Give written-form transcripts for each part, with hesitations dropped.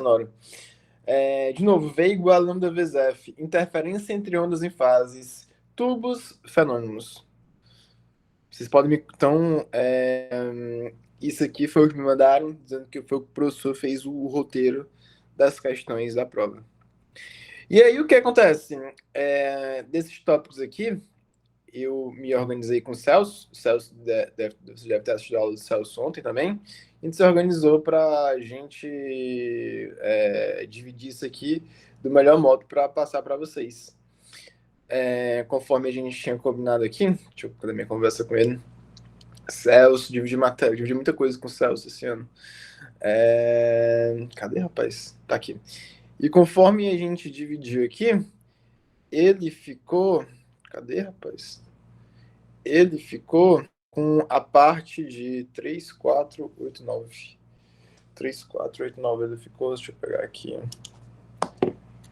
sonoro. De novo, V igual a lambda vezes F. Interferência entre ondas em fases. Tubos, fenômenos. Vocês podem me... Então, isso aqui foi o que me mandaram, dizendo que foi o professor fez o roteiro das questões da prova. E aí, o que acontece? Desses tópicos aqui, eu me organizei com o Celso. O Celso você deve ter assistido a aula do Celso ontem também. A gente se organizou para a gente dividir isso aqui do melhor modo para passar para vocês. Conforme a gente tinha combinado aqui, deixa eu fazer minha conversa com ele. Celso, dividi matéria, dividi muita coisa com o Celso esse ano. Cadê, rapaz? Tá aqui. E conforme a gente dividiu aqui, ele ficou. Cadê, rapaz? Ele ficou com a parte de 3, 4, 8, 9. 3, 4, 8, 9. Ele ficou, deixa eu pegar aqui.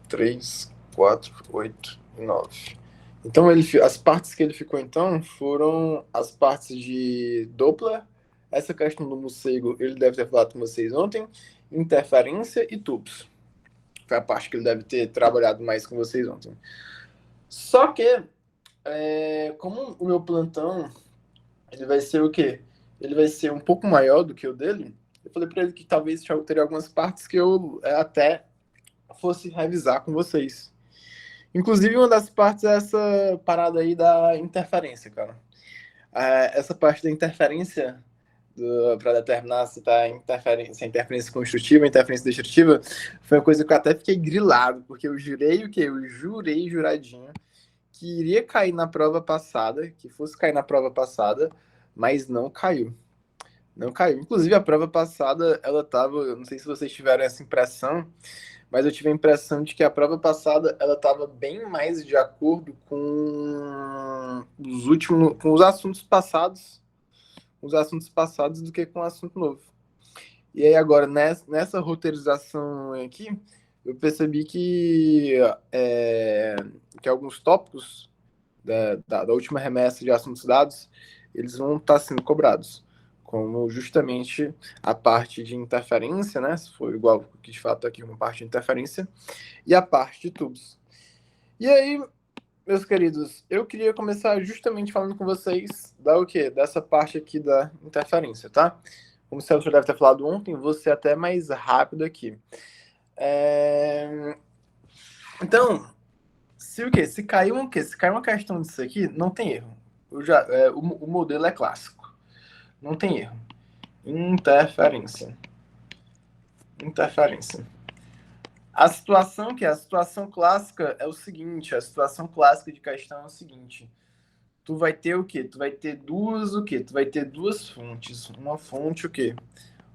3, 4, 8 e 9. Então, as partes que ele ficou, então, foram as partes de Doppler. Essa questão do morcego, ele deve ter falado com vocês ontem. Interferência e tubos. Foi a parte que ele deve ter trabalhado mais com vocês ontem. Só que, como o meu plantão, ele vai ser o quê? Ele vai ser um pouco maior do que o dele. Eu falei para ele que talvez teria algumas partes que eu até fosse revisar com vocês. Inclusive, uma das partes é essa parada aí da interferência, cara. Essa parte da interferência, para determinar se tá se é interferência construtiva, interferência destrutiva, foi uma coisa que eu até fiquei grilado, porque eu jurei o quê? Eu jurei juradinho que iria cair na prova passada, que fosse cair na prova passada, mas não caiu. Não caiu. Inclusive, a prova passada, ela tava, não sei se vocês tiveram essa impressão, mas eu tive a impressão de que a prova passada, ela estava bem mais de acordo com com os assuntos passados do que com o assunto novo. E aí agora, nessa roteirização aqui, eu percebi que alguns tópicos da última remessa de assuntos dados, eles vão estar sendo cobrados, como justamente a parte de interferência, né? Se for igual que de fato aqui uma parte de interferência, e a parte de tubos. E aí, meus queridos, eu queria começar justamente falando com vocês o quê? Dessa parte aqui da interferência, tá? Como o Celso deve ter falado ontem, vou ser até mais rápido aqui. Então, se cair uma questão disso aqui, não tem erro. O modelo é clássico. Não tem erro. Interferência. A situação clássica é o seguinte, a situação clássica de questão é o seguinte. Tu vai ter o quê? Tu vai ter duas fontes. Uma fonte o quê?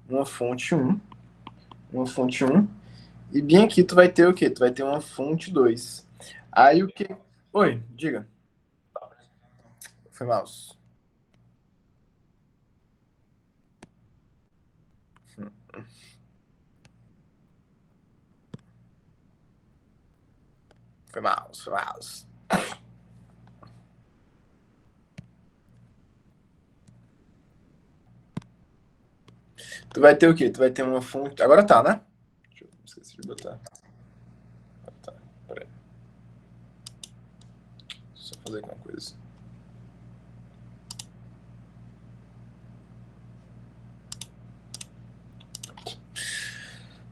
Uma fonte 1. E bem aqui tu vai ter o quê? Tu vai ter uma fonte 2. Aí o que? Oi, diga. Foi mouse. Foi mouse. Tu vai ter o quê? Tu vai ter uma fonte... Agora tá, né? Deixa eu esqueci de botar. Tá, peraí. Só fazer alguma coisa.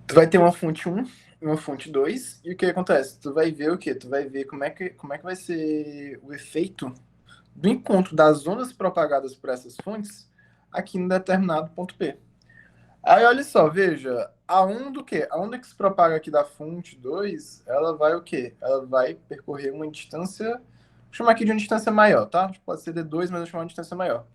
Tu vai ter uma fonte 1 e uma fonte 2, e o que acontece? Tu vai ver o quê? Tu vai ver como é que vai ser o efeito do encontro das ondas propagadas por essas fontes aqui em determinado ponto P. Aí, olha só, veja, a onda o quê? A onda que se propaga aqui da fonte 2, ela vai o quê? Ela vai percorrer uma distância, vou chamar aqui de uma distância maior, tá? Pode ser D2, mas eu vou chamar de distância maior.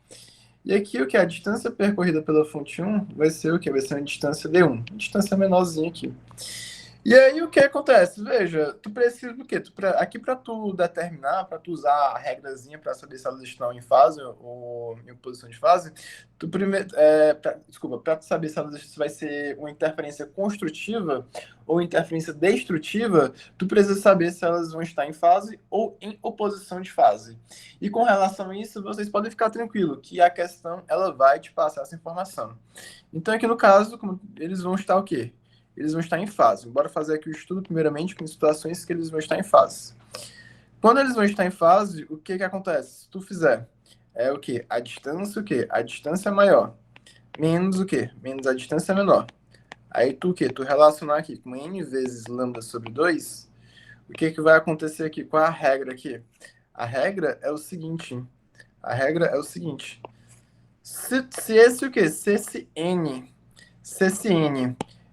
E aqui o que? A distância percorrida pela fonte 1 vai ser o quê? Vai ser uma distância D1, distância menorzinha aqui. E aí o que acontece? Veja, tu precisa do quê? Aqui para tu determinar, para tu usar a regrazinha para saber se elas estão em fase ou em posição de fase, tu primeiro, para tu saber se vai ser uma interferência construtiva ou interferência destrutiva, tu precisa saber se elas vão estar em fase ou em oposição de fase. E com relação a isso, vocês podem ficar tranquilo que a questão ela vai te passar essa informação. Então aqui no caso, eles vão estar o quê? eles vão estar em fase. Bora fazer aqui o estudo, primeiramente, com situações que eles vão estar em fase. Quando eles vão estar em fase, o que acontece? Se tu fizer o quê? A distância, o quê? A distância é maior. Menos o quê? Menos a distância menor. Aí tu o quê? Tu relacionar aqui com n vezes lambda sobre 2, o que vai acontecer aqui? Qual é a regra aqui? A regra é o seguinte. A regra é o seguinte. Se esse o quê? Se esse n,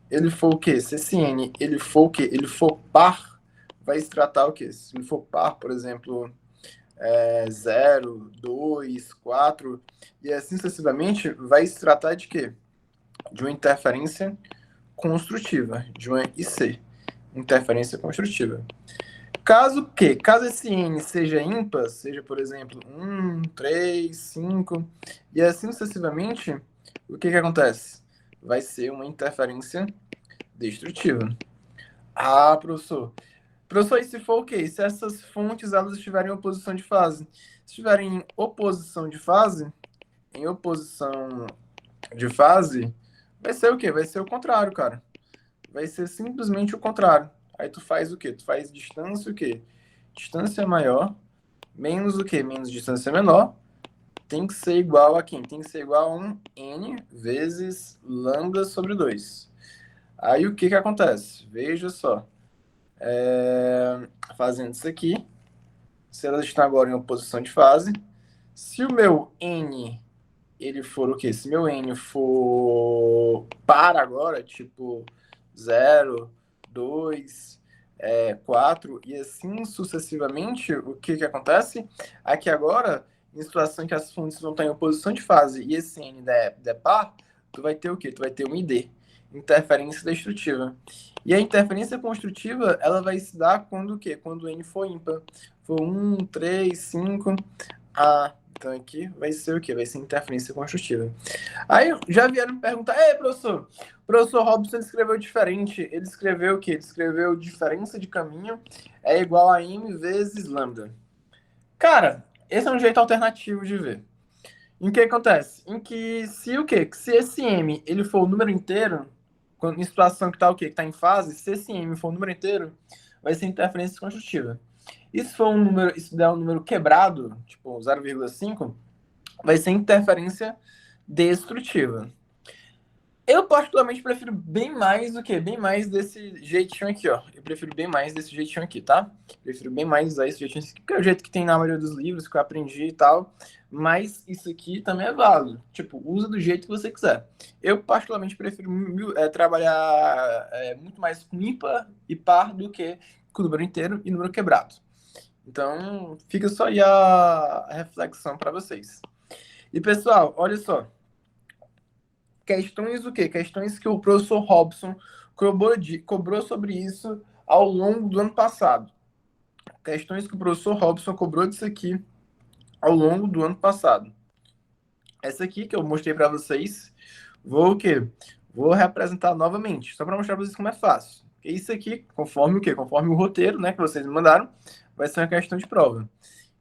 ele for o quê? Se esse n, ele for o quê? Ele for par, vai se tratar o quê? Se ele for par, por exemplo, 0, 2, 4, e assim sucessivamente, vai se tratar de quê? De uma interferência construtiva, de uma IC, interferência construtiva. Caso esse n seja ímpar, seja, por exemplo, 1, 3, 5, e assim sucessivamente, o que acontece? Vai ser uma interferência destrutiva. Ah, professor. Professor, e se for o quê? Se essas fontes elas estiverem em oposição de fase? Se estiverem em oposição de fase, vai ser o quê? Vai ser o contrário, cara. Vai ser simplesmente o contrário. Aí tu faz o quê? Tu faz distância o quê? Distância maior, menos o quê? Menos distância menor, tem que ser igual a quem? Tem que ser igual a um n vezes lambda sobre 2. Aí o que acontece? Veja só. Fazendo isso aqui, se elas estão agora em oposição de fase, se o meu n ele for o quê? Se meu n for par agora, tipo 0, 2, 4 e assim sucessivamente, o que acontece? Aqui agora, em situação em que as fontes não estão em oposição de fase e esse n der par, tu vai ter o quê? Tu vai ter um ID, interferência destrutiva. E a interferência construtiva, ela vai se dar quando o quê? Quando o n for ímpar. For 1, 3, 5, então aqui vai ser o quê? Vai ser interferência construtiva. Aí já vieram me perguntar, professor, o professor Robson escreveu diferente. Ele escreveu o quê? Ele escreveu diferença de caminho é igual a m vezes lambda. Cara, esse é um jeito alternativo de ver. Em que acontece? Em que se o quê? Se esse m ele for o número inteiro, em situação que tá o quê? Que tá em fase, se esse m for o número inteiro, vai ser interferência construtiva. E se for um número, se der um número quebrado, tipo 0,5, vai ser interferência destrutiva. Eu particularmente prefiro bem mais do que? Bem mais desse jeitinho aqui, ó. Eu prefiro bem mais desse jeitinho aqui, tá? Prefiro bem mais usar esse jeitinho aqui, porque é o jeito que tem na maioria dos livros que eu aprendi e tal. Mas isso aqui também é válido. Tipo, usa do jeito que você quiser. Eu particularmente prefiro trabalhar muito mais com ímpar e par do que com o número inteiro e número quebrado. Então, fica só aí a reflexão para vocês. E, pessoal, olha só. Questões o quê? Questões que o professor Robson cobrou sobre isso ao longo do ano passado. Questões que o professor Robson cobrou disso aqui ao longo do ano passado. Essa aqui que eu mostrei para vocês, vou o quê? Vou representar novamente, só para mostrar para vocês como é fácil. Isso aqui, conforme o quê? Conforme o roteiro, né, que vocês me mandaram, vai ser uma questão de prova.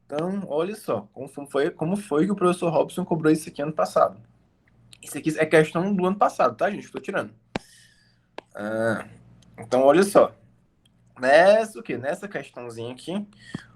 Então, olha só, como foi que o professor Robson cobrou isso aqui ano passado. Isso aqui é questão do ano passado, tá, gente? Estou tirando. Então, olha só. Nessa questãozinha aqui,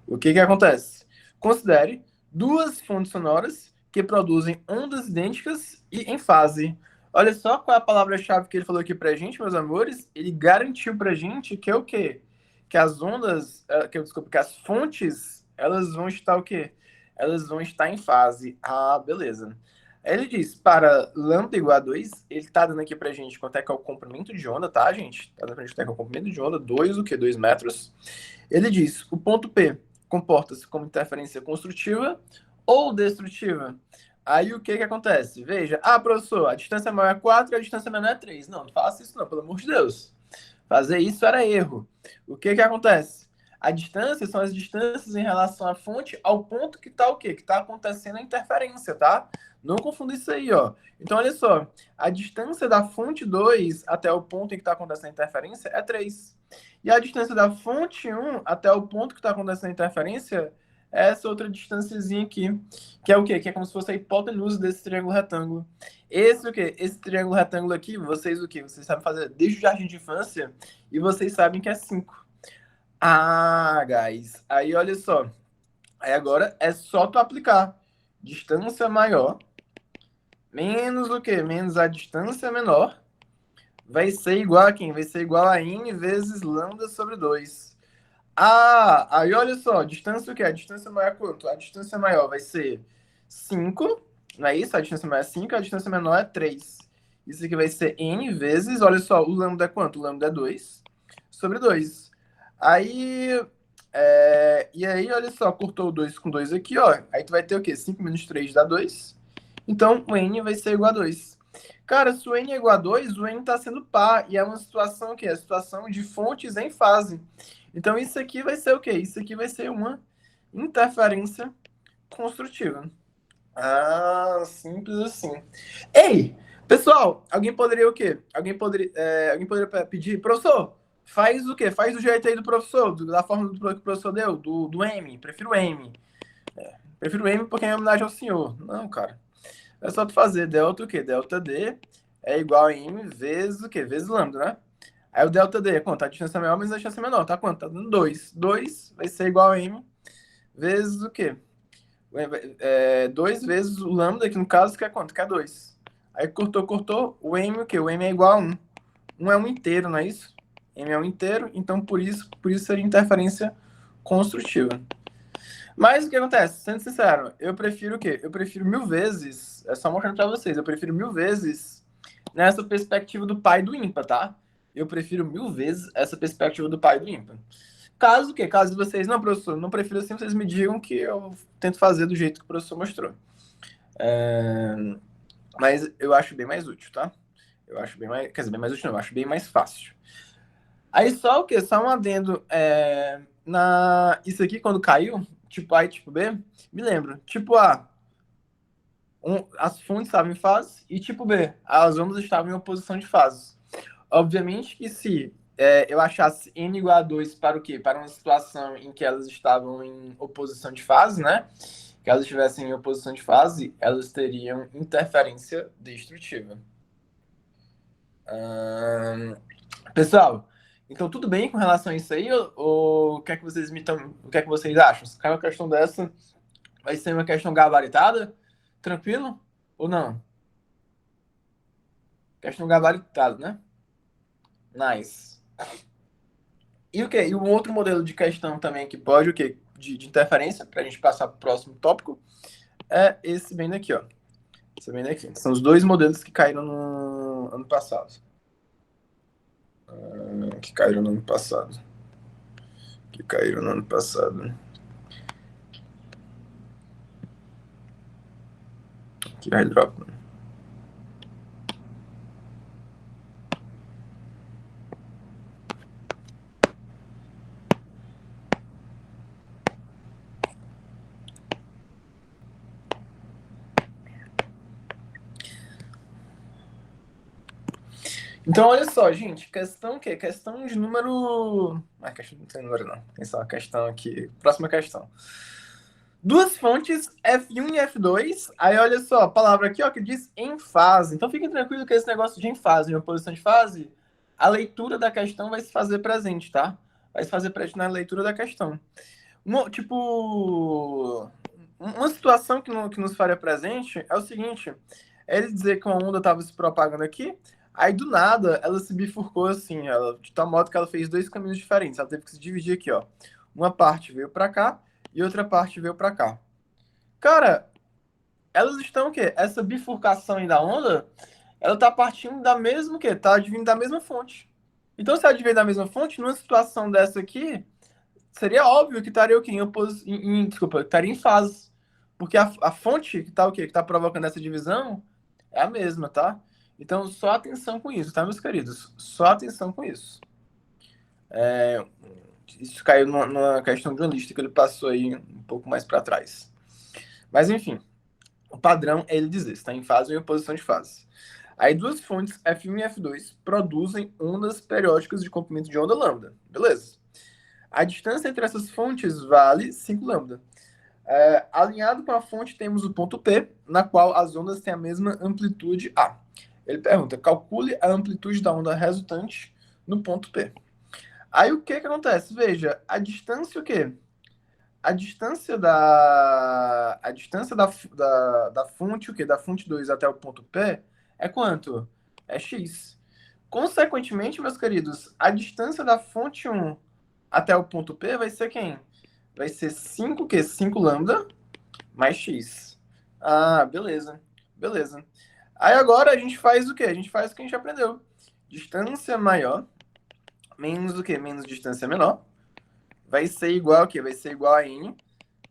o que acontece? Considere duas fontes sonoras que produzem ondas idênticas e em fase. Olha só qual é a palavra-chave que ele falou aqui pra gente, meus amores. Ele garantiu pra gente que é o quê? Que as ondas, que as fontes, elas vão estar o quê? Elas vão estar em fase. Ah, beleza. Ele diz, para lambda igual a 2, ele tá dando aqui pra gente quanto é que é o comprimento de onda, tá, gente? Tá dando pra gente quanto é que é o comprimento de onda, 2, o quê? 2 metros. Ele diz, o ponto P comporta-se como interferência construtiva ou destrutiva. Aí o que acontece? Veja, professor, a distância maior é 4 e a distância menor é 3. Não faça isso não, pelo amor de Deus. Fazer isso era erro. O que acontece? A distância são as distâncias em relação à fonte ao ponto que está o quê? Que está acontecendo a interferência, tá? Não confunda isso aí, ó. Então, olha só. A distância da fonte 2 até o ponto em que está acontecendo a interferência é 3. E a distância da fonte 1 até o ponto que está acontecendo a interferência essa outra distânciazinha aqui, que é o quê? Que é como se fosse a hipotenusa desse triângulo retângulo. Esse o quê? Esse triângulo retângulo aqui, vocês o quê? Vocês sabem fazer desde o jardim de infância e vocês sabem que é 5. Ah, guys, aí olha só. Aí agora é só tu aplicar. Distância maior menos o quê? Menos a distância menor vai ser igual a quem? Vai ser igual a n vezes lambda sobre 2. Ah, aí olha só, distância o quê? A distância maior é quanto? A distância maior vai ser 5, não é isso? A distância maior é 5, a distância menor é 3. Isso aqui vai ser n vezes, olha só, o lambda é quanto? O lambda é 2 sobre 2. Aí, e aí, olha só, cortou o 2 com 2 aqui, ó. Aí tu vai ter o quê? 5 menos 3 dá 2. Então, o n vai ser igual a 2. Cara, se o n é igual a 2, o n está sendo par. E é uma situação que é a situação de fontes em fase. Então, isso aqui vai ser o quê? Isso aqui vai ser uma interferência construtiva. Ah, simples assim. Ei, pessoal, alguém poderia o quê? Alguém poderia pedir, professor, faz o quê? Faz do jeito aí do professor, da forma que o professor deu, do M. Prefiro o M. Prefiro o M porque é em homenagem ao senhor. Não, cara. É só tu fazer delta o quê? Delta D é igual a M vezes o quê? Vezes lambda, né? Aí o delta D é quanto? A distância maior menos a distância menor. Tá quanto? Tá dando 2. 2 vai ser igual a M vezes o quê? 2 vezes o lambda, que no caso que é quanto? Que é 2. Aí cortou. O M o quê? O M é igual a 1. 1 é um inteiro, não é isso? M é um inteiro, então por isso seria interferência construtiva. Mas o que acontece? Sendo sincero, eu prefiro o quê? Eu prefiro mil vezes, é só mostrando pra vocês, eu prefiro mil vezes nessa perspectiva do pai do ímpar, tá? Eu prefiro mil vezes essa perspectiva do pai do ímpar. Caso o quê? Caso vocês, não, professor, não prefiro assim, vocês me digam que eu tento fazer do jeito que o professor mostrou. Mas eu acho bem mais útil, tá? Eu acho bem mais, quer dizer, bem mais útil não, eu acho bem mais fácil. Aí só o quê? Só um adendo. Isso aqui, quando caiu, tipo A e tipo B, me lembro. Tipo A, as fontes estavam em fase, e tipo B, as ondas estavam em oposição de fases. Obviamente que se eu achasse n igual a 2 para o quê? Para uma situação em que elas estavam em oposição de fase, né? Que elas estivessem em oposição de fase, elas teriam interferência destrutiva. Pessoal, então tudo bem com relação a isso aí? Ou o que é que vocês o que é que vocês acham? Se cai uma questão dessa, vai ser uma questão gabaritada? Tranquilo? Ou não? Questão gabaritada, né? Nice. E o quê? E um outro modelo de questão também que pode, o quê? De interferência, para a gente passar para o próximo tópico, é esse bem daqui, ó. Esse bem daqui. São os dois modelos que caíram no ano passado. Que caíram no ano passado. Que caíram no ano passado. Que airdrop. Então, olha só, gente, questão o quê? Questão de número. Ah, questão não tem número, não. Tem só uma questão aqui. Próxima questão. Duas fontes, F1 e F2. Aí, olha só, a palavra aqui, ó, que diz em fase. Então, fiquem tranquilos que esse negócio de em fase, em oposição de fase, a leitura da questão vai se fazer presente, tá? Vai se fazer presente na leitura da questão. Uma situação que nos faria presente é o seguinte: é ele dizer que uma onda estava se propagando aqui, aí do nada ela se bifurcou assim, de tal modo que ela fez dois caminhos diferentes. Ela teve que se dividir aqui, ó. Uma parte veio para cá e outra parte veio para cá. Cara, elas estão o quê? Essa bifurcação aí da onda, ela tá partindo da mesma o quê? Tá advindo da mesma fonte. Então, se ela advém da mesma fonte, numa situação dessa aqui, seria óbvio que estaria o quê? Desculpa, estaria em fase. Porque a fonte que tá o quê? Que tá provocando essa divisão é a mesma, tá? Então, só atenção com isso, tá, meus queridos? Só atenção com isso. Isso caiu numa questão de uma lista que ele passou aí um pouco mais para trás. Mas, enfim, o padrão é ele dizer, está em fase ou em oposição de fase. Aí, duas fontes, F1 e F2, produzem ondas periódicas de comprimento de onda lambda. Beleza. A distância entre essas fontes vale 5 lambda. Alinhado com a fonte, temos o ponto P, na qual as ondas têm a mesma amplitude A. Ele pergunta, calcule a amplitude da onda resultante no ponto P. Aí o que acontece? Veja, a distância o quê? A distância da fonte, o quê? Da fonte 2 até o ponto P é quanto? É x. Consequentemente, meus queridos, a distância da fonte 1 até o ponto P vai ser quem? Vai ser 5 o quê? 5 lambda mais x. Ah, beleza. Beleza. Aí agora a gente faz o quê? A gente faz o que a gente aprendeu. Distância maior menos o quê? Menos distância menor vai ser igual a quê? Vai ser igual a n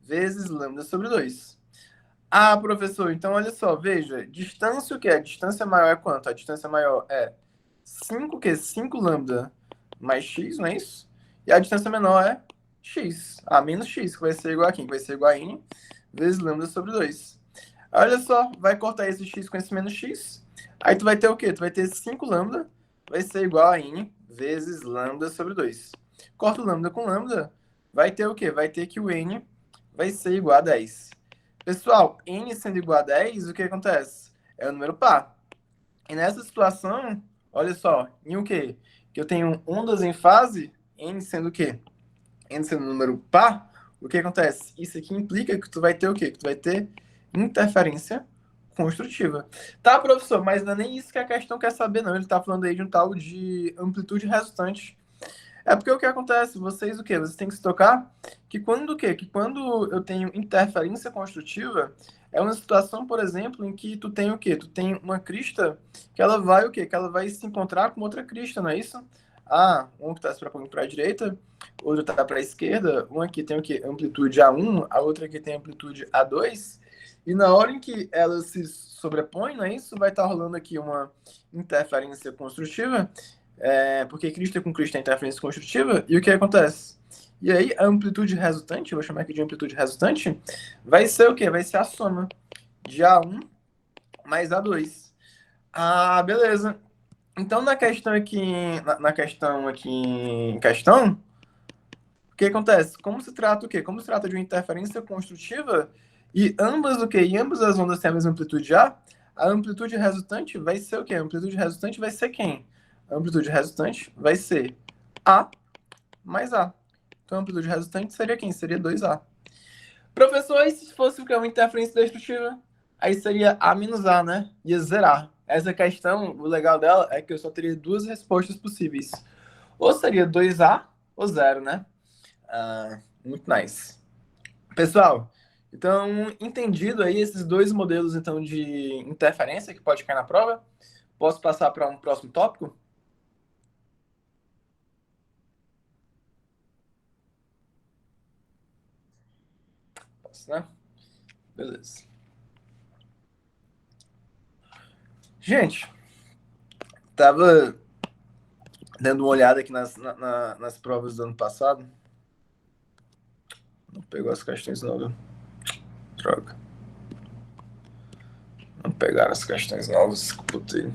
vezes lambda sobre 2. Ah, professor, então olha só, veja, distância o quê? A distância maior é quanto? A distância maior é 5 o quê? 5 lambda mais x, não é isso? E a distância menor é x. Ah, menos x, que vai ser igual a quem? Que vai ser igual a n vezes lambda sobre 2. Olha só, vai cortar esse x com esse menos x. Aí tu vai ter o quê? Tu vai ter 5 lambda, vai ser igual a n vezes lambda sobre 2. Corta o lambda com lambda, vai ter o quê? Vai ter que o n vai ser igual a 10. Pessoal, n sendo igual a 10, o que acontece? É o número par. E nessa situação, olha só, em o quê? Que eu tenho ondas em fase, n sendo o quê? N sendo um número par, o que acontece? Isso aqui implica que tu vai ter o quê? Que tu vai ter interferência construtiva. Tá, professor, mas não é nem isso que a questão quer saber, não. Ele tá falando aí de um tal de amplitude resultante. É porque o que acontece? Vocês o quê? Vocês têm que se tocar que quando o quê? Que quando eu tenho interferência construtiva, é uma situação, por exemplo, em que tu tem o quê? Tu tem uma crista que ela vai o quê? Que ela vai se encontrar com outra crista, não é isso? Ah, um que está se propondo para a direita, outro está para a esquerda, um aqui tem o quê? Amplitude A1, a outra aqui tem amplitude A2, e na hora em que elas se sobrepõem, não é isso? Vai estar rolando aqui uma interferência construtiva, porque crista com crista é interferência construtiva, e o que acontece? E aí, a amplitude resultante, eu vou chamar aqui de amplitude resultante, vai ser o quê? Vai ser a soma de A1 mais A2. Ah, beleza. Então, na questão aqui, em questão, o que acontece? Como se trata o quê? Como se trata de uma interferência construtiva e ambas o quê? E ambas as ondas têm a mesma amplitude a amplitude resultante vai ser o quê? A amplitude resultante vai ser quem? A amplitude resultante vai ser A mais A. Então, a amplitude resultante seria quem? Seria 2A. Professor, e se fosse o que? Uma interferência destrutiva? Aí seria A menos A, né? Ia zerar. Essa questão, o legal dela é que eu só teria duas respostas possíveis. Ou seria 2A ou zero, né? Muito nice. Pessoal, então, entendido aí esses dois modelos então de interferência que pode cair na prova, posso passar para um próximo tópico? Posso, né? Beleza. Gente, tava dando uma olhada aqui nas provas do ano passado. Não pegou as questões não, viu? Droga. Não pegaram as questões novas. Putei.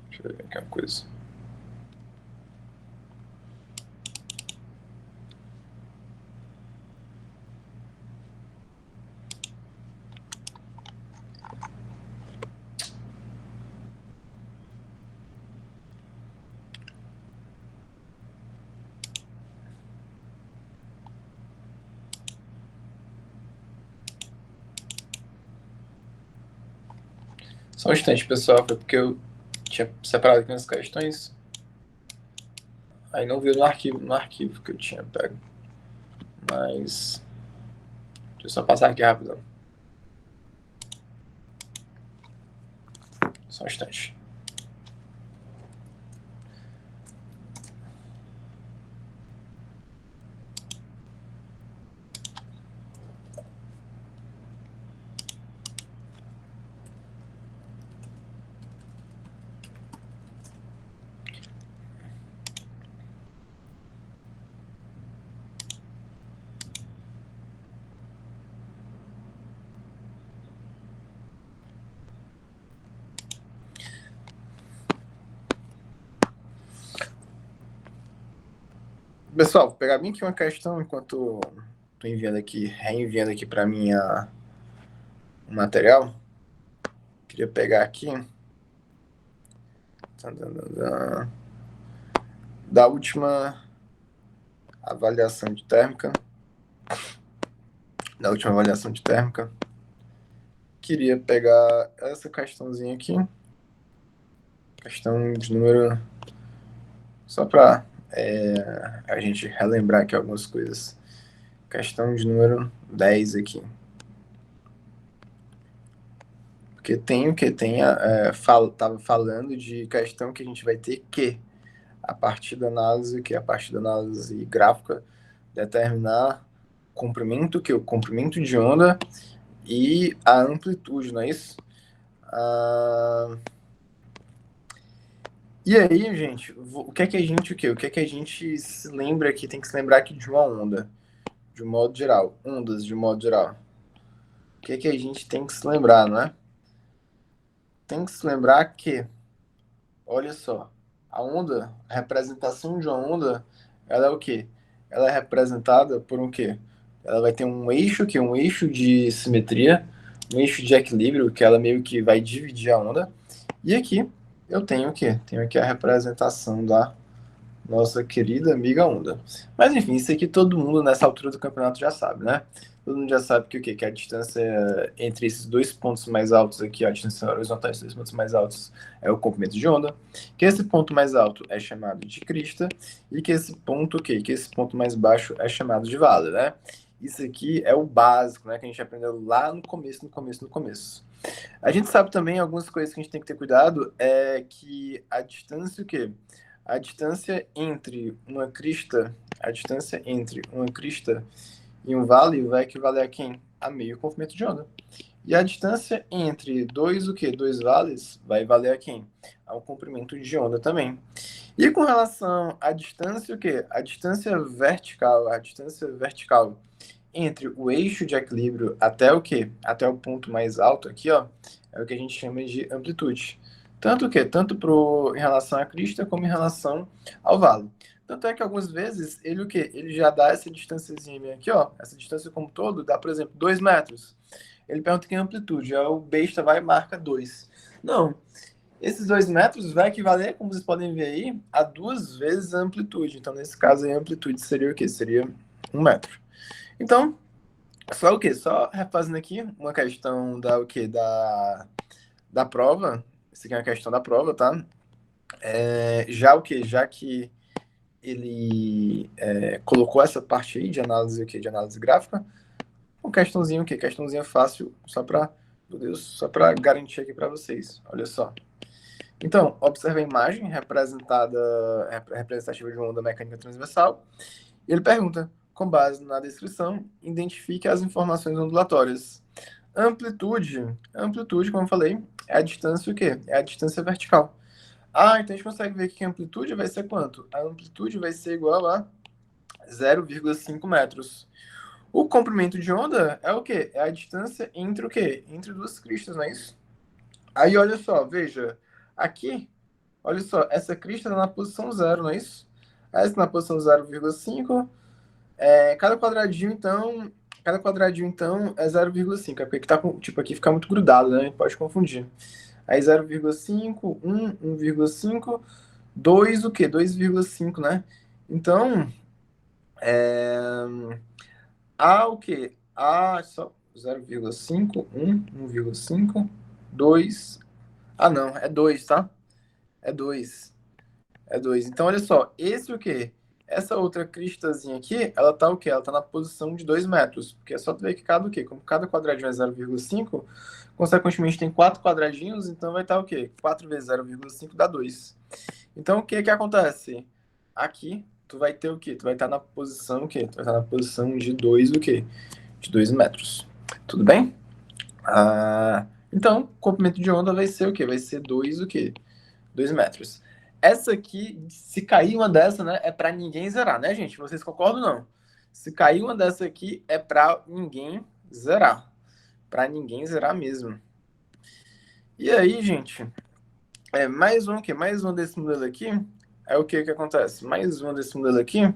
Deixa eu ver aqui uma coisa. Só um instante, pessoal, foi porque eu tinha separado aqui as questões. Aí não viu no arquivo que eu tinha pego. Mas. Deixa eu só passar aqui rápido. Só um instante. Pessoal, vou pegar bem aqui uma questão enquanto Tô enviando aqui, reenviando aqui para mim o material. Queria pegar aqui da última avaliação de térmica. Da última avaliação de térmica. Queria pegar essa questãozinha aqui. Questão de número... Só para a gente relembrar aqui algumas coisas. Questão de número 10 aqui. Porque tem o que? Estava falando de questão que a gente vai ter que, a partir da análise, a partir da análise gráfica, determinar o comprimento de onda e a amplitude, não é isso? E aí, gente, o que é que a gente se lembra aqui? Tem que se lembrar aqui de uma onda, de um modo geral, ondas de um modo geral. O que é que a gente tem que se lembrar, não é? Tem que se lembrar que, olha só, a representação de uma onda, ela é o quê? Ela é representada por um quê? Ela vai ter um eixo, que é um eixo de simetria, um eixo de equilíbrio, que ela meio que vai dividir a onda. E aqui eu tenho o quê? Tenho aqui a representação da nossa querida amiga onda. Mas enfim, isso aqui todo mundo nessa altura do campeonato já sabe, né? Todo mundo já sabe que o quê? Que a distância entre esses dois pontos mais altos aqui, a distância horizontal entre dois pontos mais altos é o comprimento de onda, que esse ponto mais alto é chamado de crista e que esse ponto, o quê? Que esse ponto mais baixo é chamado de vale, né? Isso aqui é o básico, né? Que a gente aprendeu lá no começo. A gente sabe também algumas coisas que a gente tem que ter cuidado, é que a distância, o quê? A distância entre uma crista e um vale vai equivaler a quem? A meio comprimento de onda. E a distância entre dois, o quê? Dois vales vai valer a quem? A um comprimento de onda também. E com relação à distância, o quê? A distância vertical entre o eixo de equilíbrio até o quê? Até o ponto mais alto aqui, ó, é o que a gente chama de amplitude. Tanto o quê? Tanto em relação à crista como em relação ao vale. Tanto é que algumas vezes ele o quê? Ele já dá essa distânciazinha aqui, ó. Essa distância como todo dá, por exemplo, 2 metros. Ele pergunta que amplitude. Aí o besta vai e marca 2. Não. Esses 2 metros vai equivaler, como vocês podem ver aí, a 2 vezes a amplitude. Então, nesse caso aí, a amplitude seria o quê? Seria 1 metro. Então, só o quê? Só refazendo aqui uma questão da o quê? Da prova. Isso aqui é uma questão da prova, tá? Já o quê? Já que ele colocou essa parte aí de análise o quê? De análise gráfica, uma questãozinha o quê? Questãozinha fácil, meu Deus, só para garantir aqui para vocês. Olha só. Então, observe a imagem representativa de uma onda mecânica transversal. E ele pergunta, com base na descrição, identifique as informações ondulatórias. Amplitude, como eu falei, é a distância o quê? É a distância vertical. Ah, então a gente consegue ver que a amplitude vai ser quanto? A amplitude vai ser igual a 0,5 metros. O comprimento de onda é o quê? É a distância entre o quê? Entre duas cristas, não é isso? Aí, olha só, veja. Aqui, olha só, essa crista está na posição 0, não é isso? Essa na posição 0,5. Cada quadradinho, então, é 0,5. É porque aqui tá tipo, aqui fica muito grudado, né? Pode confundir. Aí 0,5, 1, 1,5, 2 o quê? 2,5, né? Então, A o quê? A só 0,5, 1, 1,5, 2. Ah, não, é 2, tá? É 2. É 2. Então, olha só, esse o quê? Essa outra cristazinha aqui, ela tá o quê? Ela tá na posição de 2 metros. Porque é só tu ver que cada o quê? Como cada quadradinho é 0,5, consequentemente tem 4 quadradinhos, então vai estar o quê? 4 vezes 0,5 dá 2. Então, o que que acontece? Aqui, tu vai ter o quê? Tu vai estar na posição o quê? Tu vai estar na posição de 2 o quê? De 2 metros. Tudo bem? Então, o comprimento de onda vai ser o quê? Vai ser 2 o quê? 2 metros. Essa aqui, se cair uma dessa, né, é para ninguém zerar, né, gente? Vocês concordam ou não? Se cair uma dessa aqui, é para ninguém zerar. Para ninguém zerar mesmo. E aí, gente, mais um desse modelo aqui, é o que que acontece? Mais um desse modelo aqui,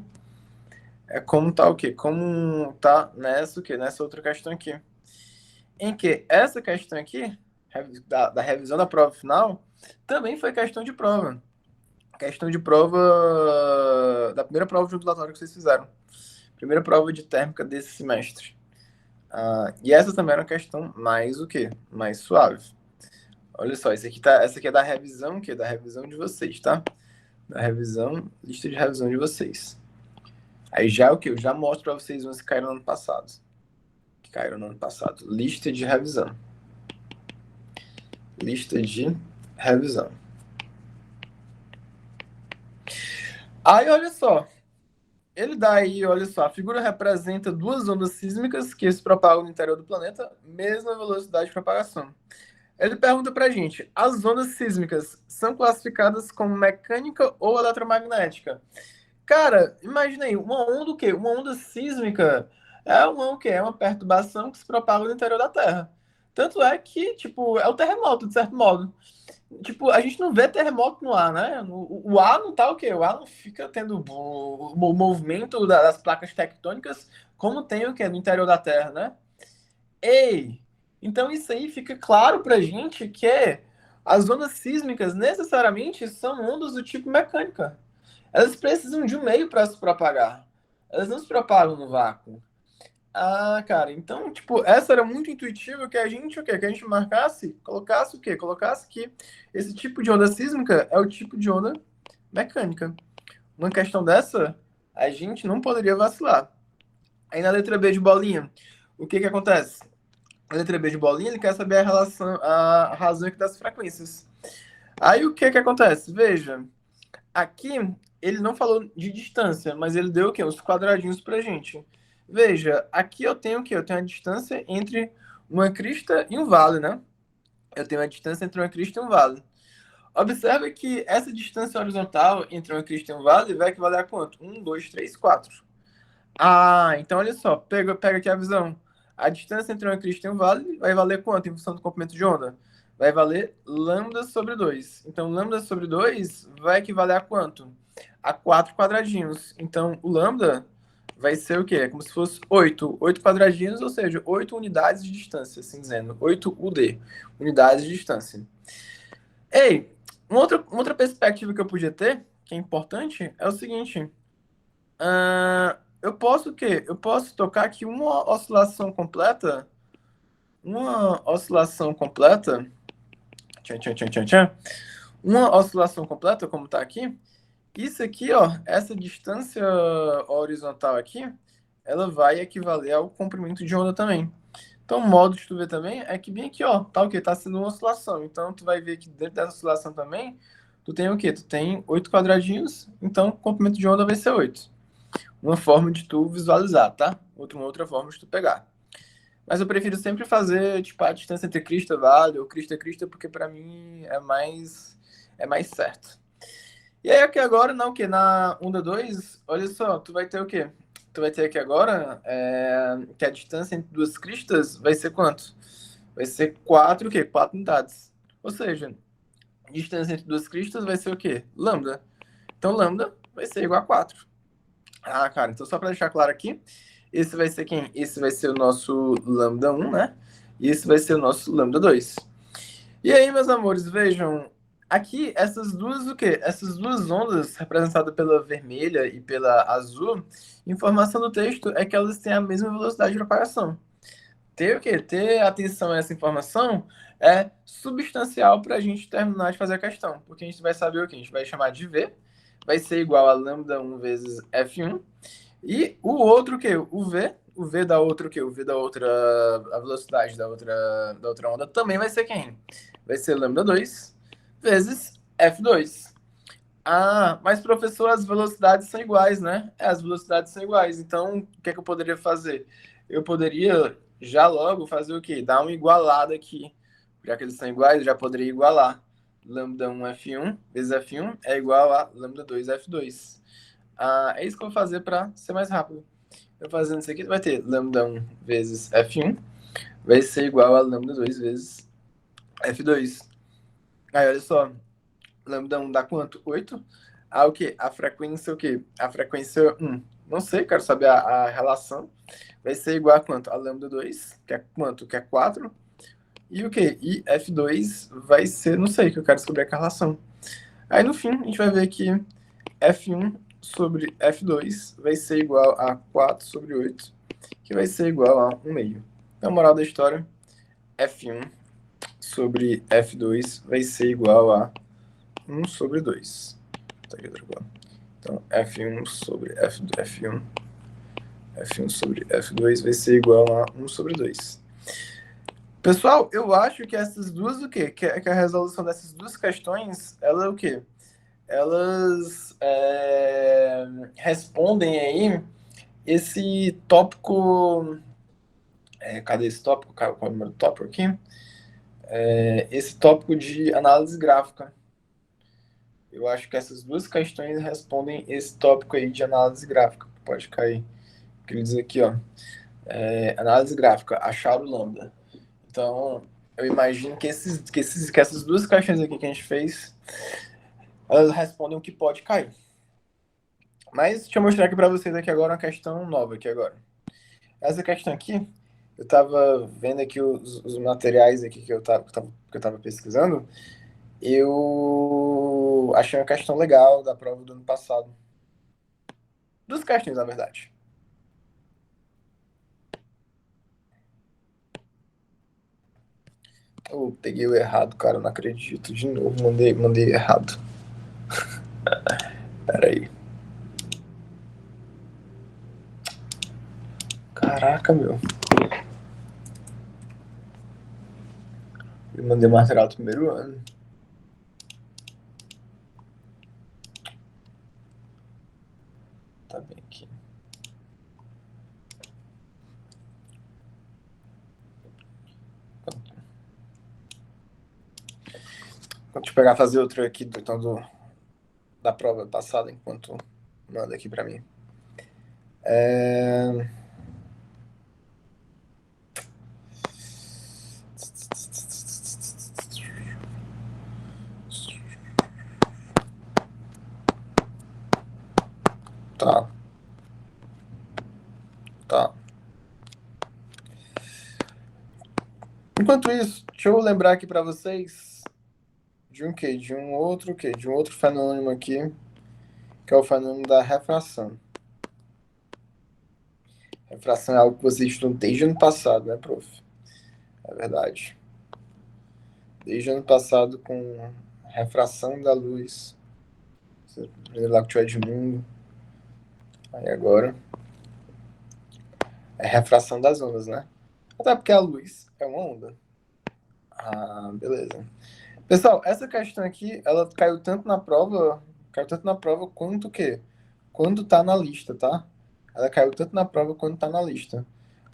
É como tá o quê? Como tá nessa o quê? Nessa outra questão aqui. Em que essa questão aqui, da revisão da prova final, também foi questão de prova. Questão de prova da primeira prova de ondulatório que vocês fizeram. Primeira prova de térmica desse semestre. E essa também era uma questão mais o quê? Mais suave. Olha só, essa aqui é da revisão, que é da revisão de vocês, tá? Da revisão, lista de revisão de vocês. Aí já o que? Eu já mostro para vocês umas que caíram no ano passado. Que caíram no ano passado. Lista de revisão. Lista de revisão. Aí, olha só. Ele dá aí, olha só, a figura representa duas ondas sísmicas que se propagam no interior do planeta, mesma velocidade de propagação. Ele pergunta pra gente, as ondas sísmicas são classificadas como mecânica ou eletromagnética? Cara, imagina aí, uma onda o quê? Uma onda sísmica é uma o quê? É uma perturbação que se propaga no interior da Terra. Tanto é que, tipo, é o terremoto, de certo modo. Tipo, a gente não vê terremoto no ar, né? O ar não tá o quê? O ar não fica tendo o movimento das placas tectônicas como tem o quê? No interior da Terra, né? Ei! Então isso aí fica claro pra gente que as ondas sísmicas necessariamente são ondas do tipo mecânica. Elas precisam de um meio para se propagar. Elas não se propagam no vácuo. Cara, então, tipo, essa era muito intuitiva que a gente, o quê? Que a gente marcasse, colocasse o quê? Colocasse que esse tipo de onda sísmica é o tipo de onda mecânica. Uma questão dessa, a gente não poderia vacilar. Aí na letra B de bolinha, o que que acontece? Na letra B de bolinha, ele quer saber a razão aqui das frequências. Aí o que que acontece? Veja, aqui ele não falou de distância, mas ele deu o quê? Os quadradinhos pra gente. Veja, aqui eu tenho o quê? Eu tenho a distância entre uma crista e um vale, né? Eu tenho a distância entre uma crista e um vale. Observe que essa distância horizontal entre uma crista e um vale vai equivaler a quanto? 1, 2, 3, 4. Então olha só, pega aqui a visão. A distância entre uma crista e um vale vai valer quanto em função do comprimento de onda? Vai valer lambda sobre 2. Então, lambda sobre 2 vai equivaler a quanto? A 4 quadradinhos. Então, o lambda vai ser o quê? É como se fosse 8. 8 quadradinhos, ou seja, 8 unidades de distância, assim dizendo. 8 UD, unidades de distância. Ei, uma outra perspectiva que eu podia ter, que é importante, é o seguinte. Eu posso o quê? Eu posso tocar aqui uma oscilação completa. Uma oscilação completa. Tchan, tchan, tchan, tchan, tchan. Uma oscilação completa, como tá aqui. Isso aqui, ó, essa distância horizontal aqui, ela vai equivaler ao comprimento de onda também. Então, o modo de tu ver também é que bem aqui, ó, tá o quê? Tá sendo uma oscilação. Então, tu vai ver que dentro dessa oscilação também, tu tem o quê? Tu tem 8 quadradinhos, então o comprimento de onda vai ser 8. Uma forma de tu visualizar, tá? Uma outra forma de tu pegar. Mas eu prefiro sempre fazer, tipo, a distância entre crista e vale, ou crista e crista, porque para mim é mais certo. E aí aqui agora, não, o quê? Na onda 2 olha só, tu vai ter o quê? Tu vai ter aqui agora que a distância entre duas cristas vai ser quanto? Vai ser 4 o quê? 4 unidades. Ou seja, distância entre duas cristas vai ser o quê? Lambda. Então, lambda vai ser igual a 4. Cara, então só para deixar claro aqui, esse vai ser quem? Esse vai ser o nosso lambda 1, né? E esse vai ser o nosso lambda 2. E aí, meus amores, vejam, aqui essas duas o quê? Essas duas ondas, representadas pela vermelha e pela azul, informação do texto é que elas têm a mesma velocidade de propagação. Ter o quê? Ter atenção a essa informação é substancial para a gente terminar de fazer a questão, porque a gente vai saber o que? A gente vai chamar de V, vai ser igual a lambda 1 vezes F1, e o outro que o V da outra que o V da outra a velocidade da outra onda também vai ser quem? Vai ser lambda 2 vezes F2. Mas professor, as velocidades são iguais, né? As velocidades são iguais. Então, o que é que eu poderia fazer? Eu poderia já logo fazer o quê? Dar uma igualada aqui. Já que eles são iguais, eu já poderia igualar. Lambda 1 F1 vezes F1 é igual a lambda 2 F2. É isso que eu vou fazer para ser mais rápido. Eu fazendo isso aqui, vai ter lambda 1 vezes F1 vai ser igual a lambda 2 vezes F2. Aí, olha só. Lambda 1 dá quanto? 8. O quê? A frequência o quê? A frequência não sei, quero saber a relação. Vai ser igual a quanto? A lambda 2, que é quanto? Que é 4. E o quê? E F2 vai ser, não sei, que eu quero descobrir a relação. Aí no fim, a gente vai ver que F1 sobre F2 vai ser igual a 4 sobre 8, que vai ser igual a 1 meio. Então, moral da história, F1 sobre F2 vai ser igual a 1 sobre 2. Tá aqui, então, F1 sobre F1, F1 sobre F2 vai ser igual a 1 sobre 2. Pessoal, eu acho que essas duas, o quê? Que a resolução dessas duas questões, ela é o quê? Elas respondem aí esse tópico. Cadê esse tópico? Qual é o número do tópico aqui? Esse tópico de análise gráfica. Eu acho que essas duas questões respondem esse tópico aí de análise gráfica. Pode cair. Quer dizer aqui, ó. Análise gráfica, achar o lambda. Então, eu imagino que essas duas questões aqui que a gente fez, elas respondem o que pode cair. Mas deixa eu mostrar aqui para vocês aqui agora uma questão nova aqui agora. Essa questão aqui, eu estava vendo aqui os materiais aqui que eu tava pesquisando, eu achei uma questão legal da prova do ano passado. Duas questões, na verdade. Eu peguei o errado, cara, não acredito. De novo, mandei errado. Pera aí. Caraca, meu. Eu mandei o material do primeiro ano. Tá bem aqui. Deixa eu pegar e fazer outro aqui da prova passada, enquanto manda aqui pra mim. Tá. Enquanto isso, deixa eu lembrar aqui pra vocês de um quê? De um outro quê? De um outro fenômeno aqui, que é o fenômeno da refração. Refração é algo que vocês estudam desde o ano passado, né, prof? É verdade. Desde o ano passado com refração da luz. Primeiro lá com o Edmundo. Aí agora é refração das ondas, né? Até porque a luz é uma onda. Beleza. Pessoal, essa questão aqui, ela caiu tanto na prova quanto o quê? Quando tá na lista, tá? Ela caiu tanto na prova quanto tá na lista.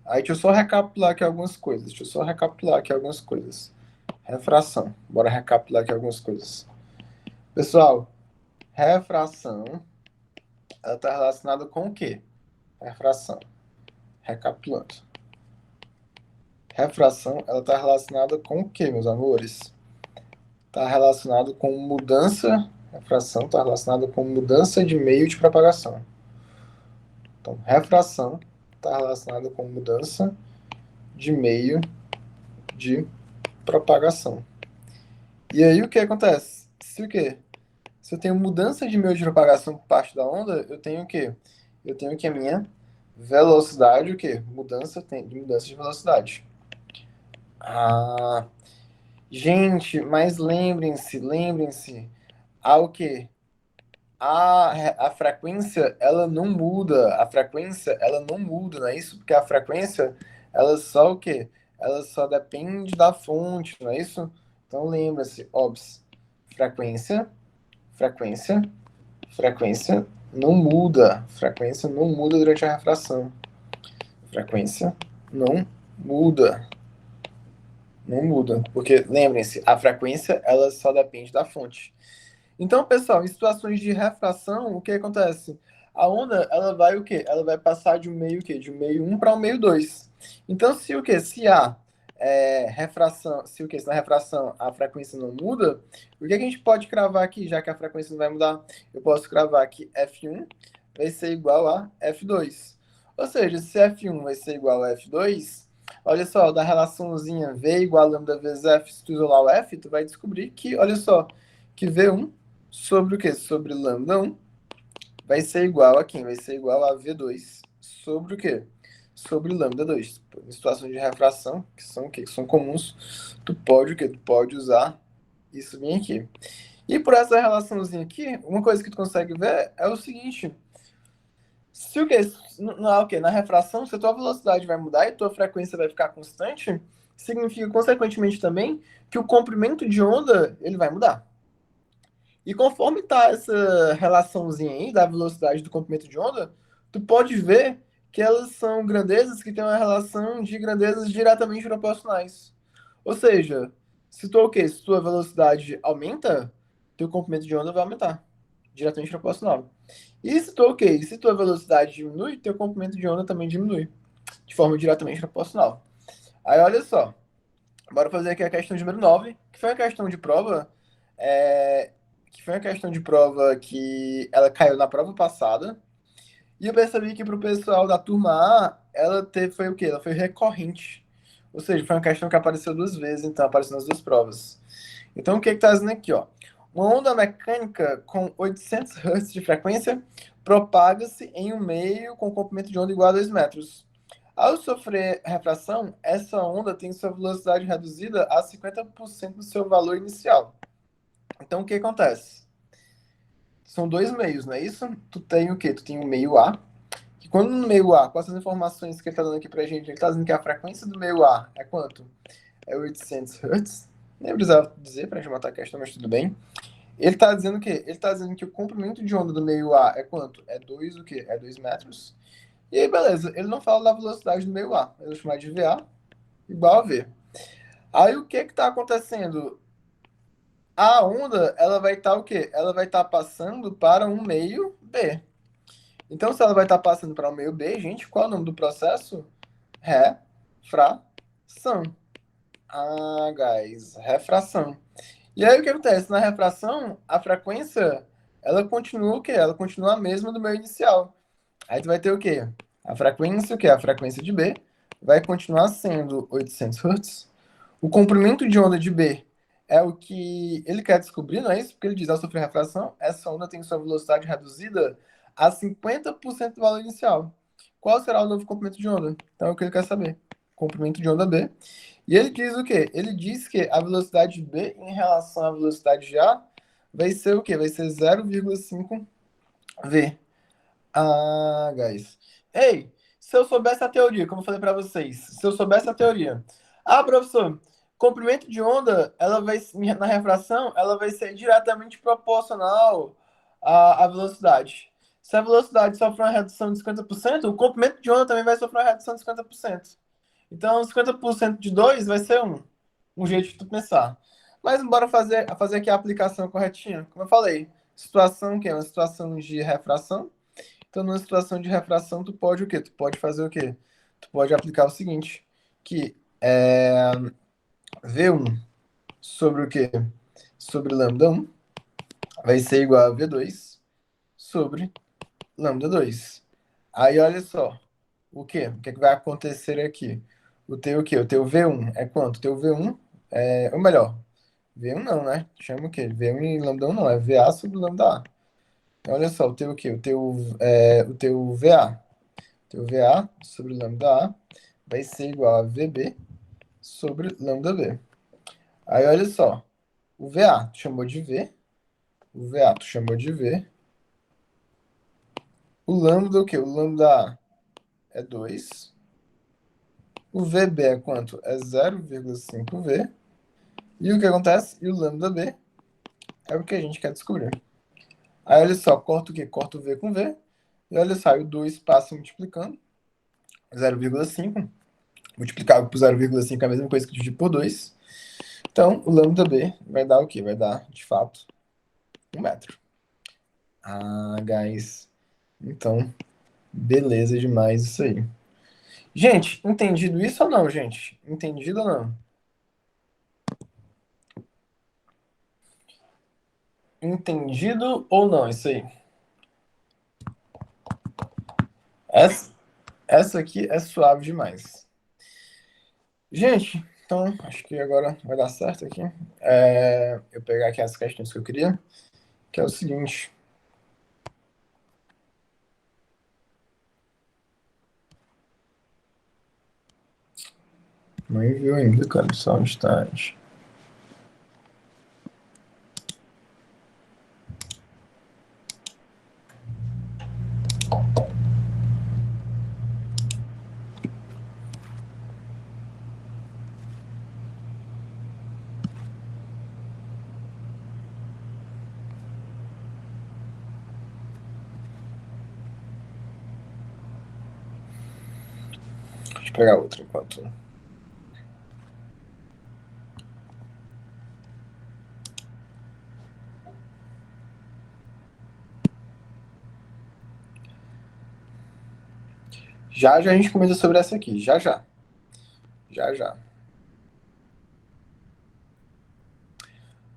Aí deixa eu só recapitular aqui algumas coisas. Refração. Bora recapitular aqui algumas coisas. Pessoal, refração, ela tá relacionada com o quê? Refração. Recapitulando. Refração, ela tá relacionada com o quê, meus amores? Está relacionado com mudança, refração está relacionada com mudança de meio de propagação. Então, refração está relacionada com mudança de meio de propagação. E aí o que acontece? Se o quê? Se eu tenho mudança de meio de propagação por parte da onda, eu tenho o quê? Eu tenho que a minha velocidade, o quê? Mudança de velocidade. Gente, mas lembrem-se, há o quê? A frequência, ela não muda. A frequência, ela não muda, não é isso? Porque a frequência, ela só o quê? Ela só depende da fonte, não é isso? Então lembra-se, OBS, frequência, frequência, frequência não muda. Frequência não muda durante a refração. Frequência não muda. Não muda. Porque lembrem-se, a frequência, ela só depende da fonte. Então, pessoal, em situações de refração, o que acontece? A onda, ela vai o quê? Ela vai passar de um meio o quê? De um meio 1 para um meio 2. Então, se o quê? Se A refração, se o que? Se na refração a frequência não muda, o que a gente pode cravar aqui, já que a frequência não vai mudar? Eu posso cravar que F1 vai ser igual a F2. Ou seja, se F1 vai ser igual a F2, olha só, da relaçãozinha V igual a lambda vezes F, se tu isolar o F, tu vai descobrir que, olha só, que V1 sobre o quê? Sobre lambda 1 vai ser igual a quem? Vai ser igual a V2 sobre o quê? Sobre lambda 2. Em situações de refração, que são o quê? Que são comuns, tu pode o quê? Tu pode usar isso bem aqui. E por essa relaçãozinha aqui, uma coisa que tu consegue ver é o seguinte: se o quê? O quê? Na refração, se a tua velocidade vai mudar e tua frequência vai ficar constante, significa, consequentemente, também que o comprimento de onda ele vai mudar. E conforme tá essa relaçãozinha aí da velocidade do comprimento de onda, tu pode ver que elas são grandezas que têm uma relação de grandezas diretamente proporcionais. Ou seja, se tu o quê? Se tua velocidade aumenta, teu comprimento de onda vai aumentar, diretamente proporcional. E se tu o quê? Se tua velocidade diminui, teu comprimento de onda também diminui, de forma diretamente proporcional. Aí olha só, bora fazer aqui a questão número 9, que foi a questão de prova, é, que foi uma questão de prova que ela caiu na prova passada. E eu percebi que para o pessoal da turma A, ela teve, foi o quê? Ela foi recorrente. Ou seja, foi uma questão que apareceu duas vezes, então apareceu nas duas provas. Então o que está dizendo aqui, ó? Uma onda mecânica com 800 Hz de frequência propaga-se em um meio com comprimento de onda igual a 2 metros. Ao sofrer refração, essa onda tem sua velocidade reduzida a 50% do seu valor inicial. Então, o que acontece? São dois meios, não é isso? Tu tem o quê? Tu tem o meio A, que quando no meio A, com essas informações que ele está dando aqui pra gente, ele está dizendo que a frequência do meio A é quanto? É 800 Hz. Nem precisava dizer para a gente matar a questão, mas tudo bem. Ele está dizendo o quê? Ele está dizendo que o comprimento de onda do meio A é quanto? É 2 o quê? É 2 metros. E aí, beleza. Ele não fala da velocidade do meio A. Eu vou chamar de VA igual a V. Aí o que que tá acontecendo? A onda, ela vai estar o quê? Ela vai estar passando para um meio B. Então, se ela vai estar passando para um meio B, gente, qual é o nome do processo? Refração. Ah, guys, refração. E aí o que acontece? Na refração, a frequência, ela continua o quê? Ela continua a mesma do meio inicial. Aí tu vai ter o quê? A frequência, o quê? A frequência de B vai continuar sendo 800 Hz. O comprimento de onda de B é o que ele quer descobrir, não é isso? Porque ele diz, ao sofrer refração, essa onda tem sua velocidade reduzida a 50% do valor inicial. Qual será o novo comprimento de onda? Então é o que ele quer saber. Comprimento de onda B. E ele diz o quê? Ele diz que a velocidade B em relação à velocidade de A vai ser o quê? Vai ser 0,5 V. Ah, guys. Ei, se eu soubesse a teoria, como eu falei para vocês, se eu soubesse a teoria. Ah, professor, comprimento de onda, ela vai na refração, ela vai ser diretamente proporcional à velocidade. Se a velocidade sofre uma redução de 50%, o comprimento de onda também vai sofrer uma redução de 50%. Então, 50% de 2 vai ser um jeito de tu pensar. Mas bora fazer aqui a aplicação corretinha. Como eu falei, situação que é uma situação de refração. Então, numa situação de refração, tu pode o quê? Tu pode fazer o quê? Tu pode aplicar o seguinte, que é V1 sobre o quê? Sobre lambda 1 vai ser igual a V2 sobre lambda 2. Aí, olha só, o quê? O que é que vai acontecer aqui? O teu o quê? O teu V1 é quanto? O teu V1 ou melhor, V1 não, né? Chama o quê? V1 e lambda 1 não, é VA sobre lambda A. Então, olha só, o teu o quê? O teu VA. Teu VA sobre lambda A vai ser igual a VB sobre lambda B. Aí, olha só, o VA tu chamou de V, o VA tu chamou de V, o lambda o quê? O lambda A é 2, o VB é quanto? É 0,5V, e o que acontece? E o lambda B é o que a gente quer descobrir. Aí, olha só, corta o quê? Corta o V com V, e olha só, o 2 passa multiplicando, 0,5, multiplicado por 0,5 é a mesma coisa que dividir por 2. Então, o lambda B vai dar o quê? Vai dar, de fato, 1 metro. Ah, guys. Então, beleza demais isso aí. Gente, entendido isso ou não, gente? Entendido ou não? Entendido ou não, isso aí? Essa, essa aqui é suave demais. Gente, então, acho que agora vai dar certo aqui. Eu pegar aqui as questões que eu queria, que é o seguinte. Não enviou ainda, cara, só um instante. Deixa eu pegar outra enquanto. Já já a gente comenta sobre essa aqui, já já. Já já.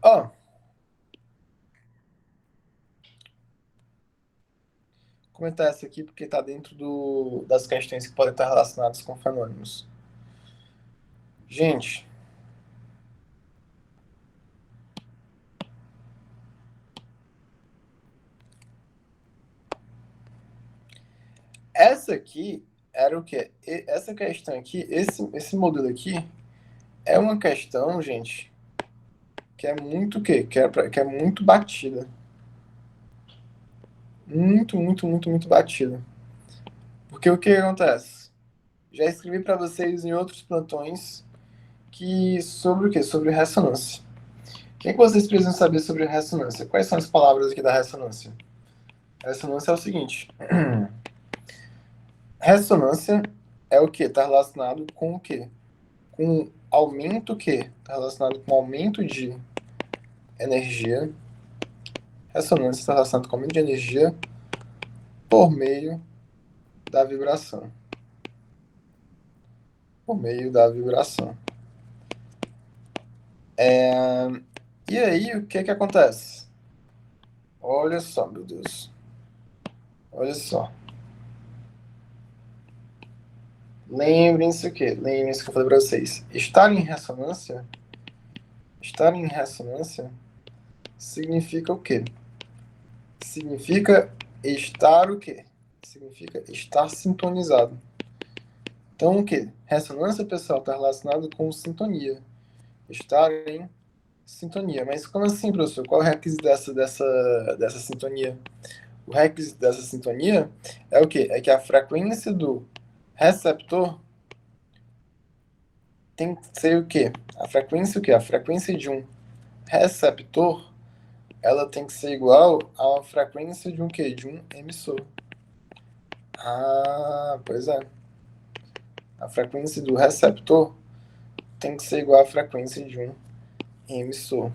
Ó, comentar essa aqui porque tá dentro das questões que podem estar relacionadas com fenômenos. Gente, essa aqui era o quê? Essa questão aqui, esse modelo aqui, é uma questão, gente, que é muito o quê? Que é muito batida. Muito, muito, muito, muito batida. Porque o que acontece? Já escrevi para vocês em outros plantões que sobre o quê? Sobre ressonância. O que é que vocês precisam saber sobre ressonância? Quais são as palavras aqui da ressonância? Ressonância é o seguinte. Ressonância é o que? Está relacionado com o quê? Com aumento o quê? Está relacionado com aumento de energia. Ressonância está relacionado com aumento de energia por meio da vibração. Por meio da vibração. E aí, o que que acontece? Olha só, meu Deus. Olha só. Lembrem-se o quê? Lembrem-se que eu falei para vocês. Estar em ressonância significa o quê? Significa estar o quê? Significa estar sintonizado. Então, o quê? Ressonância, pessoal, está relacionado com sintonia. Estar em sintonia. Mas como assim, professor? Qual é o requisito dessa sintonia? O requisito dessa sintonia é o quê? É que a frequência do receptor tem que ser o quê? A frequência o quê? A frequência de um receptor, ela tem que ser igual à frequência de um quê? De um emissor. Ah, pois é. A frequência do receptor tem que ser igual à frequência de um emissor.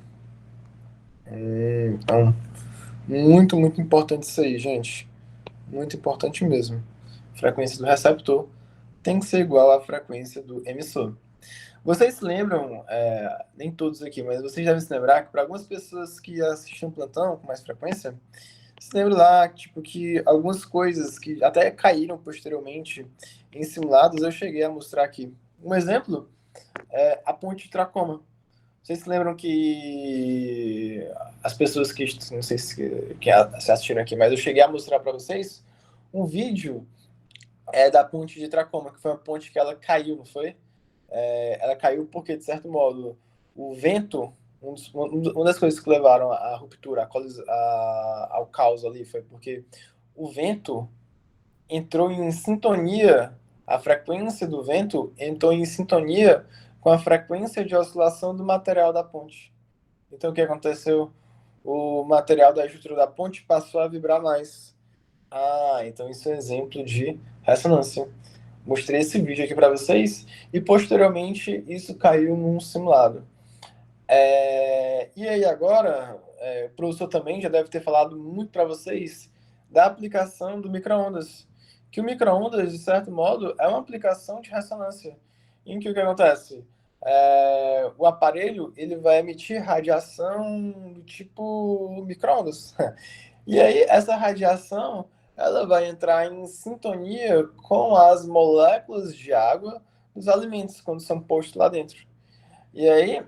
Então, muito, muito importante isso aí, gente. Muito importante mesmo. A frequência do receptor tem que ser igual à frequência do emissor. Vocês se lembram, nem todos aqui, mas vocês devem se lembrar que para algumas pessoas que assistiam plantão com mais frequência, se lembra lá, tipo, que algumas coisas que até caíram posteriormente em simulados, eu cheguei a mostrar aqui. Um exemplo é a ponte de Tracoma. Vocês se lembram que as pessoas que, não sei se assistiram aqui, mas eu cheguei a mostrar para vocês um vídeo da ponte de Tracoma, que foi uma ponte que ela caiu, não foi? Ela caiu porque, de certo modo, o vento, uma das coisas que levaram à ruptura, ao caos ali, foi porque o vento entrou em sintonia, a frequência do vento entrou em sintonia com a frequência de oscilação do material da ponte. Então, o que aconteceu? O material da estrutura da ponte passou a vibrar mais. Ah, então isso é um exemplo de ressonância. Mostrei esse vídeo aqui para vocês e posteriormente isso caiu num simulado. E aí agora, o professor também já deve ter falado muito para vocês da aplicação do micro-ondas, que o micro-ondas, de certo modo, é uma aplicação de ressonância, em que o que acontece? O aparelho ele vai emitir radiação do tipo micro-ondas. E aí, essa radiação ela vai entrar em sintonia com as moléculas de água dos alimentos, quando são postos lá dentro. E aí,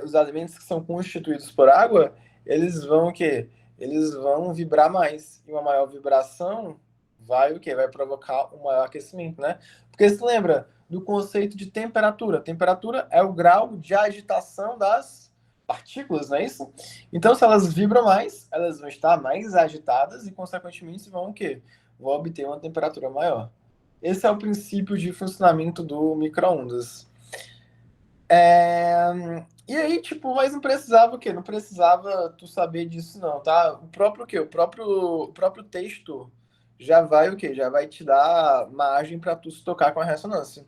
os alimentos que são constituídos por água, eles vão o quê? Eles vão vibrar mais. E uma maior vibração vai o quê? Vai provocar um maior aquecimento, né? Porque se lembra do conceito de temperatura. Temperatura é o grau de agitação das partículas, não é isso? Então, se elas vibram mais, elas vão estar mais agitadas e, consequentemente, vão o quê? Vão obter uma temperatura maior. Esse é o princípio de funcionamento do micro-ondas. E aí, tipo, mas não precisava o quê? Não precisava tu saber disso, não, tá? O próprio o quê? O próprio texto já vai o quê? Já vai te dar margem para tu se tocar com a ressonância.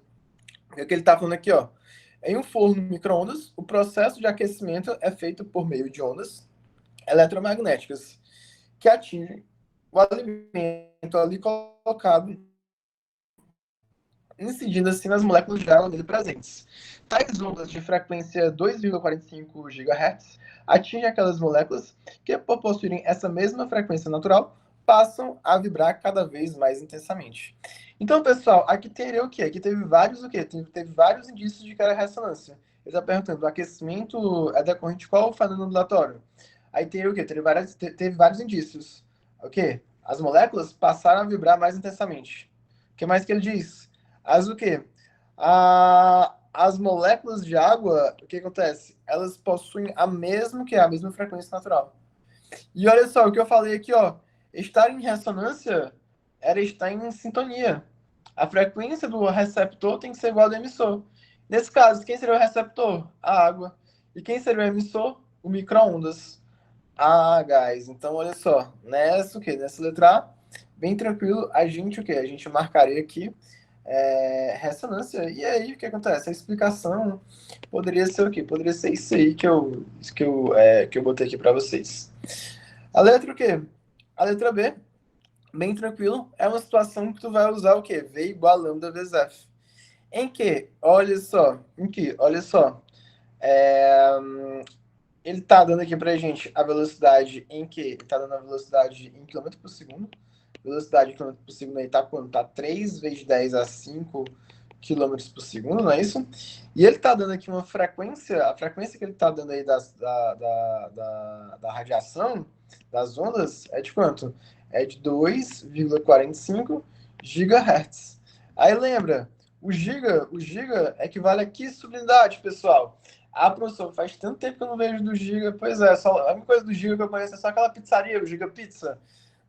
É o que ele tá falando aqui, ó. Em um forno micro-ondas, o processo de aquecimento é feito por meio de ondas eletromagnéticas que atingem o alimento ali colocado, incidindo assim nas moléculas de água nele presentes. Tais ondas de frequência 2,45 GHz atingem aquelas moléculas que, por possuírem essa mesma frequência natural, passam a vibrar cada vez mais intensamente. Então, pessoal, aqui teria o quê? Aqui teve vários o quê? Teve vários indícios de que era ressonância. Ele está perguntando, o aquecimento é decorrente de qual fenômeno ondulatório? Aí teria o quê? Teve vários indícios. O quê? As moléculas passaram a vibrar mais intensamente. O que mais que ele diz? As o quê? As moléculas de água, o que acontece? Elas possuem a mesma frequência natural. E olha só, o que eu falei aqui, ó. Estar em ressonância era estar em sintonia. A frequência do receptor tem que ser igual ao do emissor. Nesse caso, quem seria o receptor? A água. E quem seria o emissor? O micro-ondas. Ah, guys, então olha só. Nessa letra A, bem tranquilo, a gente o quê? A gente marcaria aqui ressonância. E aí, o que acontece? A explicação poderia ser o quê? Poderia ser isso aí que eu botei aqui para vocês. A letra o quê? A letra B, bem tranquilo, é uma situação que tu vai usar o quê? V igual a lambda vezes F. Em que, olha só, é, ele tá dando aqui pra gente a velocidade em que? Ele tá dando a velocidade em km por segundo. Velocidade em km por segundo aí tá quanto? Tá 3 vezes 10 a 5 quilômetros por segundo, não é isso? E ele tá dando aqui uma frequência, a frequência que ele tá dando aí da radiação, das ondas, é de quanto? É de 2,45 gigahertz. Aí lembra, o giga equivale a que subunidade, pessoal? Ah, professor, faz tanto tempo que eu não vejo do Giga. Pois é, a única coisa do Giga que eu conheço é só aquela pizzaria, o Giga Pizza.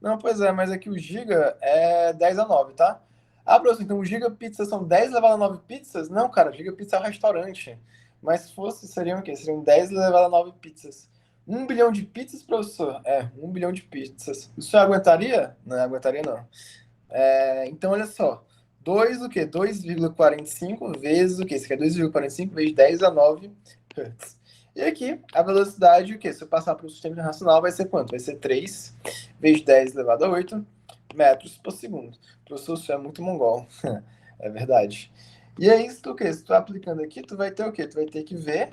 Não, pois é, mas aqui o Giga é 10 a 9, tá? Ah, professor, então o Giga Pizza são 10 elevado a 9 pizzas? Não, cara, o Giga Pizza é um restaurante. Mas se fosse, seriam o quê? Seriam 10 elevado a 9 pizzas. 1 bilhão de pizzas, professor? 1 bilhão de pizzas. O senhor aguentaria? Não, aguentaria não. Então, olha só. 2 o quê? 2,45 vezes o quê? Isso aqui é 2,45 vezes 10 a 9 Hz. E aqui, a velocidade, o quê? Se eu passar para o sistema internacional, vai ser quanto? Vai ser 3 vezes 10 elevado a 8 metros por segundo. Professor, isso é muito mongol. É verdade. E aí, se tu tá aplicando aqui, tu vai ter o quê? Tu vai ter que V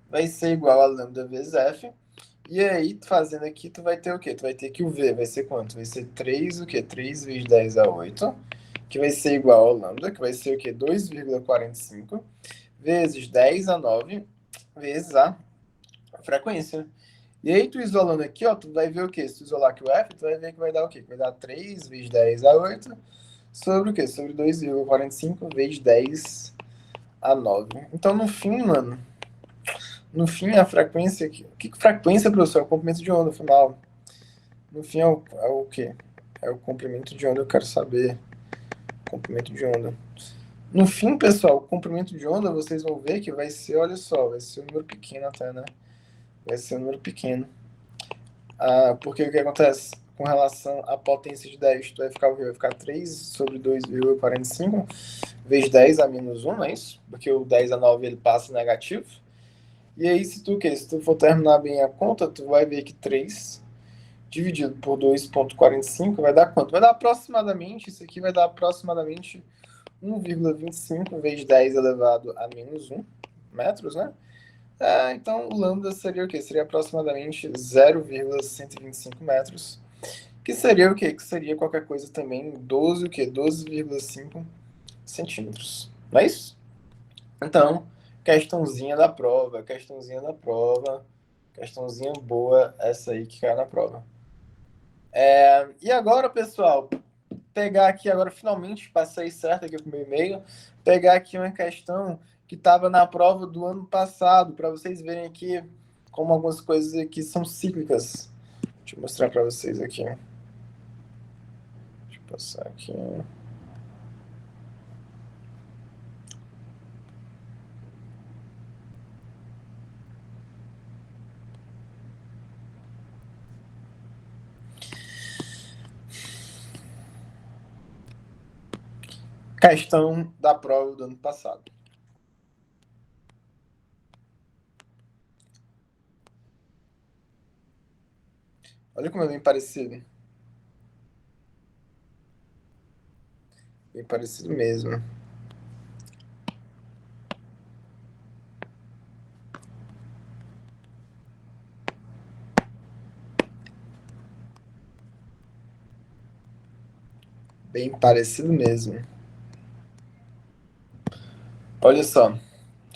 vai ser igual a lambda vezes F. E aí, fazendo aqui, tu vai ter o quê? Tu vai ter que o V vai ser quanto? Vai ser 3 o quê? 3 vezes 10 a 8, que vai ser igual ao lambda, que vai ser o quê? 2,45 vezes 10 a 9 vezes a frequência. E aí, tu isolando aqui, ó, tu vai ver o quê? Se tu isolar aqui o F, tu vai ver que vai dar o quê? Que vai dar 3 vezes 10 a 8 sobre o quê? Sobre 2,45 vezes 10 a 9. Então, no fim, mano, no fim, a frequência... Que frequência, professor? É o comprimento de onda final. No fim, é o quê? É o comprimento de onda, eu quero saber. Comprimento de onda. No fim, pessoal, o comprimento de onda, vocês vão ver que vai ser, olha só, vai ser um número pequeno até, né? Vai ser um número pequeno. Porque o que acontece com relação à potência de 10? Tu vai ficar o quê? Vai ficar 3 sobre 2,45 vezes 10 a menos 1, não é isso? Porque o 10 a 9 ele passa negativo. E aí, se tu for terminar bem a conta, tu vai ver que 3 dividido por 2,45 vai dar quanto? Vai dar aproximadamente, isso aqui vai dar aproximadamente 1,25 vezes 10 elevado a menos 1 metros, né? Então o lambda seria o quê? Seria aproximadamente 0,125 metros, que seria o quê? Que seria qualquer coisa também 12, o quê? 12,5 centímetros. Não é isso? Então, questãozinha boa, essa aí que cai na prova. E agora, pessoal, pegar aqui agora, finalmente, passei certo aqui com o meu e-mail, pegar aqui uma questão que estava na prova do ano passado, para vocês verem aqui como algumas coisas aqui são cíclicas. Deixa eu mostrar para vocês aqui. Deixa eu passar aqui. Questão da prova do ano passado. Olha como é bem parecido. Bem parecido mesmo. Bem parecido mesmo. Olha só. Deixa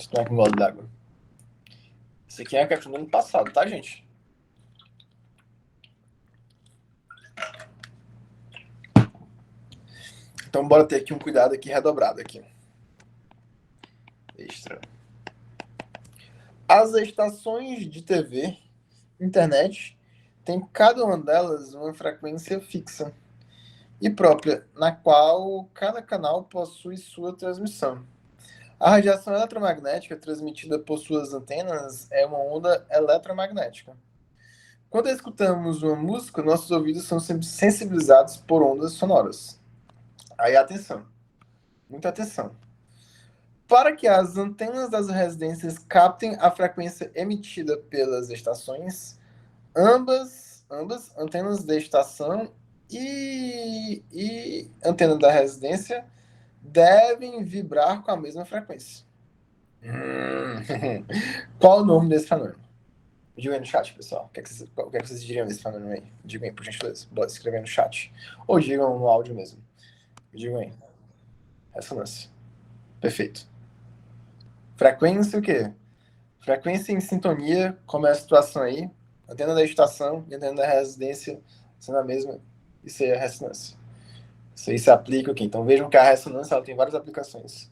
eu tomar aqui um gole d'água. Isso aqui é a questão do ano passado, tá, gente? Então bora ter aqui um cuidado aqui redobrado aqui. Extra. As estações de TV, internet, tem cada uma delas uma frequência fixa e própria, na qual cada canal possui sua transmissão. A radiação eletromagnética transmitida por suas antenas é uma onda eletromagnética. Quando escutamos uma música, nossos ouvidos são sensibilizados por ondas sonoras. Aí atenção, muita atenção. Para que as antenas das residências captem a frequência emitida pelas estações, ambas antenas da estação e antena da residência devem vibrar com a mesma frequência. Qual o nome desse fenômeno? Diga aí no chat, pessoal. O que é que vocês diriam desse fenômeno aí? Digam aí, por gentileza. Bota escrever no chat. Ou digam no áudio mesmo. Digam aí. Ressonância. Perfeito. Frequência o quê? Frequência em sintonia, como é a situação aí. Antena da estação e antena da residência sendo a mesma. Isso aí é ressonância. Isso aí se aplica aqui. Então vejam que a ressonância ela tem várias aplicações.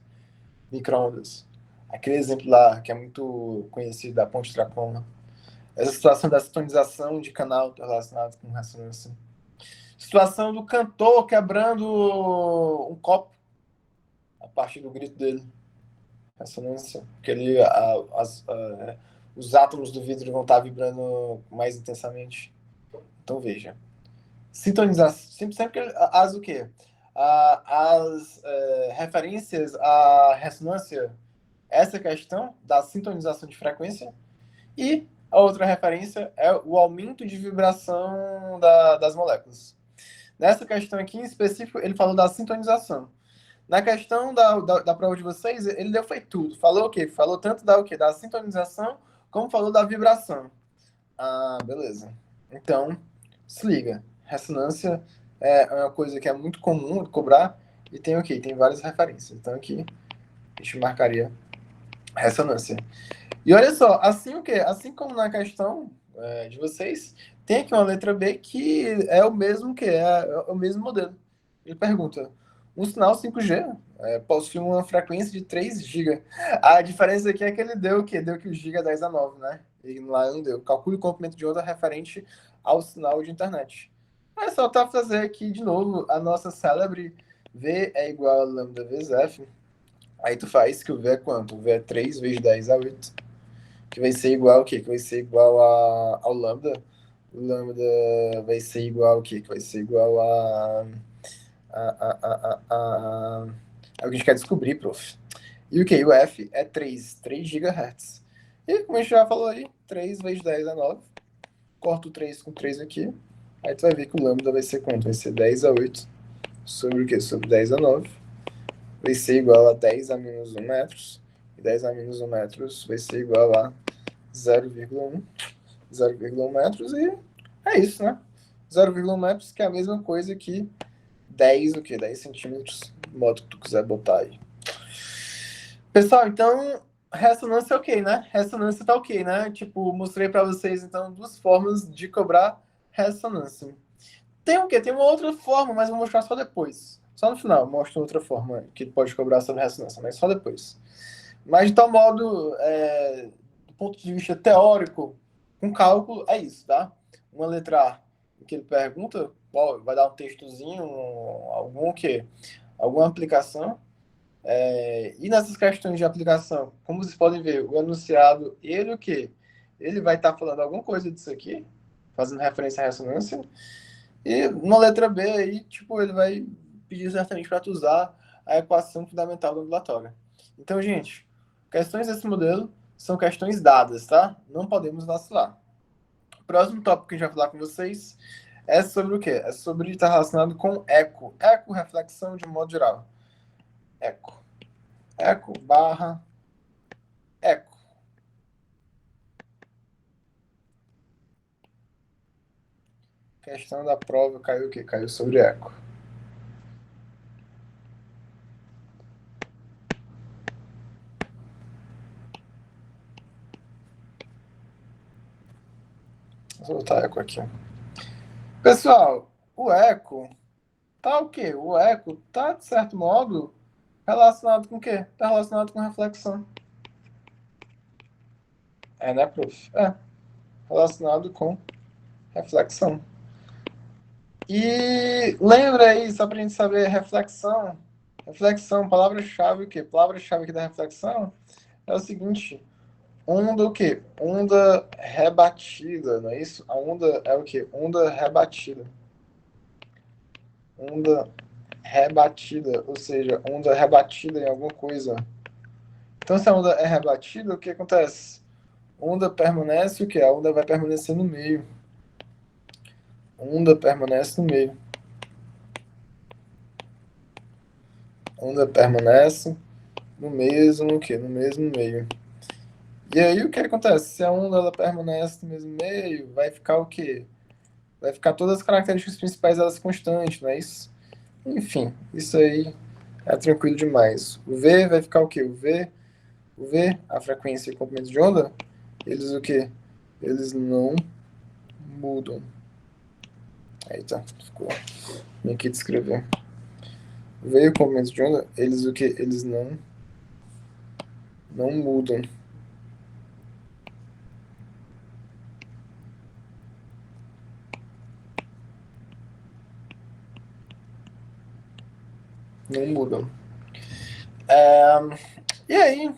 Micro-ondas. Aquele exemplo lá que é muito conhecido da ponte Tracona. Essa situação da sintonização de canal relacionado com ressonância. Situação do cantor quebrando um copo a partir do grito dele. Ressonância. Porque ele, os átomos do vidro vão estar vibrando mais intensamente. Então veja. Sintonização. Sempre as o quê? As referências à ressonância, essa questão da sintonização de frequência, e a outra referência é o aumento de vibração das moléculas. Nessa questão aqui em específico, ele falou da sintonização. Na questão da prova de vocês, ele deu foi tudo. Falou o quê? Falou tanto da o quê? Da sintonização, como falou da vibração. Beleza. Então, se liga. Ressonância é uma coisa que é muito comum de cobrar e tem o quê? Tem várias referências. Então aqui a gente marcaria ressonância. E olha só, assim o quê? Assim como na questão de vocês, tem aqui uma letra B que é o mesmo que é o mesmo modelo. Ele pergunta: um sinal 5G possui uma frequência de 3 GB. A diferença aqui é que ele deu o quê? Deu que o giga é 10 a 9, né? E lá não deu. Calcule o comprimento de onda referente ao sinal de internet. É só fazer aqui de novo a nossa célebre V é igual a lambda vezes F. Aí tu faz que o V é quanto? O V é 3 vezes 10 a 8. Que vai ser igual ao quê? Que vai ser igual ao lambda. O lambda vai ser igual ao quê? Que vai ser igual é o que a gente quer descobrir, prof. E o que? O F é 3 GHz. E como a gente já falou aí, 3 vezes 10 é 9. Corto 3 com 3 aqui. Aí tu vai ver que o lambda vai ser quanto? Vai ser 10 a 8 sobre o quê? Sobre 10 a 9. Vai ser igual a 10 a menos 1 metros. E 10 a menos 1 metros vai ser igual a 0,1. 0,1 metros e é isso, né? 0,1 metros que é a mesma coisa que 10, o quê? 10 centímetros, do modo que tu quiser botar aí. Pessoal, então, ressonância é ok, né? Ressonância tá ok, né? Tipo, mostrei para vocês, então, duas formas de cobrar ressonância. Tem o quê? Tem uma outra forma, mas eu vou mostrar só depois. Só no final, mostro outra forma que pode cobrar sobre ressonância, mas só depois. Mas, de tal modo, do ponto de vista teórico, com cálculo, é isso, tá? Uma letra A, que ele pergunta, vai dar um textozinho, algum o quê? Alguma aplicação. E nessas questões de aplicação, como vocês podem ver, o enunciado, ele o quê? Ele vai estar falando alguma coisa disso aqui, fazendo referência à ressonância, e na letra B aí, tipo, ele vai pedir certamente para tu usar a equação fundamental da ondulatória. Então, gente, questões desse modelo são questões dadas, tá? Não podemos vacilar. O próximo tópico que a gente vai falar com vocês é sobre o quê? É sobre estar relacionado com eco. Eco, reflexão de modo geral. Eco. Eco barra eco. Questão da prova caiu o quê? Caiu sobre eco. Vou botar eco aqui. Pessoal, o eco tá o quê? O eco tá, de certo modo, relacionado com o quê? Tá relacionado com reflexão. Né, prof? Relacionado com reflexão. E lembra aí, só pra gente saber, reflexão. Reflexão, palavra-chave o quê? Palavra-chave aqui da reflexão é o seguinte: onda o quê? Onda rebatida, não é isso? A onda é o quê? Onda rebatida. Onda rebatida, ou seja, onda rebatida em alguma coisa. Então, se a onda é rebatida, o que acontece? Onda permanece o quê? A onda vai permanecer no meio. Onda permanece no meio. Onda permanece no mesmo o quê? No mesmo meio. E aí o que acontece? Se a onda ela permanece no mesmo meio, vai ficar o quê? Vai ficar todas as características principais delas constantes, não é isso? Enfim, isso aí é tranquilo demais. O V vai ficar o quê? O V, a frequência e o comprimento de onda, eles o quê? Eles não mudam. Aí tá, ficou bem aqui de escrever. O V e o comprimento de onda, eles o quê? Eles não mudam. Não mudam. E aí,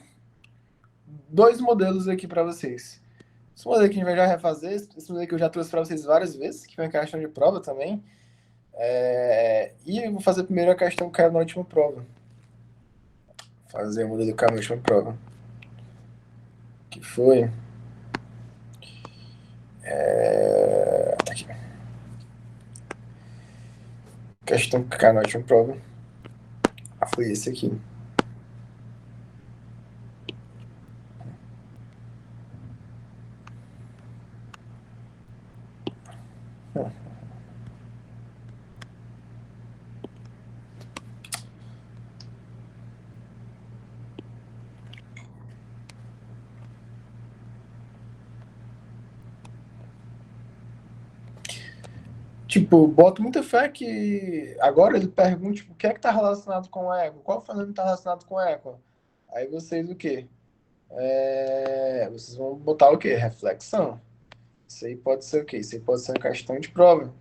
dois modelos aqui para vocês. Esse modelo que a gente vai já refazer, esse modelo que eu já trouxe para vocês várias vezes, que foi uma questão de prova também. E eu vou fazer primeiro a questão que caiu na última prova. Fazer o modelo que caiu na última prova. Que foi. Aqui. Questão que caiu na última prova. Foi esse aqui. Tipo, boto muita fé que agora ele pergunta, tipo, o que é que tá relacionado com o ego? Qual fenômeno tá relacionado com o ego? Aí vocês o quê? Vocês vão botar o quê? Reflexão. Isso aí pode ser o quê? Isso aí pode ser uma questão de prova.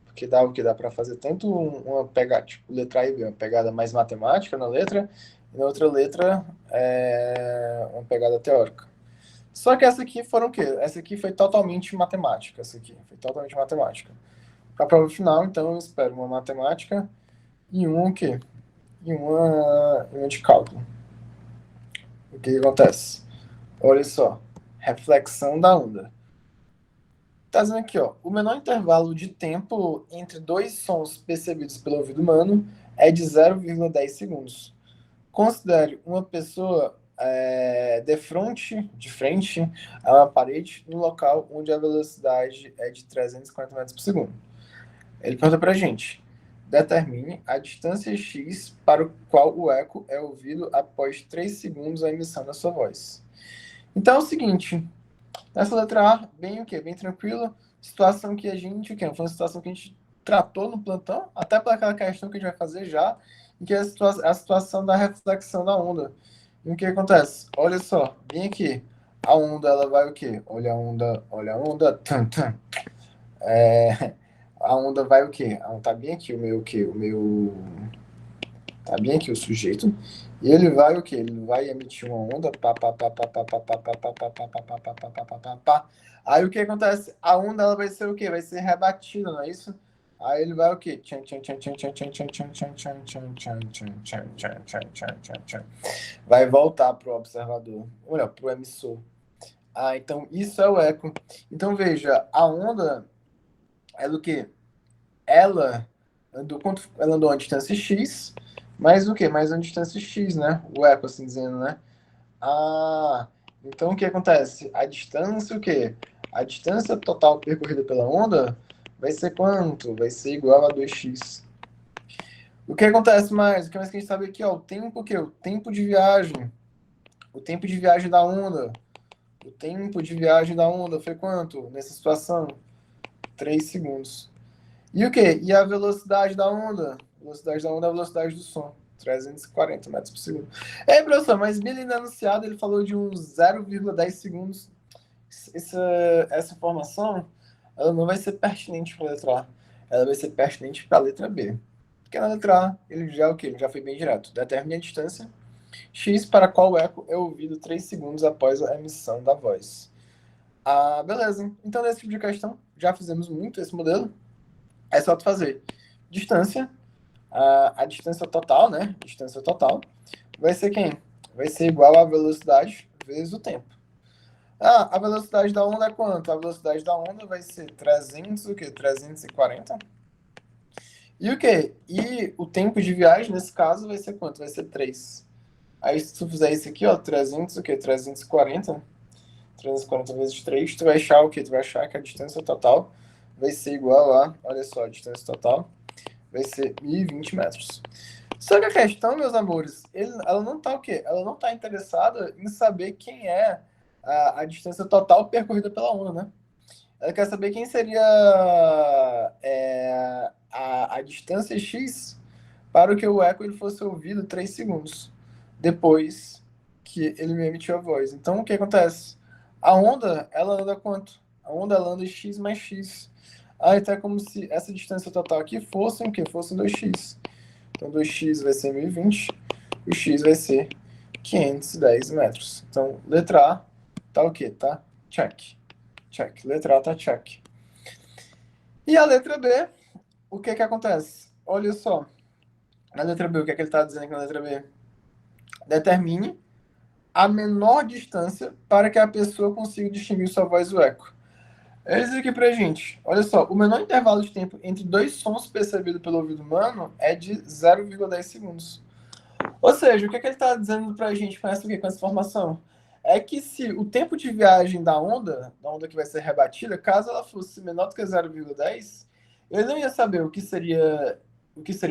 Porque dá o que? Dá para fazer tanto uma pegada, tipo, letra A e B, uma pegada mais matemática na letra, e na outra letra uma pegada teórica. Só que essa aqui foram o quê? Essa aqui foi totalmente matemática. Essa aqui foi totalmente matemática. Para a prova final, então, eu espero uma matemática e uma o quê? E uma de cálculo. O que acontece? Olha só. Reflexão da onda. Tá dizendo aqui, ó, o menor intervalo de tempo entre dois sons percebidos pelo ouvido humano é de 0,10 segundos. Considere uma pessoa de frente a uma parede, no local onde a velocidade é de 340 metros por segundo. Ele pergunta pra gente, determine a distância x para o qual o eco é ouvido após 3 segundos da emissão da sua voz. Então é o seguinte, nessa letra A, bem o quê? Bem tranquilo, situação que a gente, o quê? Foi uma situação que a gente tratou no plantão, até para aquela questão que a gente vai fazer já, em que é a situação da reflexão da onda. E o que acontece? Olha só, bem aqui, a onda, ela vai o quê? Olha a onda, tan, tan. A onda vai o quê? Tá bem aqui o meu, o quê? Tá bem aqui o sujeito. E ele vai o quê? Ele vai emitir uma onda. Pá, pá, pá, pá, pá, pá, pá, pá, pá, pá, pá, pá, pá, pá, pá, pá, pá, pá, pá. Aí o que acontece? A onda ela vai ser o quê? Vai ser rebatida, não é isso? Aí ele vai o quê? Tchan, tchan, tchan, tchan, tchan, tchan, tchan, tchan, tchan, tchan, tchan, tchan, tchan, tchan, tchan, tchan, tchan, tchan, tchan. Vai voltar pro observador. Olha, pro emissor. Ah, então isso é o eco. Então veja, a onda é do quê? Ela andou a distância x, mais o quê? Mais uma distância x, né? O eco, assim dizendo, né? Ah, então o que acontece? A distância, o quê? A distância total percorrida pela onda vai ser quanto? Vai ser igual a 2x. O que acontece mais? O que mais que a gente sabe aqui, ó? O tempo, o quê? O tempo de viagem. O tempo de viagem da onda. O tempo de viagem da onda foi quanto nessa situação? 3 segundos. E o quê? E a velocidade da onda? A velocidade da onda é a velocidade do som. 340 metros por segundo. É, professor, mas Billy no anunciado ele falou de uns 0,10 segundos. Essa, essa informação ela não vai ser pertinente para a letra A. Ela vai ser pertinente para a letra B. Porque na letra A, ele já é o quê? Ele já foi bem direto. Determine a distância x para qual o eco é ouvido 3 segundos após a emissão da voz. Ah, beleza. Então, nesse tipo de questão, já fizemos muito esse modelo. É só tu fazer distância, a distância total, né? Distância total vai ser quem? Vai ser igual à velocidade vezes o tempo. Ah, a velocidade da onda é quanto? A velocidade da onda vai ser 300, o quê? 340. E o quê? E o tempo de viagem, nesse caso, vai ser quanto? Vai ser 3. Aí, se tu fizer isso aqui, ó, 300, o quê? 340. 340 vezes 3, tu vai achar o quê? Tu vai achar que a distância total vai ser igual a, olha só, a distância total vai ser 1020 metros. Só que a questão, meus amores, ela não tá o quê? Ela não tá interessada em saber quem é a distância total percorrida pela onda, né? Ela quer saber quem seria a distância x para que o eco ele fosse ouvido 3 segundos depois que ele me emitiu a voz. Então, o que acontece? A onda, ela anda quanto? A onda, ela anda x mais x. Ah, então é como se essa distância total aqui fosse o quê? Fosse 2x. Então, 2x vai ser 1020, o x vai ser 510 metros. Então, letra A tá o quê? Tá check. Check. Letra A tá check. E a letra B, o que que acontece? Olha só. Na letra B, o que é que ele está dizendo aqui na letra B? Determine a menor distância para que a pessoa consiga distinguir sua voz do eco. Ele diz aqui pra gente, olha só, o menor intervalo de tempo entre dois sons percebido pelo ouvido humano é de 0,10 segundos. Ou seja, o que, é que ele está dizendo pra gente com essa informação? É que se o tempo de viagem da onda que vai ser rebatida, caso ela fosse menor do que 0,10, ele não ia saber o que seria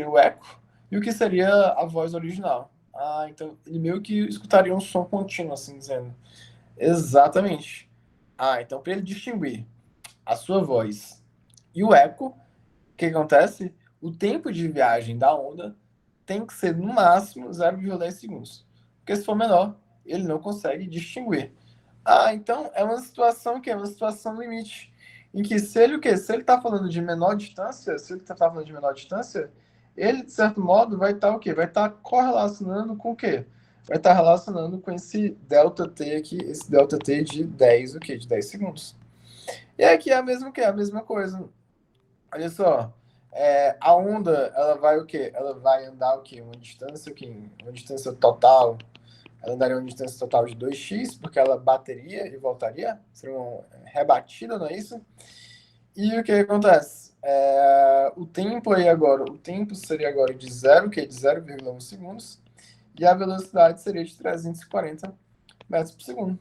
o eco e o que seria a voz original. Ah, então ele meio que escutaria um som contínuo, assim dizendo. Exatamente. Ah, então para ele distinguir a sua voz e o eco, o que acontece? O tempo de viagem da onda tem que ser no máximo 0,10 segundos. Porque se for menor, ele não consegue distinguir. Ah, então é uma situação que é uma situação limite. Em que se ele o quê? Se ele está falando de menor distância, se ele está falando de menor distância, ele, de certo modo, vai estar o quê? Vai estar correlacionando com o quê? Vai estar relacionando com esse delta t aqui, esse delta t de 10, o quê? De 10 segundos. E aqui é a mesma que é a mesma coisa. Olha só, a onda, ela vai o quê? Ela vai andar o quê? Uma distância, o quê? Uma distância total. Ela andaria uma distância total de 2x, porque ela bateria e voltaria. Seria uma rebatida, não é isso? E o que acontece? O tempo aí agora, o tempo seria agora de 0, que é de 0,1 segundos, e a velocidade seria de 340 metros por segundo.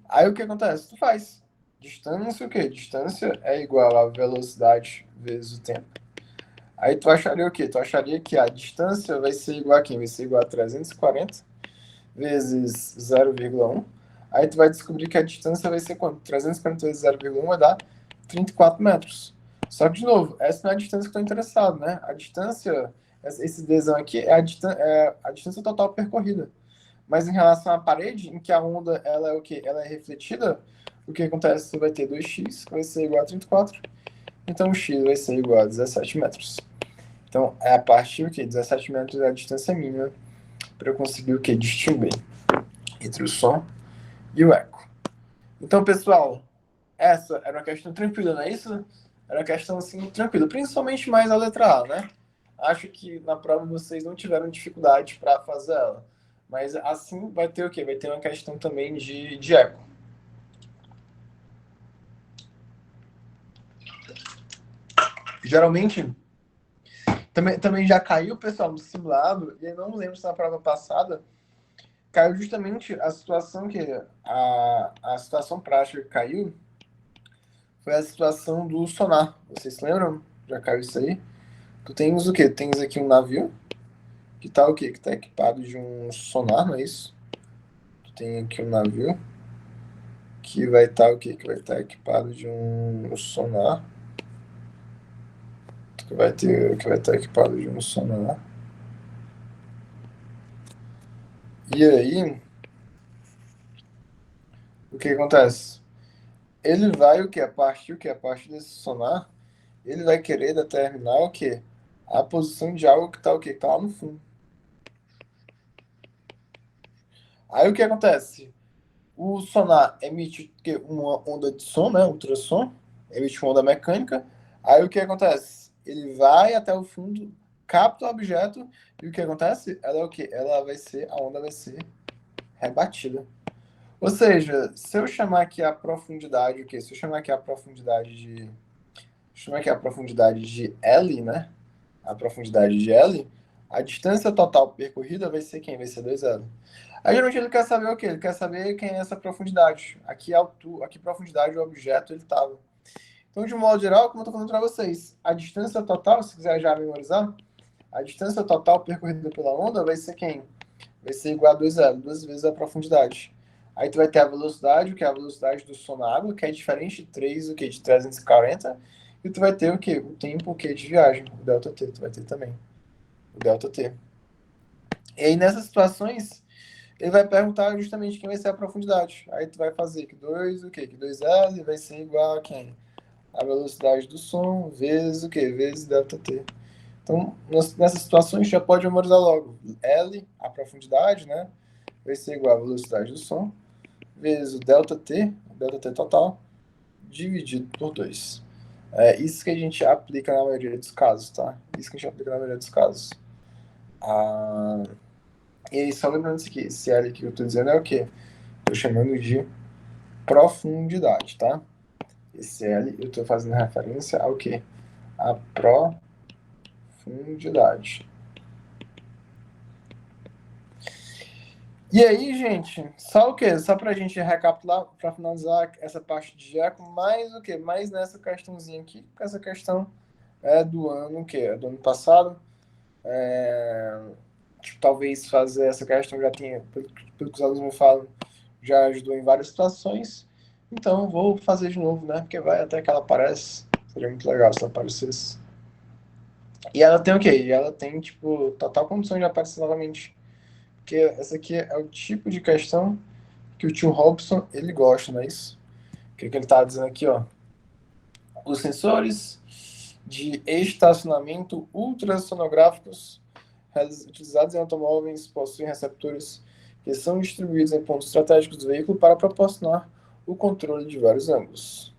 Aí o que acontece? Tu faz. Distância o quê? Distância é igual a velocidade vezes o tempo. Aí tu acharia o quê? Tu acharia que a distância vai ser igual a quem? Vai ser igual a 340 vezes 0,1. Aí tu vai descobrir que a distância vai ser quanto? 340 vezes 0,1 vai dar 34 metros. Só que, de novo, essa não é a distância que eu estou interessado, né? A distância, esse Dzão aqui é a distância total percorrida. Mas em relação à parede, em que a onda ela é o quê? Ela é refletida, o que acontece? Você vai ter 2x, que vai ser igual a 34. Então o x vai ser igual a 17 metros. Então é a partir o quê? 17 metros é a distância mínima para eu conseguir o quê? Distinguir entre o som e o eco. Então, pessoal, essa era uma questão tranquila, não é isso? Era uma questão assim tranquila, principalmente mais a letra A, né? Acho que na prova vocês não tiveram dificuldade para fazer ela. Mas assim vai ter o quê? Vai ter uma questão também de eco. Geralmente, também já caiu, pessoal, no simulado, e eu não lembro se na prova passada caiu justamente a situação que a situação prática que caiu foi a situação do sonar. Vocês se lembram? Já caiu isso aí? Tu tens o quê? Tens aqui um navio que tá o quê? Que tá equipado de um sonar, não é isso? Tu tem aqui um navio que vai estar o quê? Que vai estar equipado de um sonar. Que vai estar equipado de um sonar. E aí, o que acontece? Ele vai o que? A partir o que? A partir desse sonar, ele vai querer determinar o quê? A posição de algo que tá o quê? Que tá lá no fundo. Aí o que acontece? O sonar emite uma onda de som, né? Ultrassom, emite uma onda mecânica. Aí o que acontece? Ele vai até o fundo, capta o objeto, e o que acontece? Ela é o quê? A onda vai ser rebatida. Ou seja, se eu chamar aqui a profundidade, o quê? Se eu chamar aqui a profundidade de. Chamar aqui a profundidade de L, né? A profundidade de L, a distância total percorrida vai ser quem? Vai ser 2L. Aí geralmente ele quer saber o quê? Ele quer saber quem é essa profundidade. Aqui altura, aqui profundidade do objeto ele estava. Então, de um modo geral, como eu estou falando para vocês, a distância total, se quiser já memorizar, a distância total percorrida pela onda vai ser quem? Vai ser igual a 2L, duas vezes a profundidade. Aí tu vai ter a velocidade, o que é a velocidade do som na água, que é diferente de 3, o que? De 340. E tu vai ter o quê? O tempo, o que? De viagem, o delta T, tu vai ter também. O delta T. E aí, nessas situações, ele vai perguntar justamente quem vai ser a profundidade. Aí tu vai fazer que 2, o quê? Que 2L vai ser igual a quem? A velocidade do som vezes o quê? Vezes delta T. Então, nessas situações, já pode memorizar logo. L, a profundidade, né? Vai ser igual a velocidade do som, vezes o delta T total, dividido por 2. É isso que a gente aplica na maioria dos casos, tá? Isso que a gente aplica na maioria dos casos. Ah, e aí, só lembrando isso aqui, esse L que eu estou dizendo é o quê? Estou chamando de profundidade, tá? Esse L eu estou fazendo referência ao quê? A profundidade. E aí, gente, só o quê? Só pra gente recapitular, para finalizar essa parte de eco, mais o quê? Mais nessa questãozinha aqui, com essa questão do ano, o quê? Do ano passado. Tipo, talvez fazer essa questão já tenha, pelo que os alunos me falam, já ajudou em várias situações. Então, vou fazer de novo, né? Porque vai até que ela aparece. Seria muito legal se ela aparecesse. E ela tem o quê? E ela tem, tipo, total condição de aparecer novamente. Porque essa aqui é o tipo de questão que o tio Robson, ele gosta, não é isso? O que ele tá dizendo aqui, ó? Os sensores de estacionamento ultrassonográficos utilizados em automóveis possuem receptores que são distribuídos em pontos estratégicos do veículo para proporcionar o controle de vários ângulos.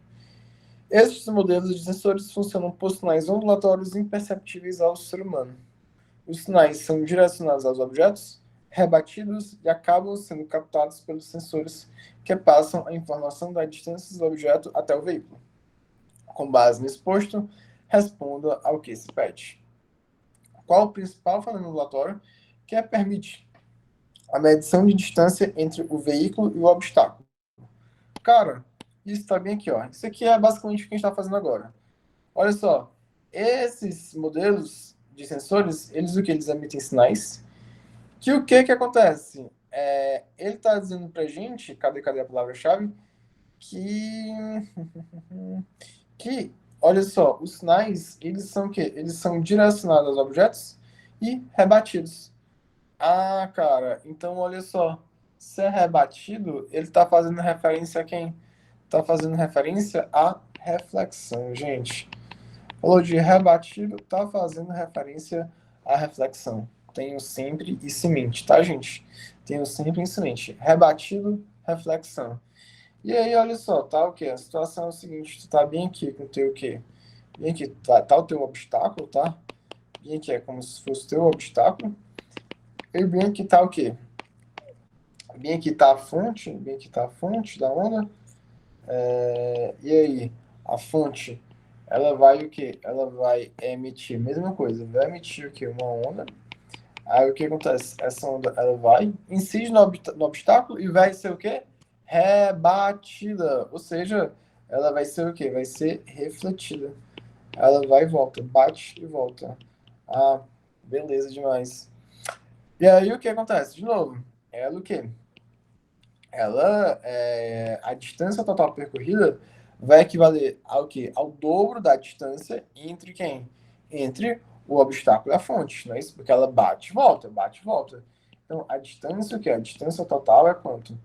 Estes modelos de sensores funcionam por sinais ondulatórios imperceptíveis ao ser humano. Os sinais são direcionados aos objetos, rebatidos e acabam sendo captados pelos sensores que passam a informação da distância do objeto até o veículo. Com base no exposto, responda ao que se pede. Qual o principal fenômeno ondulatório que permite a medição de distância entre o veículo e o obstáculo? Cara, isso está bem aqui, ó. Isso aqui é basicamente o que a gente está fazendo agora. Olha só, esses modelos de sensores, eles o que? Eles emitem sinais. Que o que acontece? Ele está dizendo para a gente, cadê a palavra-chave? Que, olha só, os sinais, eles são o quê? Eles são direcionados aos objetos e rebatidos. Ah, cara, então olha só, se é rebatido, ele está fazendo referência a quem? Está fazendo referência à reflexão, gente. Falou de rebatido, está fazendo referência à reflexão. Tenho sempre isso em mente, tá, gente? Tenho sempre isso em mente. Rebatido, reflexão. E aí, olha só, tá o quê? A situação é o seguinte, tu tá bem aqui com o teu o quê? Bem aqui, tá o teu obstáculo, tá? Bem aqui é como se fosse o teu obstáculo. E bem aqui tá o quê? Bem aqui tá a fonte da onda. E aí, a fonte, ela vai o quê? Ela vai emitir a mesma coisa, vai emitir o quê? Uma onda. Aí o que acontece? Essa onda, ela vai, incide no obstáculo e vai ser o quê? Rebatida. Ou seja, ela vai ser o quê? Vai ser refletida. Ela vai e volta, bate e volta. Ah, beleza demais. E aí o que acontece? De novo, ela o quê? A distância total percorrida vai equivaler ao quê? Ao dobro da distância entre quem? Entre o obstáculo e a fonte, não é isso? Porque ela bate e volta, bate e volta. Então, a distância, o quê? A distância total é quanto?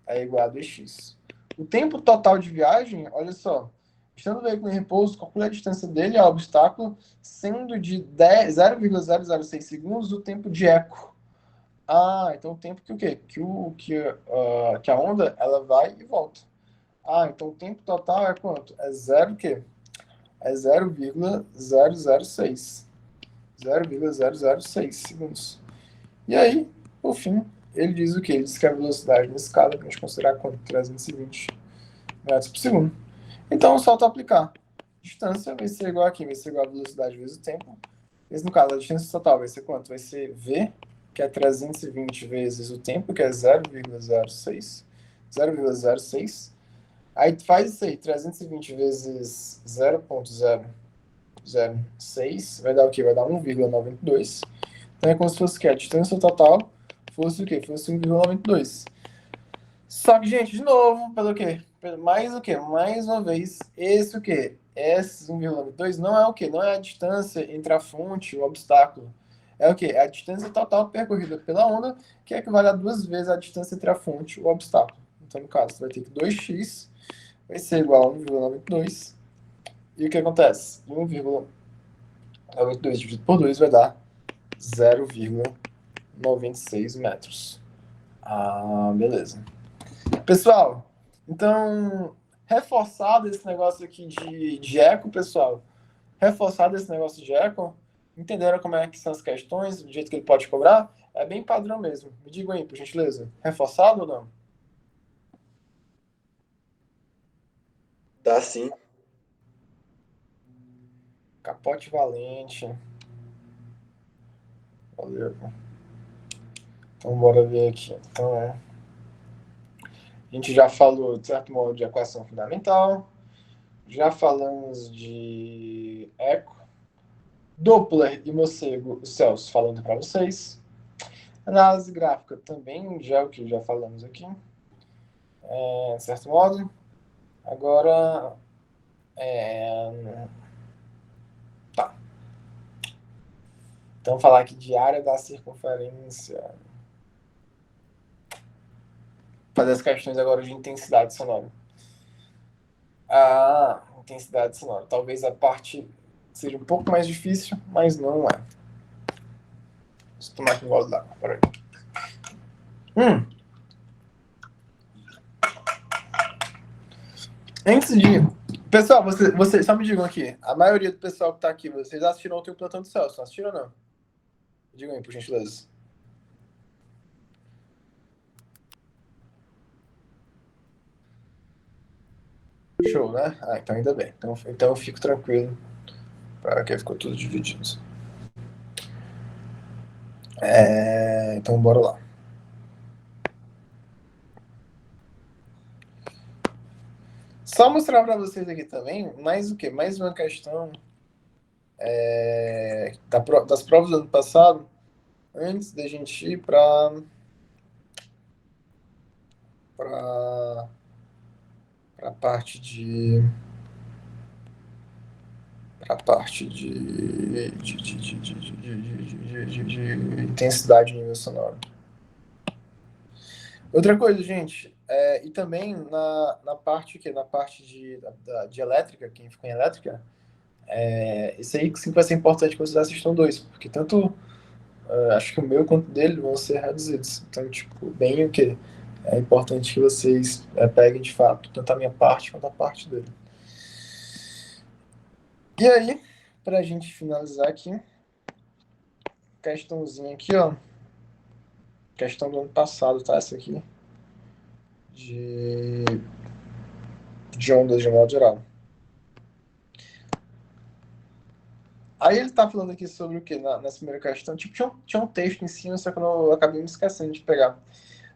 É igual a dx. O tempo total de viagem, olha só, estando o veículo em repouso, calcule a distância dele ao obstáculo, sendo de 0,006 segundos o tempo de eco. Ah, então o tempo que o quê? Que a onda, ela vai e volta. Ah, então o tempo total é quanto? É zero o quê? É 0,006. 0,006 segundos. E aí, por fim, ele diz o quê? Ele diz que a velocidade na escala, para a gente considerar quanto? 320 metros por segundo. Então, só tu aplicar. Distância vai ser igual aqui, vai ser igual a velocidade vezes o tempo. Esse, no caso, a distância total vai ser quanto? Vai ser V, que é 320 vezes o tempo, que é 0,06. 0,06. Aí tu faz isso aí, 320 vezes 0,006, vai dar o quê? Vai dar 1,92. Então é como se fosse o quê? A distância total fosse o quê? Fosse 1,92. Só que, gente, de novo, pelo quê? Mais o quê? Mais uma vez, esse o quê? Esse 1,2 não é o quê? Não é a distância entre a fonte e o obstáculo. É o quê? É a distância total percorrida pela onda, que equivale a duas vezes a distância entre a fonte e o obstáculo. Então, no caso, você vai ter que 2x vai ser igual a 1,92. E o que acontece? 1,92 dividido por 2 vai dar 0,96 metros. Ah, beleza. Pessoal, então, reforçado esse negócio aqui de eco, pessoal, reforçado esse negócio de eco, entenderam como é que são as questões, do jeito que ele pode cobrar? É bem padrão mesmo. Me digam aí, por gentileza. Reforçado ou não? Tá sim. Capote valente. Valeu. Então, bora ver aqui. Então, a gente já falou, de certo modo, de equação fundamental, já falamos de eco, Doppler e morcego, o Celso falando para vocês. Análise gráfica também, já é o que já falamos aqui, de certo modo. Agora, tá. Então, falar aqui de área da circunferência. Fazer as questões agora de intensidade sonora. A intensidade sonora. Talvez a parte seja um pouco mais difícil, mas não é. Deixa eu tomar aqui um gole d'água. Peraí. Antes de. Pessoal, você, só me digam aqui. A maioria do pessoal que tá aqui, vocês assistiram ontem o Plantão do Celso? Assistiram ou não? Digam aí, por gentileza. Show, né? Ah, então ainda bem. Então eu fico tranquilo, porque ficou tudo dividido. Então bora lá. Só mostrar para vocês aqui também, mais o quê? Mais uma questão das provas do ano passado, antes da gente ir para a parte de para a parte de intensidade de nível sonoro. Outra coisa, gente, e também na parte que na parte de elétrica, quem ficou em elétrica, isso aí sim vai ser importante que vocês assistam dois, porque tanto acho que o meu quanto dele vão ser reduzidos. Então, tipo, bem o que é importante que vocês peguem de fato tanto a minha parte quanto a parte dele. E aí, pra gente finalizar aqui, questãozinha aqui, ó. Questão do ano passado, tá? Essa aqui. De, de ondas de modo geral. Aí ele tá falando aqui sobre o quê? Nessa primeira questão. Tipo, tinha um texto em cima, só que eu acabei me esquecendo de pegar.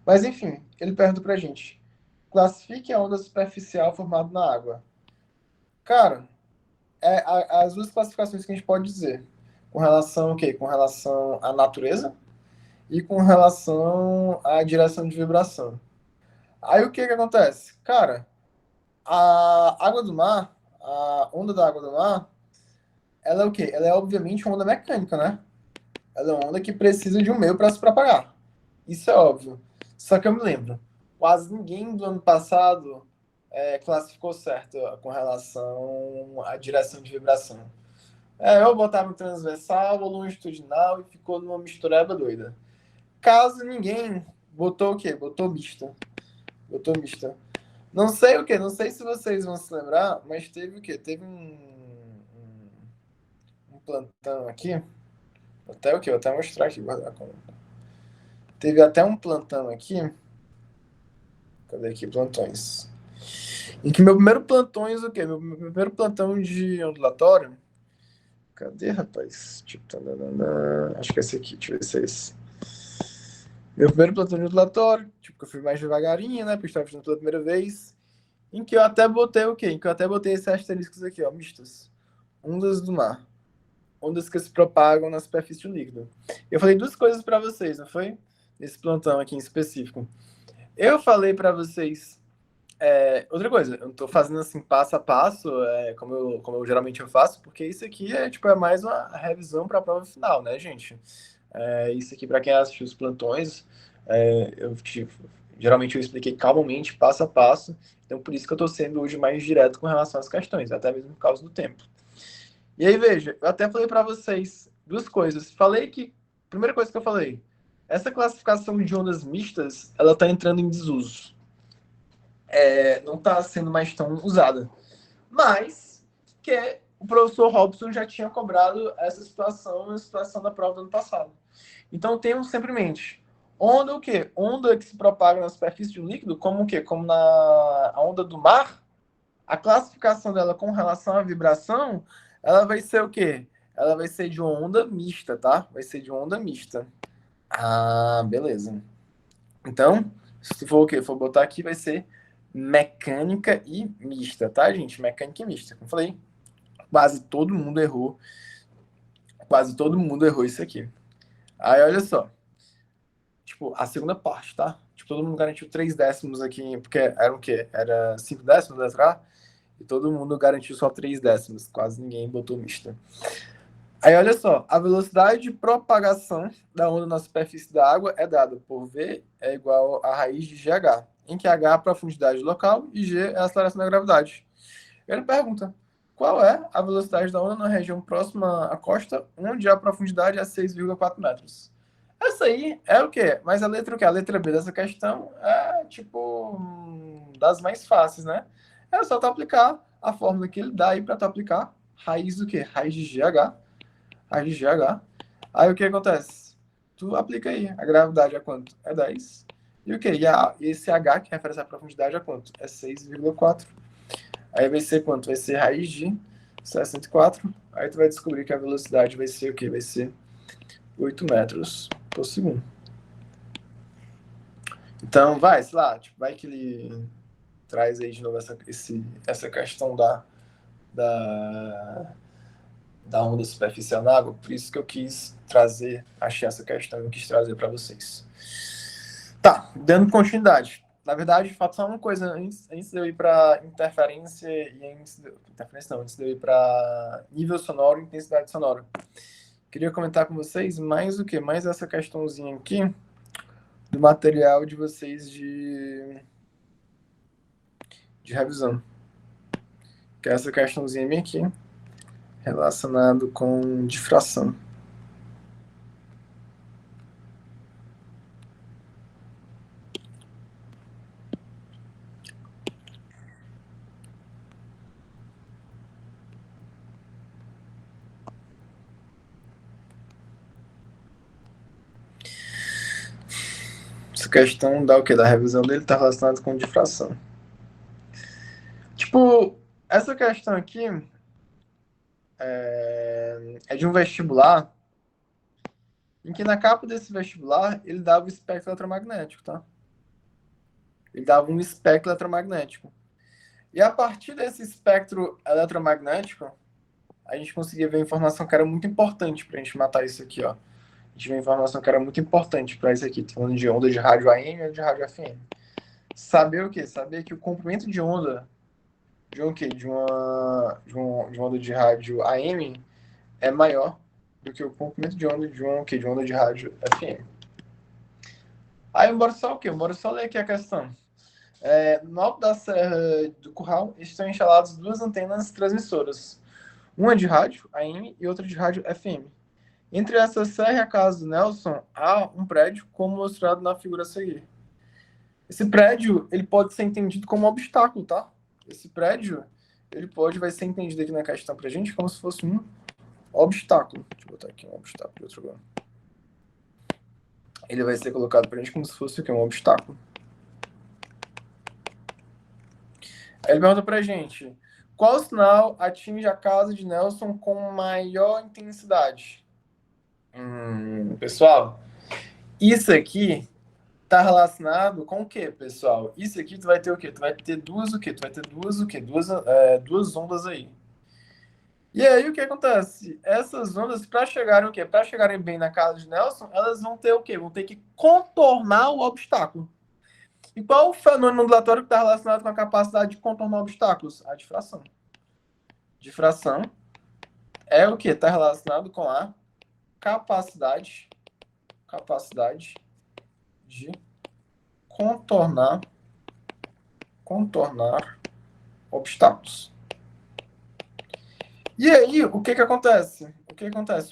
Mas enfim, ele pergunta pra gente. Classifique a onda superficial formada na água. Cara, as duas classificações que a gente pode dizer. Com relação ao quê? Com relação à natureza e com relação à direção de vibração. Aí o que que acontece? Cara, a água do mar, a onda da água do mar, ela é o quê? Ela é obviamente uma onda mecânica, né? Ela é uma onda que precisa de um meio para se propagar. Isso é óbvio. Só que eu me lembro, quase ninguém do ano passado classificou certo com relação à direção de vibração. Eu botava no transversal ou longitudinal e ficou numa mistureba doida. Caso ninguém botou o quê? Botou mista. Botou mista. Não sei o quê? Não sei se vocês vão se lembrar, mas teve o quê? Teve um plantão aqui. Até o quê? Vou até mostrar aqui. Teve até um plantão aqui. Cadê aqui? Plantões. Em que meu primeiro plantões, o quê? Meu primeiro plantão de ondulatório. Cadê, rapaz? Tipo, acho que é esse aqui. Deixa eu ver se é esse. Meu primeiro plantão de ondulatório. Tipo, que eu fui mais devagarinho, né? Porque eu estava fazendo pela primeira vez. Em que eu até botei o quê? Em que eu até botei esses asteriscos aqui, ó. Mistas. Ondas do mar. Ondas que se propagam na superfície do líquido. Eu falei duas coisas para vocês, não foi? Nesse plantão aqui em específico. Eu falei para vocês. Outra coisa, eu tô fazendo assim passo a passo, como eu geralmente eu faço, porque isso aqui é mais uma revisão para a prova final, né, gente? Isso aqui, para quem assistiu os plantões, geralmente eu expliquei calmamente, passo a passo, então por isso que eu estou sendo hoje mais direto com relação às questões, até mesmo por causa do tempo. E aí, veja, eu até falei para vocês duas coisas. Falei que, primeira coisa que eu falei, essa classificação de ondas mistas, ela está entrando em desuso. Não está sendo mais tão usada. Mas que o professor Robson já tinha cobrado essa situação na situação da prova do ano passado. Então temos sempre em mente. Onda o quê? Onda que se propaga na superfície de um líquido, como o quê? Como a onda do mar, a classificação dela com relação à vibração, ela vai ser o quê? Ela vai ser de onda mista, tá? Vai ser de onda mista. Ah, beleza. Então, se for o quê? For botar aqui, vai ser mecânica e mista, tá, gente? Mecânica e mista. Como eu falei, quase todo mundo errou. Quase todo mundo errou isso aqui. Aí, olha só. Tipo, a segunda parte, tá? Tipo, todo mundo garantiu 3 décimos aqui, porque era o quê? Era 5 décimos da letra A, e todo mundo garantiu só 3 décimos. Quase ninguém botou mista. Aí, olha só. A velocidade de propagação da onda na superfície da água é dada por V é igual a raiz de GH, em que H é a profundidade local e G é a aceleração da gravidade. Ele pergunta, qual é a velocidade da onda na região próxima à costa, onde a profundidade é 6,4 metros? Essa aí é o quê? Mas a letra o quê? A letra B dessa questão é, tipo, das mais fáceis, né? É só tu aplicar a fórmula que ele dá aí para tu aplicar raiz do quê? Raiz de GH. Raiz de GH. Aí o que acontece? Tu aplica aí. A gravidade é quanto? É 10. E o quê? E esse H, que refere à profundidade, é quanto? É 6,4. Aí vai ser quanto? Vai ser raiz de 64. Aí tu vai descobrir que a velocidade vai ser o quê? Vai ser 8 metros por segundo. Então, vai, sei lá, tipo, vai que ele traz aí de novo essa questão da, da onda superficial na água. Por isso que eu quis trazer, achei essa questão e eu quis trazer para vocês. Tá, dando continuidade. Na verdade, falta só uma coisa antes de eu ir para interferência e antes de eu ir para nível sonoro e intensidade sonora. Queria comentar com vocês mais o que? Mais essa questãozinha aqui do material de vocês de revisão. Que é essa questãozinha bem aqui, relacionado com difração. Essa questão da o quê? Da revisão dele está relacionada com difração. Tipo, essa questão aqui é de um vestibular em que na capa desse vestibular ele dava o espectro eletromagnético, tá? Ele dava um espectro eletromagnético. E a partir desse espectro eletromagnético, a gente conseguia ver informação que era muito importante para a gente matar isso aqui, ó. A gente viu informação que era muito importante para isso aqui, tô falando de onda de rádio AM e de rádio FM. Saber o quê? Saber que o comprimento de onda de um quê? De uma onda de rádio AM é maior do que o comprimento de onda de onda de rádio FM. Aí, bora só o quê? Bora só ler aqui a questão. No alto da Serra do Curral estão instaladas duas antenas transmissoras. Uma de rádio AM e outra de rádio FM. Entre essa serra e a casa do Nelson, há um prédio, como mostrado na figura a seguir. Esse prédio, ele pode ser entendido como um obstáculo, tá? Esse prédio, vai ser entendido aqui na questão pra gente como se fosse um obstáculo. Deixa eu botar aqui um obstáculo de outro lugar. Ele vai ser colocado pra gente como se fosse o quê? Um obstáculo. Aí ele pergunta pra gente, qual sinal atinge a casa de Nelson com maior intensidade? Pessoal, isso aqui tá relacionado com o quê, pessoal? Isso aqui tu vai ter o quê? Tu vai ter duas o quê? Tu vai ter duas o quê? Duas ondas aí. E aí o que acontece? Essas ondas, para chegarem o quê? Para chegarem bem na casa de Nelson, elas vão ter o quê? Vão ter que contornar o obstáculo. E qual o fenômeno ondulatório que está relacionado com a capacidade de contornar obstáculos? A difração. Difração é o que? Está relacionado com a capacidade de contornar obstáculos. E aí, o que acontece?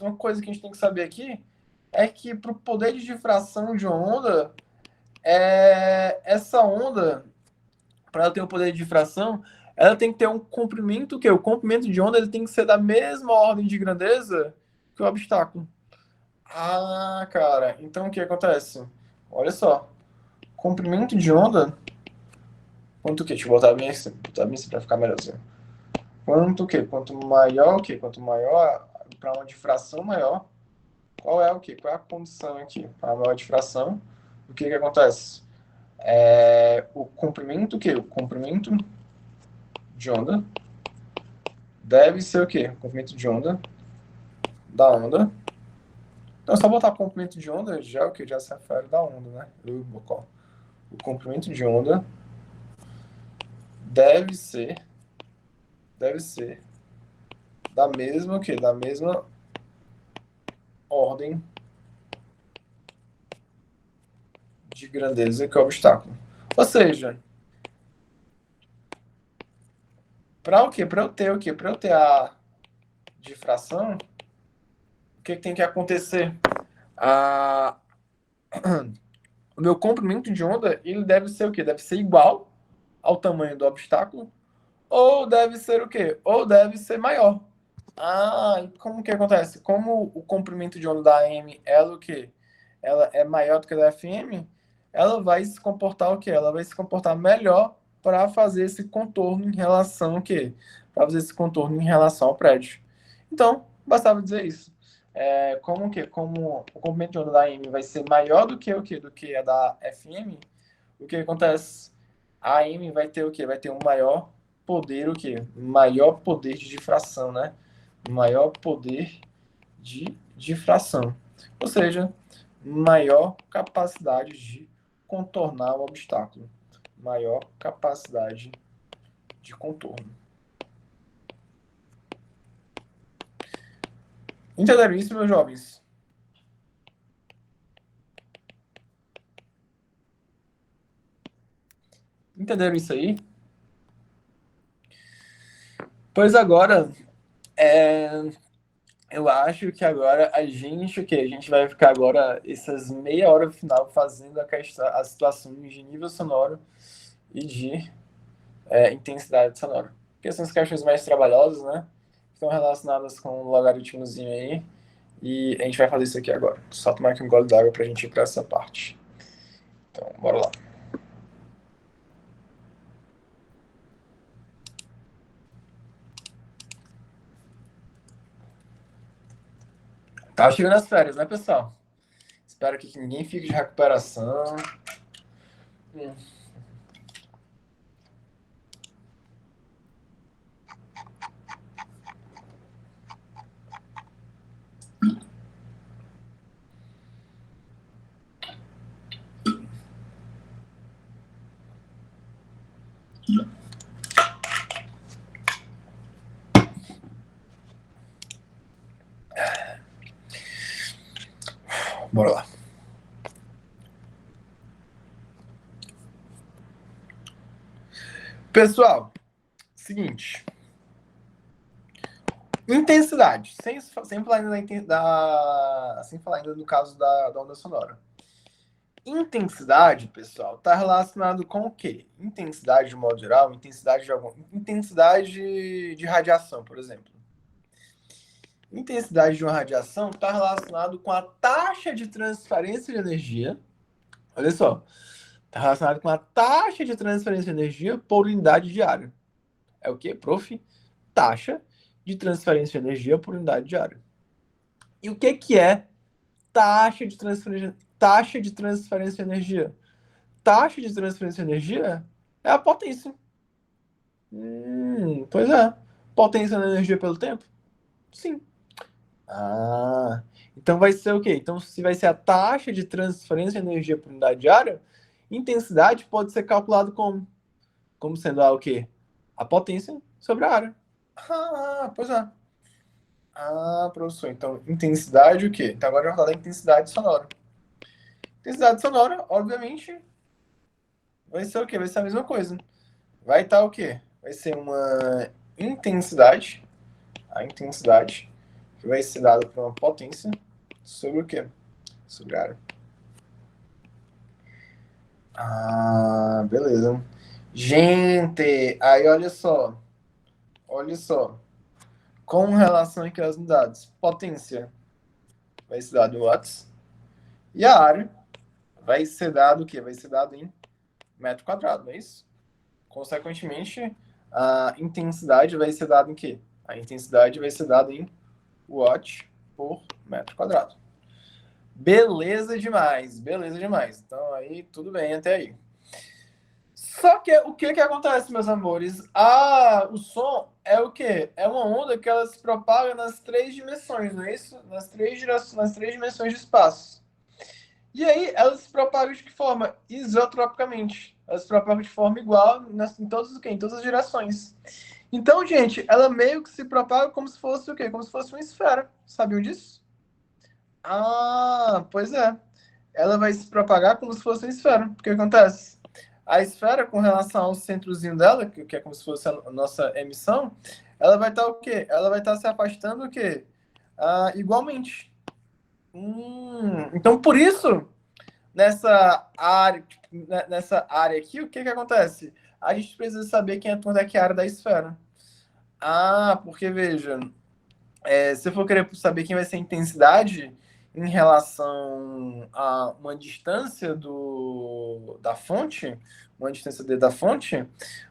Uma coisa que a gente tem que saber aqui é que para o poder de difração de uma onda, essa onda, para ela ter um poder de difração, ela tem que ter um comprimento que o comprimento de onda ele tem que ser da mesma ordem de grandeza que o obstáculo. Ah, cara, então o que acontece? Olha só, comprimento de onda, quanto que? Deixa eu botar bem assim para ficar melhorzinho. Quanto o quê? Quanto maior o quê? Quanto maior, para uma difração maior, qual é o quê? Qual é a condição aqui? Para a maior difração, o que acontece? O comprimento o quê? O comprimento de onda deve ser o quê? O comprimento de onda da onda. Então, só botar comprimento de onda já é o que? Já se refere da onda, né? O comprimento de onda deve ser da mesma o quê? Da mesma ordem de grandeza que o obstáculo. Ou seja, para o quê? Para eu ter o quê? Para eu ter a difração, o que tem que acontecer? O meu comprimento de onda, ele deve ser o quê? Deve ser igual ao tamanho do obstáculo, ou deve ser o quê? Ou deve ser maior. E como que acontece? Como o comprimento de onda da AM, ela o quê? Ela é maior do que a da FM, ela vai se comportar o quê? Ela vai se comportar melhor para fazer esse contorno em relação ao quê? Para fazer esse contorno em relação ao prédio. Então, bastava dizer isso. Como que como o comprimento de onda da AM vai ser maior do que o quê? Do que a da FM, o que acontece? A AM vai ter o quê? Vai ter um maior poder, o quê? Maior poder de difração, né? Maior poder de difração. Ou seja, maior capacidade de contornar o obstáculo. Maior capacidade de contorno. Entenderam isso, meus jovens? Entenderam isso aí? Pois agora, eu acho que agora o quê? A gente vai ficar agora essas meia hora final fazendo as situações de nível sonoro e de intensidade sonora. Porque são as questões mais trabalhosas, né? Estão relacionadas com o logaritmozinho aí. E a gente vai fazer isso aqui agora. Só tomar aqui um gole d'água pra gente ir pra essa parte. Então, bora lá. Tá chegando as férias, né, pessoal? Espero que ninguém fique de recuperação. Bora lá. Pessoal, seguinte. Intensidade. Sem falar ainda sem falar ainda no caso da onda sonora. Intensidade, pessoal, está relacionado com o quê? Intensidade de modo geral, intensidade de radiação, por exemplo. Intensidade de uma radiação está relacionado com a taxa de transferência de energia. Olha só, está relacionado com a taxa de transferência de energia por unidade de área. É o quê, prof? Taxa de transferência de energia por unidade de área. E o que é taxa de transferência de energia? Taxa de transferência de energia é a potência. Pois é. Potência da energia pelo tempo? Sim. Ah, então vai ser o quê? Então, se vai ser a taxa de transferência de energia por unidade de área, intensidade pode ser calculado como? Como sendo o quê? A potência sobre a área. Ah, pois é. Ah, professor, então intensidade o quê? Então agora eu vou falar da intensidade sonora. Intensidade sonora, obviamente, vai ser o quê? Vai ser a mesma coisa. Vai estar o quê? Vai ser uma intensidade, a intensidade, que vai ser dada por uma potência sobre o quê? Sobre a área. Ah, beleza. Gente, aí olha só. Com relação aqui às unidades, potência vai ser dado em watts e a área vai ser dado o quê? Vai ser dado em metro quadrado, não é isso? Consequentemente, a intensidade vai ser dada em quê? A intensidade vai ser dada em watt por metro quadrado. Beleza demais, beleza demais. Então aí tudo bem até aí. Só que o que acontece, meus amores? O som é o quê? É uma onda que ela se propaga nas três dimensões, não é isso? Nas três dimensões de espaço. E aí ela se propaga de que forma? Isotropicamente. Ela se propaga de forma igual em todas, em todas as direções. Então, gente, ela meio que se propaga como se fosse o quê? Como se fosse uma esfera. Sabiam disso? Ah, pois é. Ela vai se propagar como se fosse uma esfera. O que acontece? A esfera, com relação ao centrozinho dela, que é como se fosse a nossa emissão, ela vai estar o quê? Ela vai estar se afastando o quê? Igualmente. Então, por isso, nessa área aqui, o que acontece? A gente precisa saber onde é que é a área da esfera. Porque, veja, se eu for querer saber quem vai ser a intensidade em relação a uma distância da fonte, uma distância D da fonte,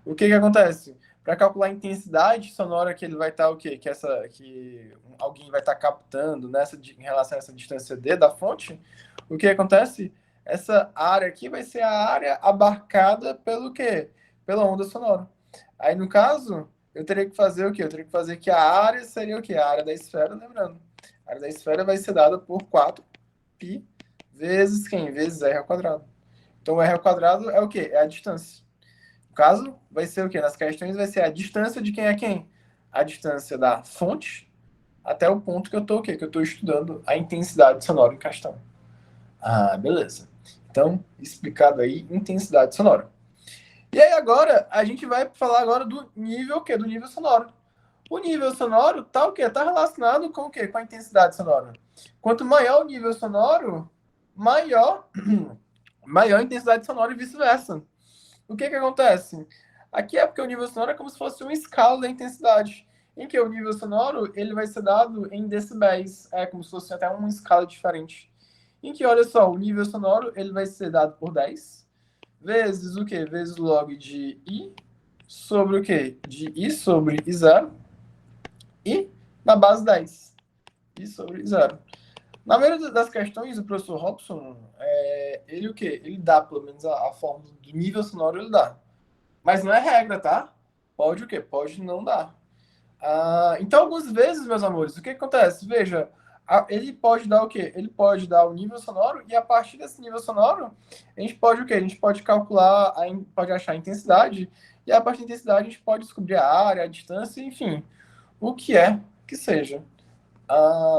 o que acontece? Para calcular a intensidade sonora que ele vai estar, o quê? Que alguém vai estar captando em relação a essa distância D da fonte, o que acontece? Essa área aqui vai ser a área abarcada pelo quê? Pela onda sonora. Aí, no caso, eu teria que fazer o quê? Eu teria que fazer que a área seria o quê? A área da esfera, lembrando. A área da esfera vai ser dada por 4π vezes quem? Vezes r ao quadrado. Então, o r ao quadrado é o quê? É a distância. No caso, vai ser o quê? Nas questões vai ser a distância de quem é quem? A distância da fonte até o ponto que eu estou o quê? Que eu estou estudando a intensidade sonora em questão. Ah, beleza. Então, explicado aí, intensidade sonora. E aí agora, a gente vai falar agora do nível o quê? Do nível sonoro. O nível sonoro tá o quê? Tá relacionado com o quê? Com a intensidade sonora. Quanto maior o nível sonoro, maior a intensidade sonora e vice-versa. O que acontece? Aqui é porque o nível sonoro é como se fosse uma escala da intensidade, em que o nível sonoro ele vai ser dado em decibéis, é como se fosse até uma escala diferente. Em que, olha só, o nível sonoro ele vai ser dado por 10, vezes o quê? Vezes log de I sobre o quê? De I sobre I0, e na base 10. I sobre I0. Na maioria das questões, o professor Robson, ele o quê? Ele dá, pelo menos, a forma do nível sonoro, ele dá. Mas não é regra, tá? Pode o quê? Pode não dar. Então, algumas vezes, meus amores, o que acontece? Veja, ele pode dar o quê? Ele pode dar o nível sonoro e a partir desse nível sonoro, a gente pode o quê? A gente pode calcular, pode achar a intensidade e a partir da intensidade a gente pode descobrir a área, a distância, enfim, o que é que seja.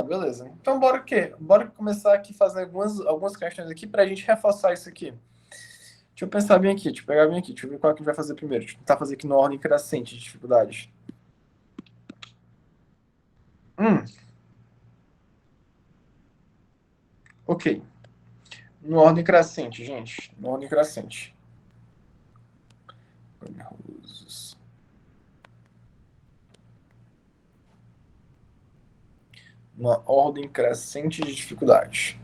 Beleza. Então, bora o quê? Bora começar aqui fazer algumas questões aqui para a gente reforçar isso aqui. Deixa eu pensar bem aqui, deixa eu pegar bem aqui, deixa eu ver qual que a gente vai fazer primeiro. Deixa eu tentar fazer aqui na ordem crescente de dificuldade. Ok. No ordem crescente, gente. No ordem crescente. Uma ordem crescente de dificuldade.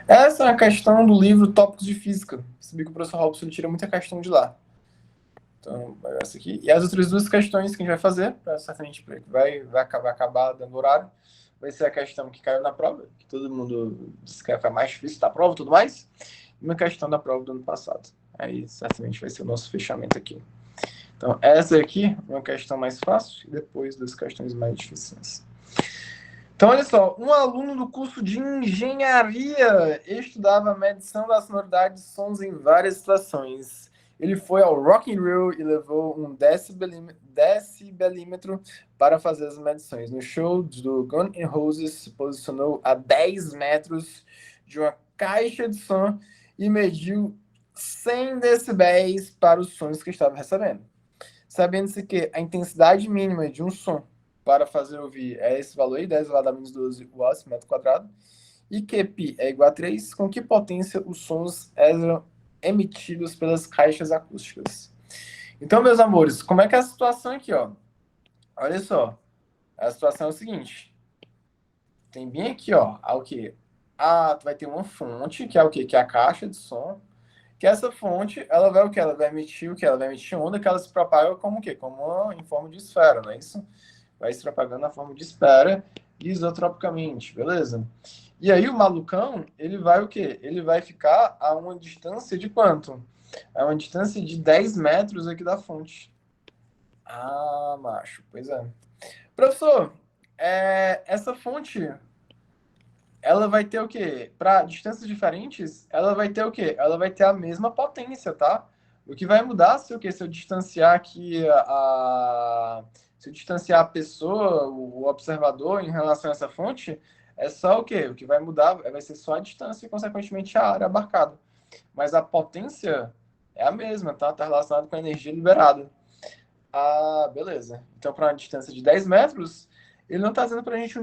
Essa é a questão do livro Tópicos de Física. Percebi que o professor Robson tira muita questão de lá. Então, essa aqui. E as outras duas questões que a gente vai fazer, certamente vai acabar dando horário, vai ser a questão que caiu na prova, que todo mundo disse que foi mais difícil da prova e tudo mais, e uma questão da prova do ano passado. Aí, certamente, vai ser o nosso fechamento aqui. Então, essa aqui é uma questão mais fácil, e depois das questões mais difíceis. Então, olha só, um aluno do curso de engenharia estudava a medição da sonoridade de sons em várias situações. Ele foi ao Rock in Rio e levou um decibelímetro para fazer as medições. No show do Guns N' Roses, se posicionou a 10 metros de uma caixa de som e mediu 100 decibéis para os sons que estava recebendo. Sabendo-se que a intensidade mínima de um som para fazer ouvir é esse valor aí, 10 elevado a menos 12 watts por metro quadrado, e que π é igual a 3, com que potência os sons eram emitidos pelas caixas acústicas. Então, meus amores, como é que é a situação aqui, ó? Olha só, a situação é o seguinte, tem bem aqui, ó, o que? Tu vai ter uma fonte, que é o quê? Que é a caixa de som, que essa fonte, ela vai o quê? Ela vai emitir o quê? Ela vai emitir onda que ela se propaga como o quê? Em forma de esfera, não é isso? Vai se propagando na forma de esfera isotropicamente, beleza? E aí o malucão, ele vai o quê? Ele vai ficar a uma distância de quanto? A uma distância de 10 metros aqui da fonte. Macho, pois é. Professor, essa fonte, ela vai ter o quê? Para distâncias diferentes, ela vai ter o quê? Ela vai ter a mesma potência, tá? O que vai mudar se o quê? Se eu distanciar aqui se eu distanciar a pessoa, o observador, em relação a essa fonte, é só o quê? O que vai mudar vai ser só a distância e, consequentemente, a área abarcada. Mas a potência é a mesma, tá? Está relacionado com a energia liberada. Beleza. Então, para uma distância de 10 metros, ele não está dizendo para a gente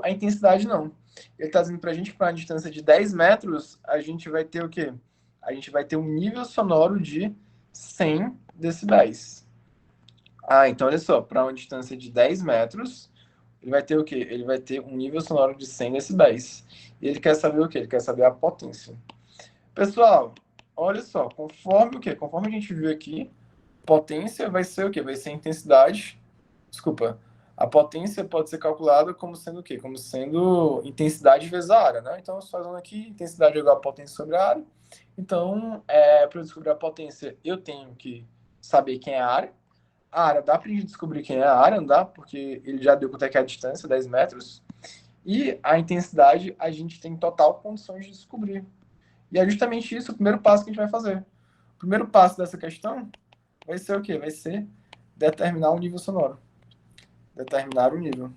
a intensidade, não. Ele está dizendo para a gente que para uma distância de 10 metros, a gente vai ter o quê? A gente vai ter um nível sonoro de 100 decibéis. Então olha só, para uma distância de 10 metros, ele vai ter o quê? Ele vai ter um nível sonoro de 100 decibéis. E ele quer saber o quê? Ele quer saber a potência. Pessoal, olha só, conforme o quê? Conforme a gente viu aqui, potência vai ser o quê? Vai ser intensidade. Desculpa. A potência pode ser calculada como sendo o quê? Como sendo intensidade vezes a área, né? Então, só fazendo aqui, intensidade é igual a potência sobre a área. Então, para eu descobrir a potência, eu tenho que saber quem é a área. A área, dá para a gente descobrir quem é a área, não dá? Porque ele já deu quanto é que é a distância, 10 metros. E a intensidade, a gente tem total condições de descobrir. E é justamente isso o primeiro passo que a gente vai fazer. O primeiro passo dessa questão vai ser o quê? Vai ser determinar o nível sonoro. Determinar o nível.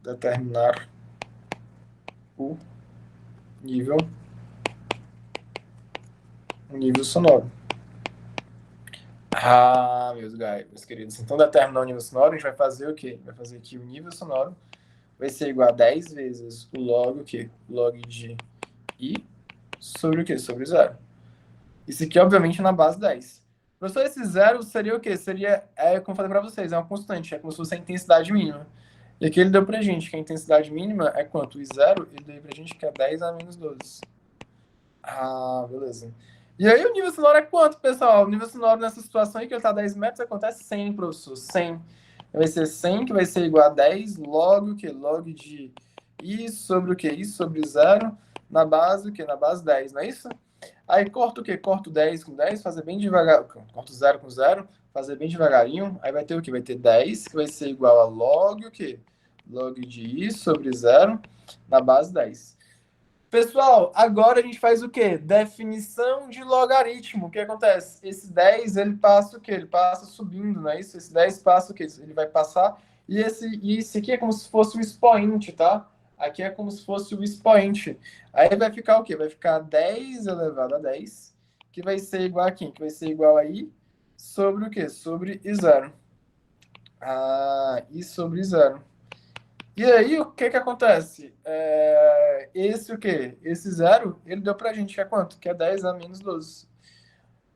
Determinar o nível. O nível sonoro. Ah, meus queridos. Então, determinar o nível sonoro, a gente vai fazer o quê? Vai fazer que o nível sonoro vai ser igual a 10 vezes o log o quê? Log de I sobre o quê? Sobre zero. Isso aqui, obviamente, na base 10. Professor, esse zero seria o quê? Seria, como eu falei para vocês, é uma constante, é como se fosse a intensidade mínima. E aqui ele deu pra gente que a intensidade mínima é quanto? O zero, ele deu pra gente que é 10 a menos 12. Ah, beleza. E aí o nível sonoro é quanto, pessoal? O nível sonoro nessa situação aí, que ele tá a 10 metros, acontece 100, professor. 100. Vai ser 100, que vai ser igual a 10, log o quê? Log de I sobre o quê? I sobre zero, na base o quê? Na base 10, não é isso? Aí corta o quê? Corta o 10 com 10, fazer bem devagar. Corta o 0 com 0, fazer bem devagarinho. Aí vai ter o quê? Vai ter 10, que vai ser igual a log o quê? Log de I sobre zero, na base 10. Pessoal, agora a gente faz o quê? Definição de logaritmo. O que acontece? Esse 10, ele passa o quê? Ele passa subindo, não é isso? Esse 10 passa o quê? Ele vai passar. E esse aqui é como se fosse o expoente, tá? Aqui é como se fosse o expoente. Aí vai ficar o quê? Vai ficar 10 elevado a 10, que vai ser igual a quem? Que vai ser igual a I sobre o quê? Sobre I zero. Ah, I sobre I zero. E aí, o que que acontece? Esse o quê? Esse zero, ele deu pra gente, que é quanto? Que é 10 a menos 12.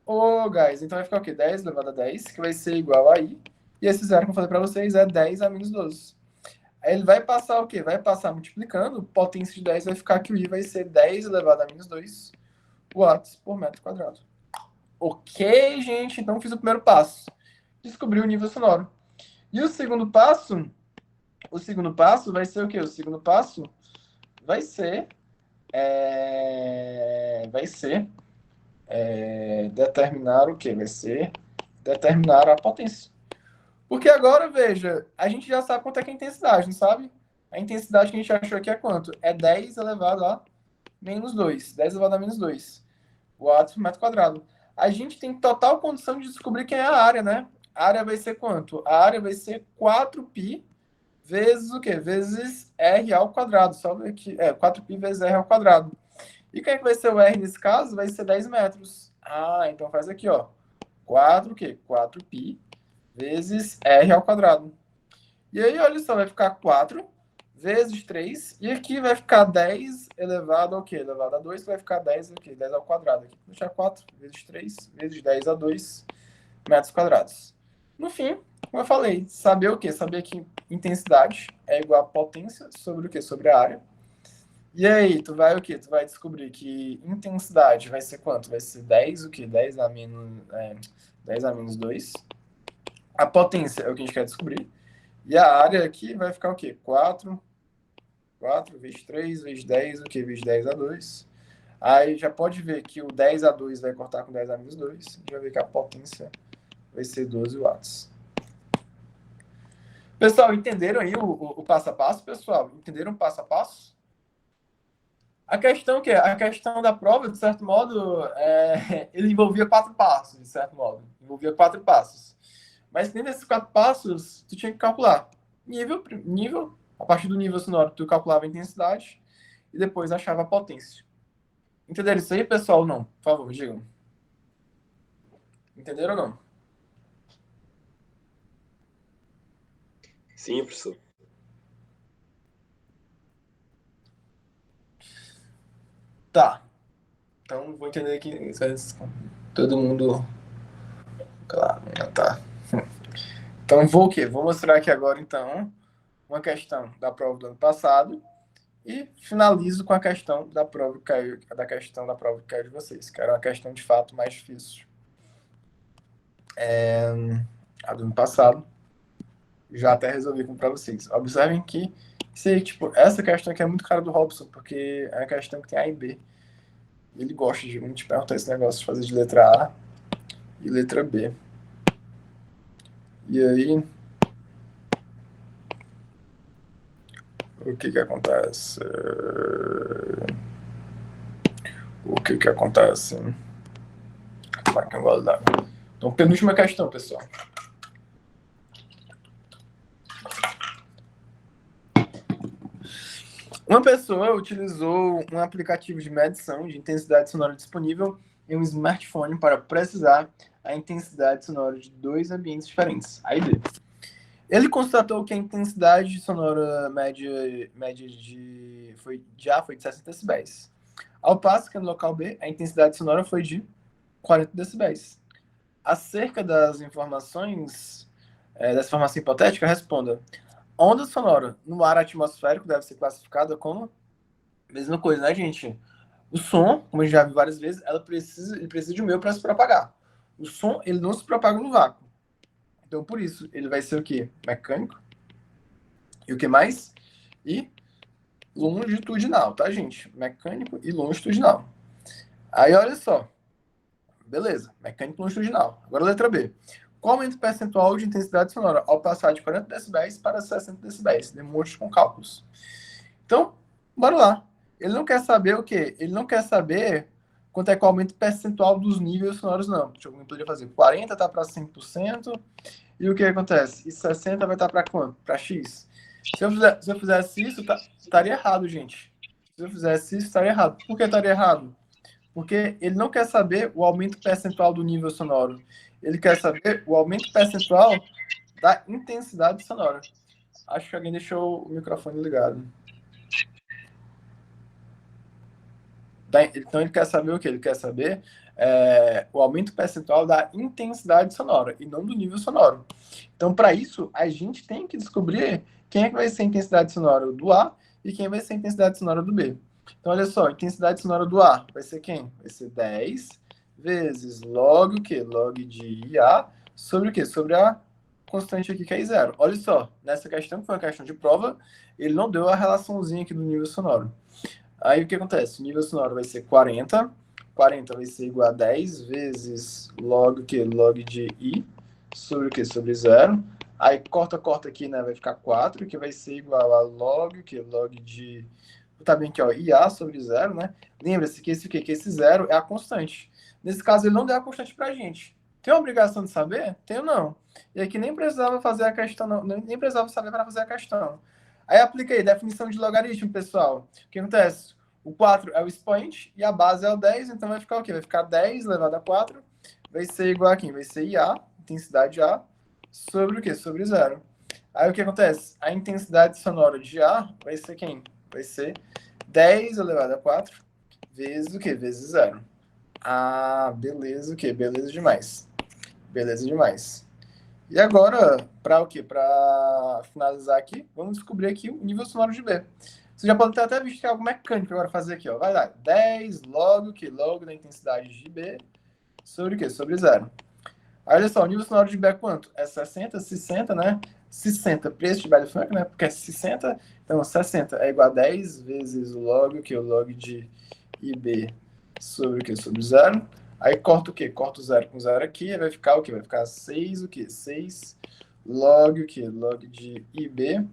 Ô, guys, então vai ficar o quê? 10 elevado a 10, que vai ser igual a I. E esse zero, como eu falei pra vocês, é 10 a menos 12. Aí ele vai passar o quê? Vai passar multiplicando, potência de 10 vai ficar que o I vai ser 10 elevado a menos 2 watts por metro quadrado. Ok, gente, então fiz o primeiro passo. Descobri o nível sonoro. E o segundo passo vai ser o quê? O segundo passo vai ser determinar o quê? Vai ser determinar a potência. Porque agora, veja, a gente já sabe quanto é que é a intensidade, não sabe? A intensidade que a gente achou aqui é quanto? É 10 elevado a menos 2. 10 elevado a menos 2 watts por metro quadrado. A gente tem total condição de descobrir quem é a área, né? A área vai ser quanto? A área vai ser 4π vezes o quê? Vezes R ao quadrado. Só ver aqui. 4π vezes R ao quadrado. E quem é que vai ser o R nesse caso? Vai ser 10 metros. Ah, então faz aqui, ó. 4 o quê? 4π vezes R ao quadrado. E aí, olha só, vai ficar 4 vezes 3. E aqui vai ficar 10 elevado ao quê? Elevado a 2, que vai ficar 10 aqui, 10 ao quadrado. Aqui. Vou deixar 4 vezes 3 vezes 10 a 2 metros quadrados. No fim, como eu falei, saber o quê? Saber que intensidade é igual a potência sobre o quê? Sobre a área. E aí, tu vai o quê? Tu vai descobrir que intensidade vai ser quanto? Vai ser 10 o quê? 10 a menos, 10 a menos 2. A potência é o que a gente quer descobrir. E a área aqui vai ficar o quê? 4 vezes 3 vezes 10, o quê? Vezes 10 a 2. Aí já pode ver que o 10 a 2 vai cortar com 10 a menos 2. A gente vai ver que a potência vai ser 12 watts. Pessoal, entenderam aí o passo a passo, pessoal? Entenderam o passo a passo? A questão que é, a questão da prova, de certo modo, ele envolvia 4 passos, de certo modo. Envolvia 4 passos. Mas dentro desses 4 passos, tu tinha que calcular nível, a partir do nível sonoro, tu calculava a intensidade e depois achava a potência. Entenderam isso aí, pessoal? Não? Por favor, me digam. Entenderam ou não? Sim, professor. Tá. Então, vou entender aqui. Todo mundo. Claro, tá. Então, vou o quê? Vou mostrar aqui agora, então, uma questão da prova do ano passado E finalizo com a questão da prova que caiu, de vocês, que era uma questão de fato mais difícil. A do ano passado, já até resolvi para vocês. Observem que essa questão aqui é muito cara do Robson, porque é a questão que tem A e B. Ele gosta de muito perguntar esse negócio de fazer de letra A e letra B. E aí, o que acontece? O que acontece? Marca um gole d'água. Então, penúltima questão, pessoal. Uma pessoa utilizou um aplicativo de medição de intensidade sonora disponível em um smartphone para precisar a intensidade sonora de dois ambientes diferentes, A e B. Ele constatou que a intensidade sonora média de A foi de 60 decibéis. Ao passo que no local B, a intensidade sonora foi de 40 decibéis. Acerca das informações, dessa informação hipotética, responda. Onda sonora no ar atmosférico deve ser classificada como mesma coisa, né, gente? O som, como a gente já viu várias vezes, ele precisa de um meio para se propagar. O som, ele não se propaga no vácuo. Então, por isso, ele vai ser o quê? Mecânico. E o que mais? E longitudinal, tá, gente? Mecânico e longitudinal. Aí, olha só. Beleza, mecânico longitudinal. Agora, letra B. Qual aumento percentual de intensidade sonora ao passar de 40 decibéis para 60 decibéis? Demonstre com cálculos. Então, bora lá. Ele não quer saber o quê? Ele não quer saber quanto é que é o aumento percentual dos níveis sonoros, não. Deixa eu poderia fazer. 40 está para 100%. E o que acontece? E 60 vai estar para quanto? Para X. Se eu fizesse isso, estaria errado, gente. Se eu fizesse isso, estaria errado. Por que estaria errado? Porque ele não quer saber o aumento percentual do nível sonoro. Ele quer saber o aumento percentual da intensidade sonora. Acho que alguém deixou o microfone ligado. Então ele quer saber o quê? Ele quer saber o aumento percentual da intensidade sonora e não do nível sonoro. Então, para isso, a gente tem que descobrir quem é que vai ser a intensidade sonora do A e quem vai ser a intensidade sonora do B. Então, olha só, a intensidade sonora do A vai ser quem? Vai ser 10 vezes log o quê? Log de IA sobre o quê? Sobre a constante aqui que é zero. Olha só, nessa questão, que foi uma questão de prova, ele não deu a relaçãozinha aqui do nível sonoro. Aí o que acontece? O nível sonoro vai ser 40. 40 vai ser igual a 10 vezes log o quê? Log de I sobre o quê? Sobre zero. Aí corta aqui, né? Vai ficar 4, que vai ser igual a log o quê? Log de... Tá bem aqui, ó, IA sobre zero, né? Lembra-se que esse o quê? Que esse zero é a constante. Nesse caso, ele não deu a constante pra gente. Tem a obrigação de saber? Tenho não. E aqui nem precisava fazer a questão, não, nem precisava saber para fazer a questão. Aí aplica aí, definição de logaritmo, pessoal. O que acontece? O 4 é o expoente e a base é o 10, então vai ficar o quê? Vai ficar 10 elevado a 4, vai ser igual a quem? Vai ser IA, intensidade A, sobre o quê? Sobre zero. Aí o que acontece? A intensidade sonora de A vai ser quem? Vai ser 10 elevado a 4 vezes o quê? Vezes zero. Ah, beleza, o quê? Beleza demais. Beleza demais. E agora, para o quê? Para finalizar aqui, vamos descobrir aqui o nível sonoro de B. Você já pode ter até visto que é algo mecânico agora fazer aqui, ó. Vai lá, 10 log o quê? Log da intensidade de B sobre o quê? Sobre zero. Aí, olha só, o nível sonoro de B é quanto? É 60, 60, né? 60, preço de belly funk, né? Porque é 60, então 60 é igual a 10 vezes o log, o quê? O log de IB sobre o quê? Sobre zero. Aí corta o quê? Corta o zero com zero aqui, aí vai ficar o quê? Vai ficar 6 o quê? 6 log o quê? Log de IB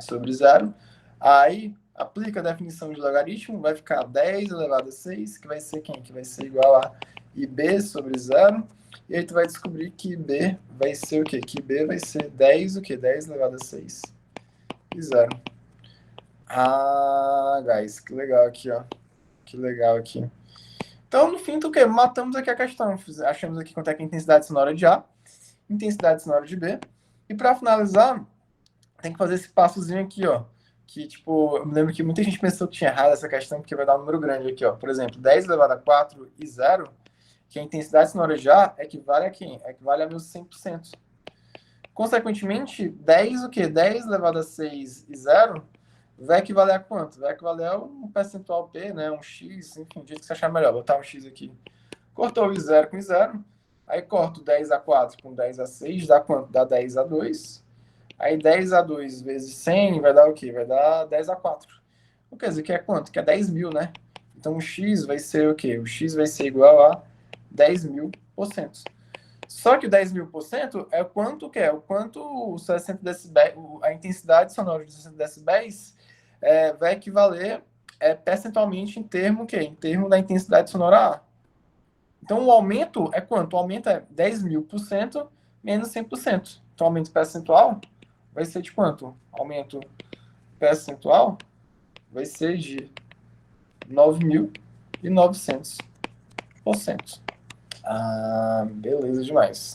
sobre zero. Aí aplica a definição de logaritmo, vai ficar 10 elevado a 6, que vai ser quem? Que vai ser igual a IB sobre zero. E aí tu vai descobrir que B vai ser o quê? Que B vai ser 10 o quê? 10 elevado a 6 e zero. Ah, guys, que legal aqui, ó. Que legal aqui. Então, no fim, o quê? Matamos aqui a questão. Achamos aqui quanto é que é a intensidade sonora de A, intensidade sonora de B. E para finalizar, tem que fazer esse passozinho aqui, ó. Que, tipo, eu me lembro que muita gente pensou que tinha errado essa questão, porque vai dar um número grande aqui, ó. Por exemplo, 10 elevado a 4 e 0, que a intensidade sonora de A equivale a quem? Equivale a 1100%. Consequentemente, 10 o quê? 10 elevado a 6 e 0 vai equivaler a quanto? Vai equivaler a um percentual P, né? Um X, enfim, do jeito que você achar melhor. Vou botar um X aqui. Cortou o zero com zero. Aí corto 10 a 4 com 10 a 6. Dá quanto? Dá 10 a 2. Aí 10 a 2 vezes 100 vai dar o quê? Vai dar 10 a 4. Quer dizer, que é quanto? Que é 10 mil, né? Então o X vai ser o quê? O X vai ser igual a 10.000%. Só que o 10.000% é o quanto que é? O quanto o 60 decibéis, a intensidade sonora de 60 decibéis vai equivaler percentualmente em termo que? Em termo da intensidade sonora A. Então o aumento é quanto? O aumento é 10.000% menos 100%. Então o aumento percentual vai ser de quanto? Aumento percentual vai ser de 9.900%. Ah, beleza demais.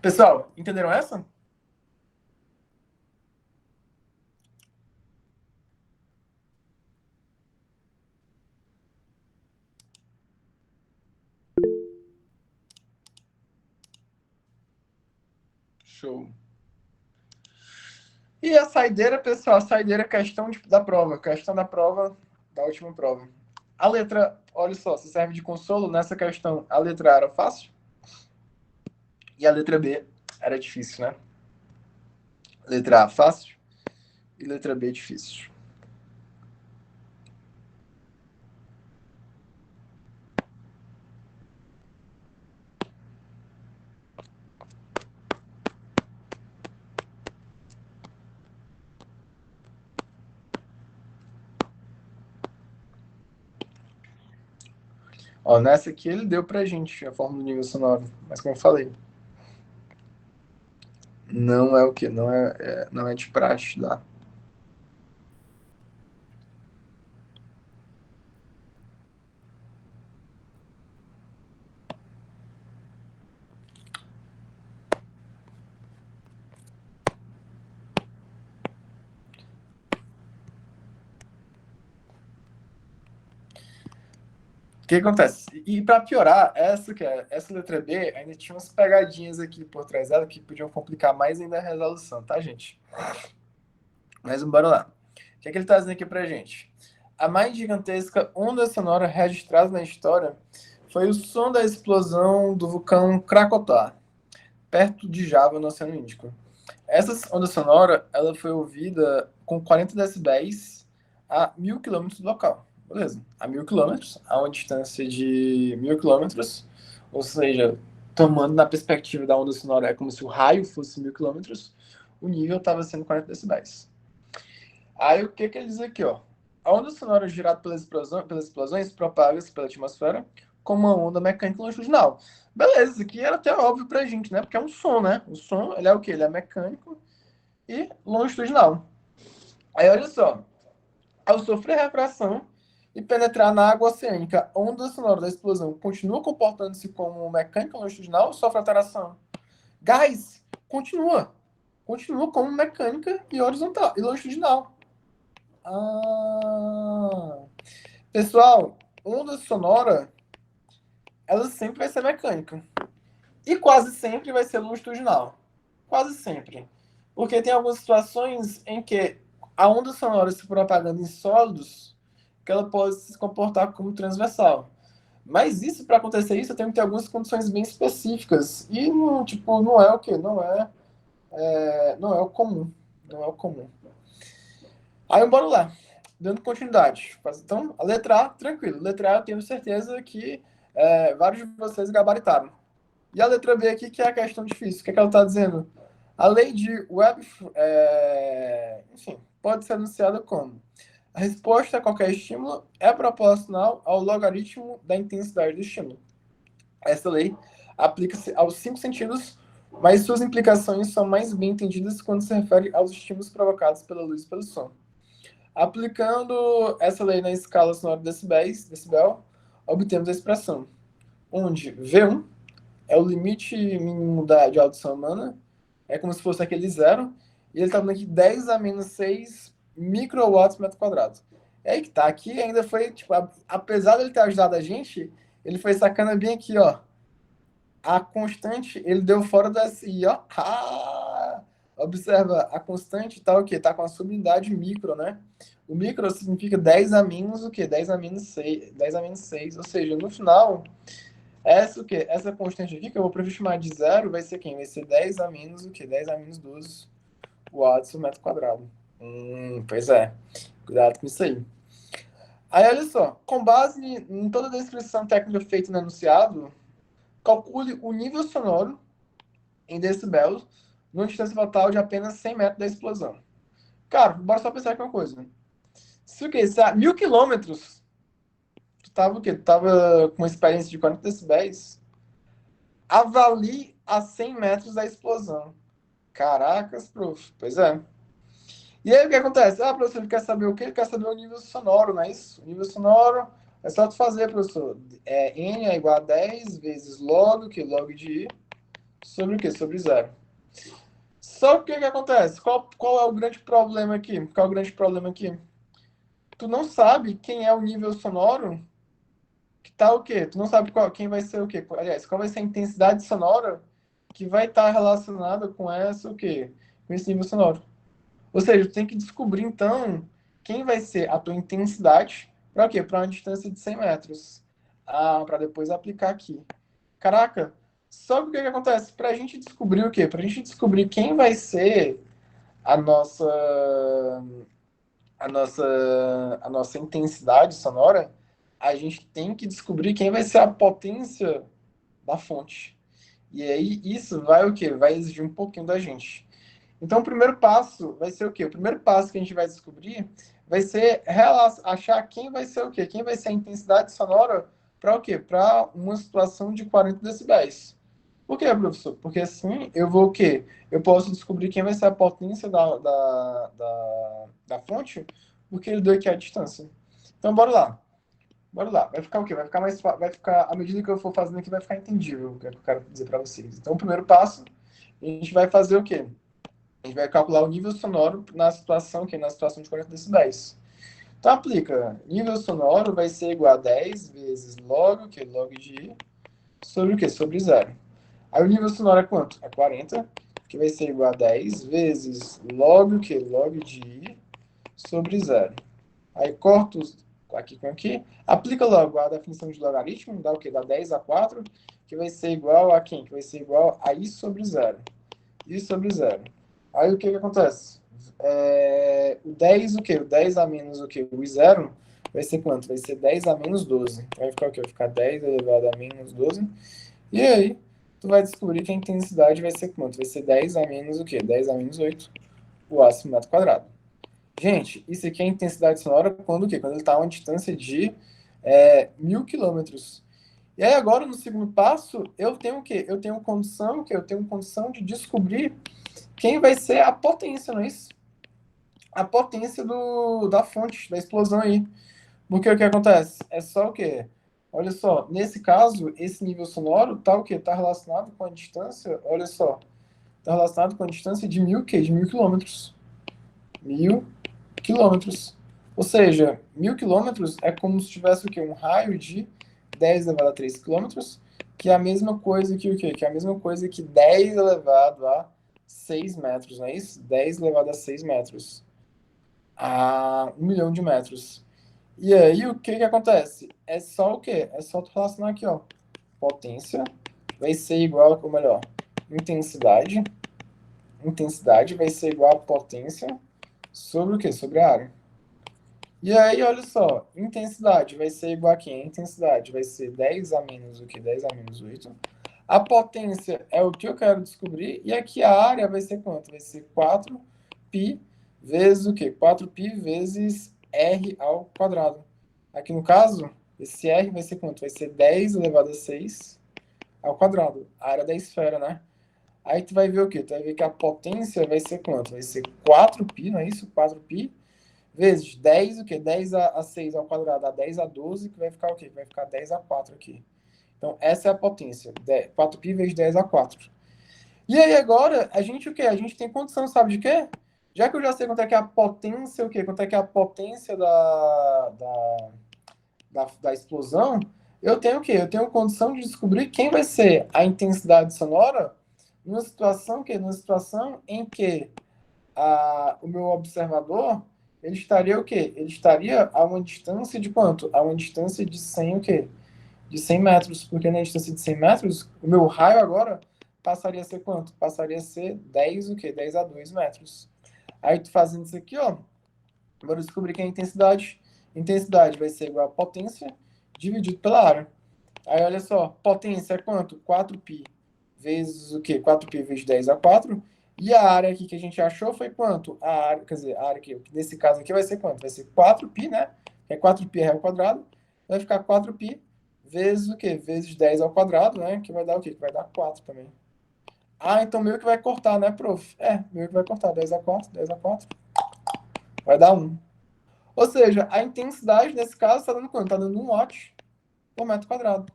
Pessoal, entenderam essa? Show. E a saideira, pessoal, a saideira é da prova, questão da prova, da última prova. A letra, olha só, se serve de consolo, nessa questão a letra A era fácil e a letra B era difícil, né? Letra A fácil e letra B difícil. Ó, nessa aqui ele deu pra gente a forma do nível sonoro, mas como eu falei, não é o que? Não é de praxe, tá? O que acontece? E para piorar, essa letra B ainda tinha umas pegadinhas aqui por trás dela que podiam complicar mais ainda a resolução, tá, gente? Mas bora lá. O que é que ele tá dizendo aqui pra gente? A mais gigantesca onda sonora registrada na história foi o som da explosão do vulcão Krakatoa, perto de Java, no Oceano Índico. Essa onda sonora, ela foi ouvida com 40 decibéis a 1.000 quilômetros do local. Beleza. A 1.000 quilômetros, a uma distância de 1.000 quilômetros, ou seja, tomando na perspectiva da onda sonora, é como se o raio fosse 1.000 quilômetros, o nível estava sendo 40 decibéis. Aí o que ele diz aqui, ó? A onda sonora gerada pelas explosões propaga-se pela atmosfera como uma onda mecânica longitudinal. Beleza, isso aqui era até óbvio pra gente, né? Porque é um som, né? O som, ele é o quê? Ele é mecânico e longitudinal. Aí olha só, ao sofrer refração e penetrar na água oceânica, a onda sonora da explosão continua comportando-se como mecânica longitudinal ou sofre alteração? Gás, continua como mecânica e horizontal e longitudinal. Ah, pessoal, onda sonora, ela sempre vai ser mecânica. E quase sempre vai ser longitudinal. Quase sempre. Porque tem algumas situações em que a onda sonora se propagando em sólidos, que ela pode se comportar como transversal. Mas isso, para acontecer isso, tem que ter algumas condições bem específicas. E, não, tipo, não é o quê? Não é o comum. Não é o comum. Aí, bora lá. Dando continuidade. Então, a letra A, tranquilo. Letra A, eu tenho certeza que vários de vocês gabaritaram. E a letra B aqui, que é a questão difícil. O que, é que ela está dizendo? A lei de Webb, enfim, pode ser anunciada como: a resposta a qualquer estímulo é proporcional ao logaritmo da intensidade do estímulo. Essa lei aplica-se aos 5 sentidos, mas suas implicações são mais bem entendidas quando se refere aos estímulos provocados pela luz e pelo som. Aplicando essa lei na escala sonora de decibel, obtemos a expressão, onde V1 é o limite mínimo de audição humana, é como se fosse aquele zero, e ele está dando aqui 10 a menos 6 microwatts por metro quadrado. É aí que tá, aqui ainda foi, tipo, apesar dele ter ajudado a gente, ele foi sacando bem aqui, ó, a constante, ele deu fora do SI, ó, Observa, a constante tá o quê? Tá com a subunidade micro, né? O micro significa 10 a menos o quê? 10 a menos 6, 10 a menos 6. Ou seja, no final, essa o quê? Essa constante aqui, que eu vou preferir chamar de zero, vai ser quem? Vai ser 10 a menos o quê? 10 a menos 12 watts por metro quadrado. Pois é. Cuidado com isso aí. Aí, olha só. Com base em toda a descrição técnica feita no enunciado, calcule o nível sonoro em decibelos numa distância total de apenas 100 metros da explosão. Cara, bora só pensar aqui uma coisa. Se o quê? Se a 1.000 quilômetros, tu tava o quê? Tu tava com uma experiência de 40 decibéis, avalie a 100 metros da explosão. Caracas, prof. Pois é. E aí o que acontece? Ah, professor, ele quer saber o quê? Ele quer saber o nível sonoro, não é isso? O nível sonoro é só tu fazer, professor. N é igual a 10 vezes log, que log de I, sobre o quê? Sobre zero. Só que o que acontece? Qual é o grande problema aqui? Qual é o grande problema aqui? Tu não sabe quem é o nível sonoro que tá o quê? Tu não sabe quem vai ser o quê? Aliás, qual vai ser a intensidade sonora que vai estar relacionada com essa o quê? Com esse nível sonoro. Ou seja, tu tem que descobrir, então, quem vai ser a tua intensidade para o quê? Para uma distância de 100 metros. Ah, para depois aplicar aqui. Caraca, só que o que acontece? Para a gente descobrir o quê? Para a gente descobrir quem vai ser a nossa, a nossa intensidade sonora, a gente tem que descobrir quem vai ser a potência da fonte. E aí, isso vai o quê? Vai exigir um pouquinho da gente. Então, o primeiro passo vai ser o quê? O primeiro passo que a gente vai descobrir vai ser achar quem vai ser o quê? Quem vai ser a intensidade sonora para o quê? Para uma situação de 40 decibéis. Por quê, professor? Porque assim eu vou o quê? Eu posso descobrir quem vai ser a potência da fonte, porque ele deu aqui a distância. Então, bora lá. Bora lá. Vai ficar o quê? Vai ficar mais vai ficar, à medida que eu for fazendo aqui, vai ficar entendível o que eu quero dizer para vocês. Então, o primeiro passo, a gente vai fazer o quê? A gente vai calcular o nível sonoro na situação, que é na situação de 40 decibéis. Então, aplica. Nível sonoro vai ser igual a 10 vezes log, que é log de I, sobre o quê? Sobre zero. Aí o nível sonoro é quanto? É 40, que vai ser igual a 10 vezes log, o quê? Log de I, sobre zero. Aí corto aqui com aqui. Aplica logo a definição de logaritmo, dá o quê? Dá 10 a 4, que vai ser igual a quem? Que vai ser igual a I sobre zero. I sobre zero. Aí o que que acontece? O 10 o quê? O 10 a menos o quê? O zero vai ser quanto? Vai ser 10 a menos 12. Vai ficar o quê? Vai ficar 10 elevado a menos 12. E aí, tu vai descobrir que a intensidade vai ser quanto? Vai ser 10 a menos o quê? 10 a menos 8, o aço por metro quadrado. Gente, isso aqui é a intensidade sonora quando o quê? Quando ele está a uma distância de 1.000 quilômetros. E aí agora, no segundo passo, eu tenho o quê? Eu tenho condição de descobrir quem vai ser a potência, não é isso? A potência da fonte, da explosão aí. Porque o que acontece? É só o quê? Olha só, nesse caso, esse nível sonoro tá o quê? Tá relacionado com a distância, olha só, tá relacionado com a distância de 1.000 quê? De 1.000 quilômetros. 1.000 quilômetros. Ou seja, 1.000 quilômetros é como se tivesse o quê? Um raio de 10 elevado a 3 quilômetros, que é a mesma coisa que o quê? Que é a mesma coisa que 10 elevado a 6 metros, não é isso? 10 elevado a 6 metros. A 1 milhão de metros. E aí, o que que acontece? É só o quê? É só tu relacionar aqui, ó. Potência vai ser igual, ou melhor, intensidade. Intensidade vai ser igual a potência sobre o quê? Sobre a área. E aí, olha só, intensidade vai ser igual a quem? A intensidade vai ser 10 a menos o que? 10 a menos 8. A potência é o que eu quero descobrir. E aqui a área vai ser quanto? Vai ser 4π vezes o quê? 4π vezes r ao quadrado. Aqui no caso, esse r vai ser quanto? Vai ser 10 elevado a 6 ao quadrado. A área da esfera, né? Aí tu vai ver o quê? Tu vai ver que a potência vai ser quanto? Vai ser 4π, não é isso? 4π vezes 10, o quê? 10 a 6 ao quadrado dá 10 a 12, que vai ficar o quê? Vai ficar 10 a 4 aqui. Então, essa é a potência. 4π vezes 10 a 4. E aí, agora, a gente o quê? A gente tem condição, sabe de quê? Já que eu já sei quanto é que é a potência, o quê? Quanto é que é a potência da explosão, eu tenho o quê? Eu tenho condição de descobrir quem vai ser a intensidade sonora Numa situação em que o meu observador, ele estaria o quê? Ele estaria a uma distância de quanto? A uma distância de 100 o quê? De 100 metros, porque na distância de 100 metros, o meu raio agora passaria a ser quanto? Passaria a ser 10 o quê? 10 a 2 metros. Aí tu fazendo isso aqui, ó, bora descobrir que a intensidade. Intensidade vai ser igual a potência dividido pela área. Aí olha só, potência é quanto? 4π vezes o quê? 4π vezes 10 a 4. E a área aqui que a gente achou foi quanto? A área, quer dizer, a área que nesse caso aqui vai ser quanto? Vai ser 4π, né? É 4π é ao quadrado. Vai ficar 4π vezes o quê? Vezes 10 ao quadrado, né? Que vai dar o quê? Que vai dar 4 também. Ah, então meio que vai cortar, né, prof? É, meio que vai cortar. 10 a 4, 10 a 4. Vai dar 1. Ou seja, a intensidade nesse caso está dando quanto? Está dando 1 watt por metro quadrado.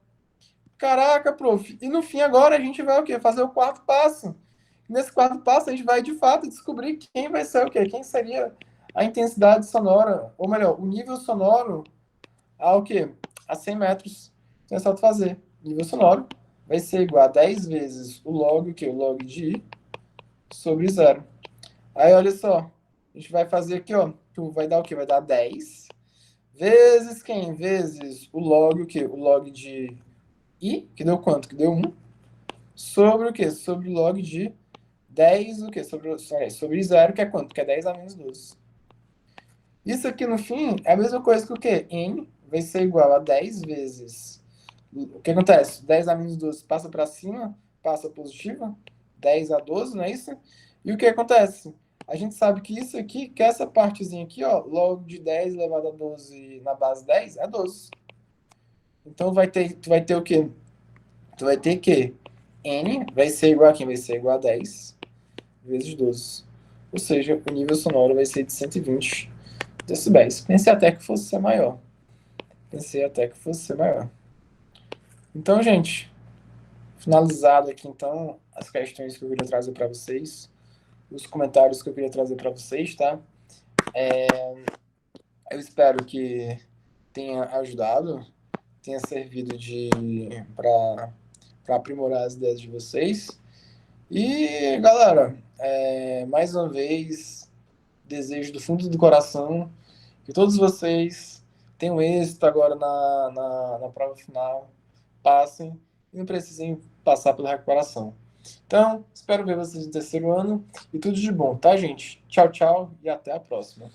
Caraca, prof. E no fim agora a gente vai o quê? Fazer o quarto passo. Nesse quarto passo a gente vai de fato descobrir quem vai ser o quê? Quem seria a intensidade sonora, ou melhor, o nível sonoro ao quê? A 100 metros. Então é só tu fazer. Nível sonoro vai ser igual a 10 vezes o log, o quê? O log de I sobre zero. Aí olha só, a gente vai fazer aqui, ó. Tu vai dar o quê? Vai dar 10 vezes quem? Vezes o log, o quê? O log de I, que deu quanto? Que deu 1, sobre o quê? Sobre o log de 10, o quê? Sobre zero, que é quanto? Que é 10 a menos 12. Isso aqui, no fim, é a mesma coisa que o quê? N vai ser igual a 10 vezes... O que acontece? 10 a menos 12 passa para cima, passa positiva, 10 a 12, não é isso? E o que acontece? A gente sabe que isso aqui, que essa partezinha aqui, ó, log de 10 elevado a 12 na base 10 é 12. Então tu vai ter o quê? Tu vai ter que N vai ser igual a quem? Vai ser igual a 10 vezes 12. Ou seja, o nível sonoro vai ser de 120 decibéis. Pensei até que fosse ser maior. Pensei até que fosse ser maior. Então, gente, finalizado aqui, então, as questões que eu queria trazer para vocês, os comentários que eu queria trazer para vocês, tá? Eu espero que tenha ajudado, tenha servido para aprimorar as ideias de vocês. E, galera, mais uma vez, desejo do fundo do coração que todos vocês tenham êxito agora na prova final, passem e não precisem passar pela recuperação. Então, espero ver vocês no terceiro ano e tudo de bom, tá, gente? Tchau, tchau e até a próxima.